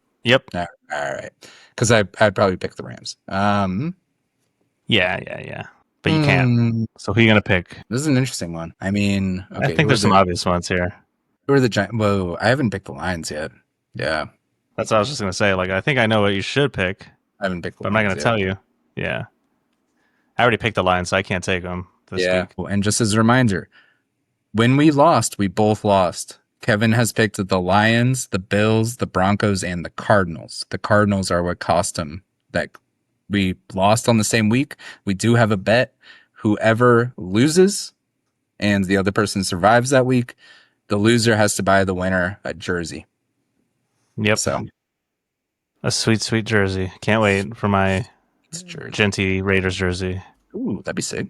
All right. Because I'd probably pick the Rams. Yeah. But you can't. So who are you gonna pick? This is an interesting one. I mean, I okay, think there's some obvious ones here. who are the Giants? Whoa, I haven't picked the Lions yet. Yeah, That's what I was just gonna say. Like, I think I know what you should pick, I haven't picked the but I'm not Lions gonna yet. tell you. Yeah, I already picked the Lions, so I can't take them this Yeah, week. and just as a reminder, when we lost, we both lost. Kevin has picked the Lions, the Bills, the Broncos, and the Cardinals. The Cardinals are what cost him that we lost on the same week. We do have a bet. Whoever loses and the other person survives that week, the loser has to buy the winner a jersey. Yep. So A sweet, sweet jersey. Can't wait for my it's jersey. Genty Raiders jersey. Ooh, that'd be sick.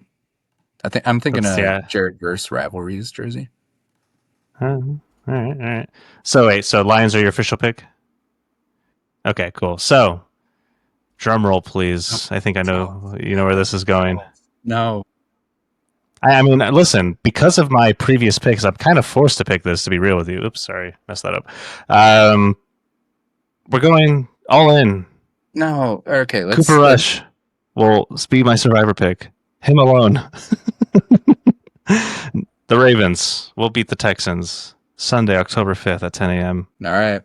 I'm thinking Jared Verse Rivalry's jersey. All right. So wait, so Lions are your official pick? Okay, cool. So, drum roll, please. I think I know you know where this is going. No. I mean, listen, because of my previous picks, I'm kind of forced to pick this, to be real with you. Oops, sorry, messed that up. We're going all in. No. Okay, Cooper Rush will be my survivor pick. Him alone. The Ravens will beat the Texans Sunday, October 5th at 10 a.m. All right.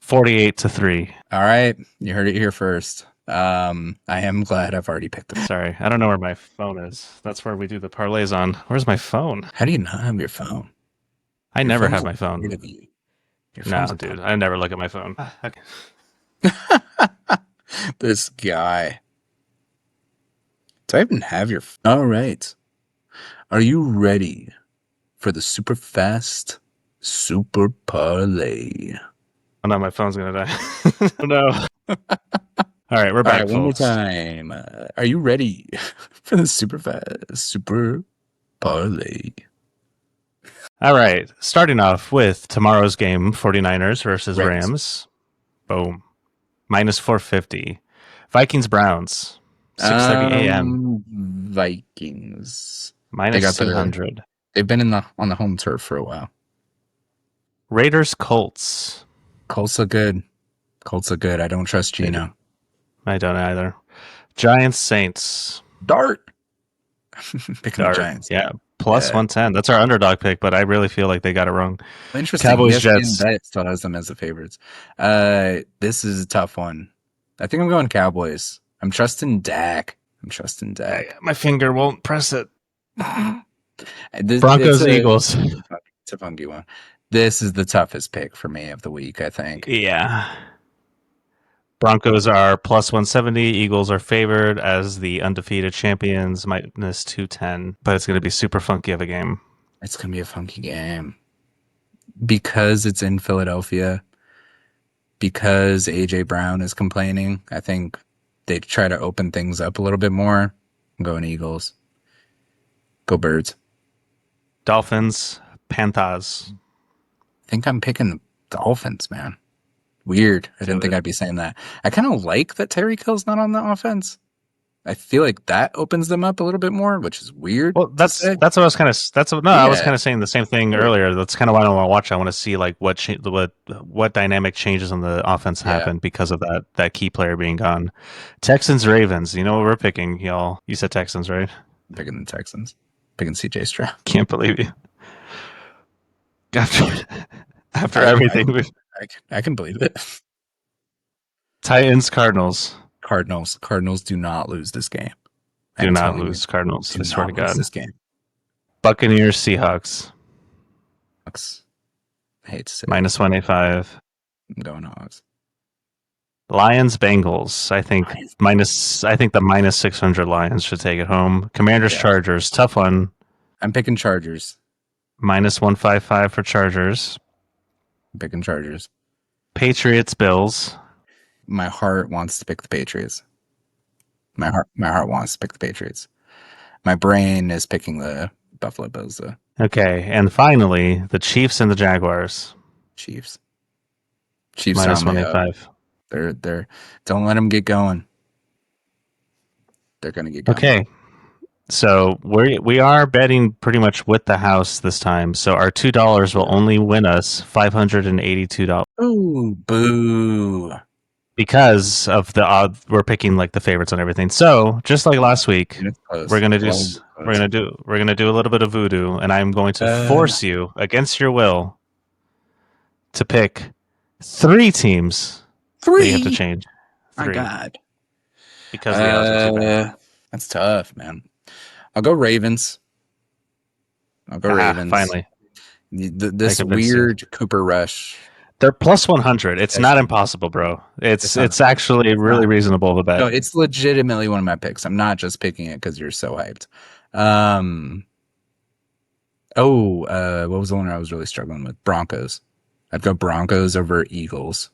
48-3. All right. You heard it here first. I am glad I've already picked them. Sorry, I don't know where my phone is. That's where we do the parlays on. Where's my phone? How do you not have your phone? I never have my phone. No, dude, I never look at my phone. Okay. This guy. Do I even have your All right. Are you ready for the super fast super parlay? Oh no, my phone's gonna die. Oh no. All right, we're back. All right, one more time. Are you ready for the super fast super parlay? All right, starting off with tomorrow's game, 49ers versus Rams. Boom. Minus 450. Vikings Browns. 6:30 a.m. Vikings. Minus 200. They've been on the home turf for a while. Raiders Colts. Colts are good. I don't trust Gino. I don't either. Giants Saints. Dart. Picking the Giants. Yeah. Plus 110. That's our underdog pick, but I really feel like they got it wrong. Interesting. Cowboys Jets. Still has them as the favorites. This is a tough one. I think I'm going Cowboys. I'm trusting Dak. My finger won't press it. Broncos Eagles. It's a funky one. This is the toughest pick for me of the week, I think. Yeah. Broncos are plus 170. Eagles are favored as the undefeated champions, minus 210. But it's going to be super funky of a game. It's going to be a funky game. Because it's in Philadelphia, because A.J. Brown is complaining, I think they try to open things up a little bit more. I'm going Eagles. Go Birds. Dolphins, Panthers. I think I'm picking the Dolphins, man. Weird. I didn't think I'd be saying that. I kind of like that Tyreek Hill's not on the offense. I feel like that opens them up a little bit more, which is weird. Well, that's what I was kind of. I was kind of saying the same thing earlier. That's kind of why I want to watch. I want to see like what dynamic changes on the offense happen because of that key player being gone. Texans Ravens. You know what we're picking, y'all. You said Texans, right? I'm picking the Texans. Picking C.J. Stroud. Can't believe you. After everything, I can believe it. Titans Cardinals. Cardinals do not lose this game. Do not lose, Cardinals. I swear to God. This game. Buccaneers Seahawks. I hate to say minus 185. I'm going Hogs. Lions Bengals. I think the minus 600 Lions should take it home. Commanders Chargers. Tough one. I'm picking Chargers. Minus 155 for Chargers. I'm picking Chargers. Patriots Bills. My heart wants to pick the Patriots. My heart wants to pick the Patriots. My brain is picking the Buffalo Bills though. Okay, and finally, the Chiefs and the Jaguars. Chiefs minus 185. They're don't let them get going. They're going to get going. Okay. So we are betting pretty much with the house this time. So our $2 will only win us $582. Ooh, boo. because of the odd. We're picking like the favorites on everything. So just like last week, And it's close. we're gonna do Close. we're gonna do a little bit of voodoo, and I'm going to force you against your will to pick 3 teams. 3. That you have to change. 3. My God. Because the odds are too bad. That's tough, man. I'll go Ravens. Ravens. Finally. This weird Cooper Rush. They're plus 100. It's not impossible, bro. It's actually really reasonable of a bet. No, it's legitimately one of my picks. I'm not just picking it because you're so hyped. What was the one I was really struggling with? Broncos. I'd go Broncos over Eagles.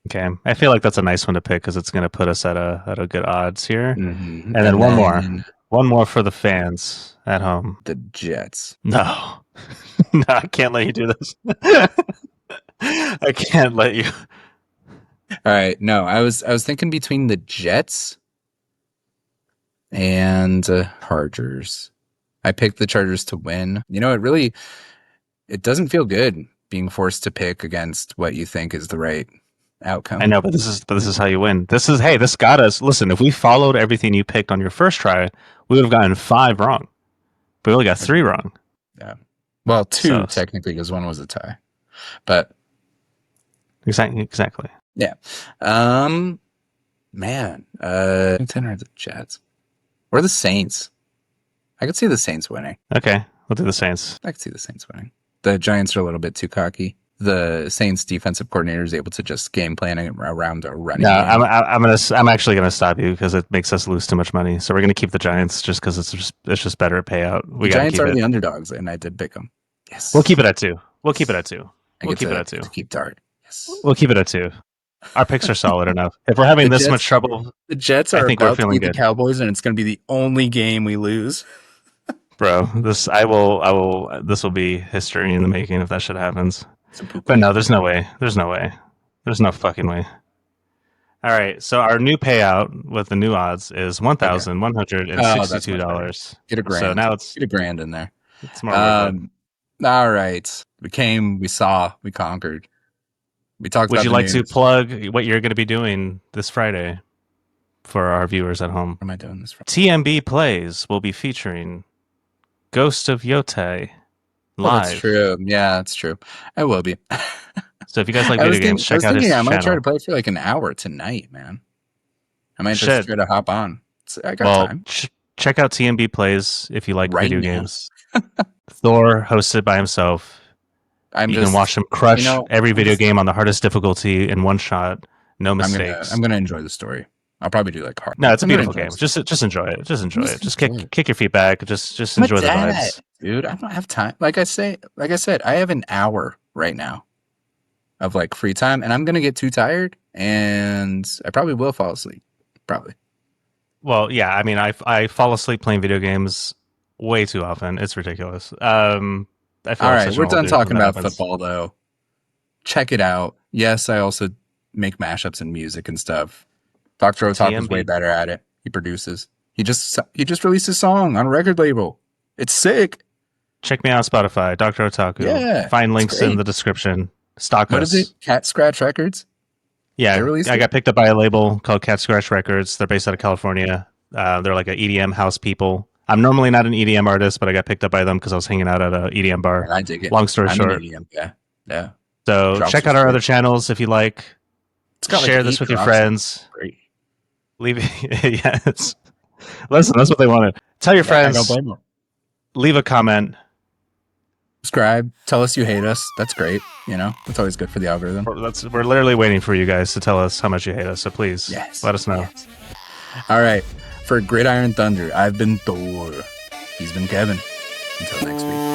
Okay, I feel like that's a nice one to pick because it's going to put us at a good odds here. Mm-hmm. And then one more for the fans at home. The Jets. No, no, I can't let you do this. I can't let you. All right, no, I was thinking between the Jets and Chargers. I picked the Chargers to win. You know, it doesn't feel good being forced to pick against what you think is the right outcome. I know, but this is how you win. This got us. Listen, if we followed everything you picked on your first try, we would have gotten 5 wrong. But we only got 3 wrong. Yeah. Well, 2 technically, because one was a tie. But exactly. Yeah. Man. Contender are the Jets. Or the Saints. I could see the Saints winning. Okay, we'll do the Saints. I could see the Saints winning. The Giants are a little bit too cocky. The Saints defensive coordinator is able to just game plan around a running. No, I'm actually gonna stop you because it makes us lose too much money. So we're gonna keep the Giants just because it's just better at payout. The Giants are the underdogs, and I did pick them. Yes, we'll keep it at 2. We'll keep it at 2. Keep Dart. Yes, we'll keep it at 2. Our picks are solid enough. If we're having this much trouble, the Jets are about to beat the Cowboys, and it's going to be the only game we lose. Bro, this will be history in the making if that shit happens. But no, there's no way. There's no fucking way. All right, so our new payout with the new odds is $1,162. Get a grand. So now get a grand in there. It's more all right. We came, we saw, we conquered. We talked about Would you like to plug what you're going to be doing this Friday for our viewers at home? What am I doing this Friday? TMB Plays will be featuring Ghost of Yote live. That's true. Yeah, that's true. I will be. So if you guys like video games, check out his channel. I might try to play for like an hour tonight, man. I might just try to hop on. I got time. Check out TMB Plays if you like video games. Thor hosted by himself. You can watch him crush every video game on the hardest difficulty in one shot. No mistakes. I'm gonna enjoy the story. I'll probably do like hard. No, it's a beautiful game. Just enjoy it. Just enjoy it. Just kick your feet back. Just enjoy the vibes. Dude, I don't have time. Like I said, I have an hour right now of like free time, and I'm gonna get too tired, and I probably will fall asleep. Probably. Well, yeah. I mean, I fall asleep playing video games way too often. It's ridiculous. All right, we're done talking about football, though. Check it out. Yes, I also make mashups and music and stuff. Dr. Otaku is way better at it. He produces. He just released a song on a record label. It's sick. Check me out on Spotify, Dr. Otaku. Yeah, find links in the description. Stock us. What is it? Cat Scratch Records? Yeah, I got picked up by a label called Cat Scratch Records. They're based out of California. They're like an EDM house people. I'm normally not an EDM artist, but I got picked up by them because I was hanging out at an EDM bar. And I dig it. Long story short. Yeah. So check out our other channels if you like. Share this with your friends. Great. Leave it. Yes. Listen, that's what they wanted. Tell your friends. Don't blame them. Leave a comment. Subscribe. Tell us you hate us. That's great. That's always good for the algorithm. We're literally waiting for you guys to tell us how much you hate us. So please, let us know. Yes. All right. For Gridiron Thunder, I've been Thor. He's been Kevin. Until next week.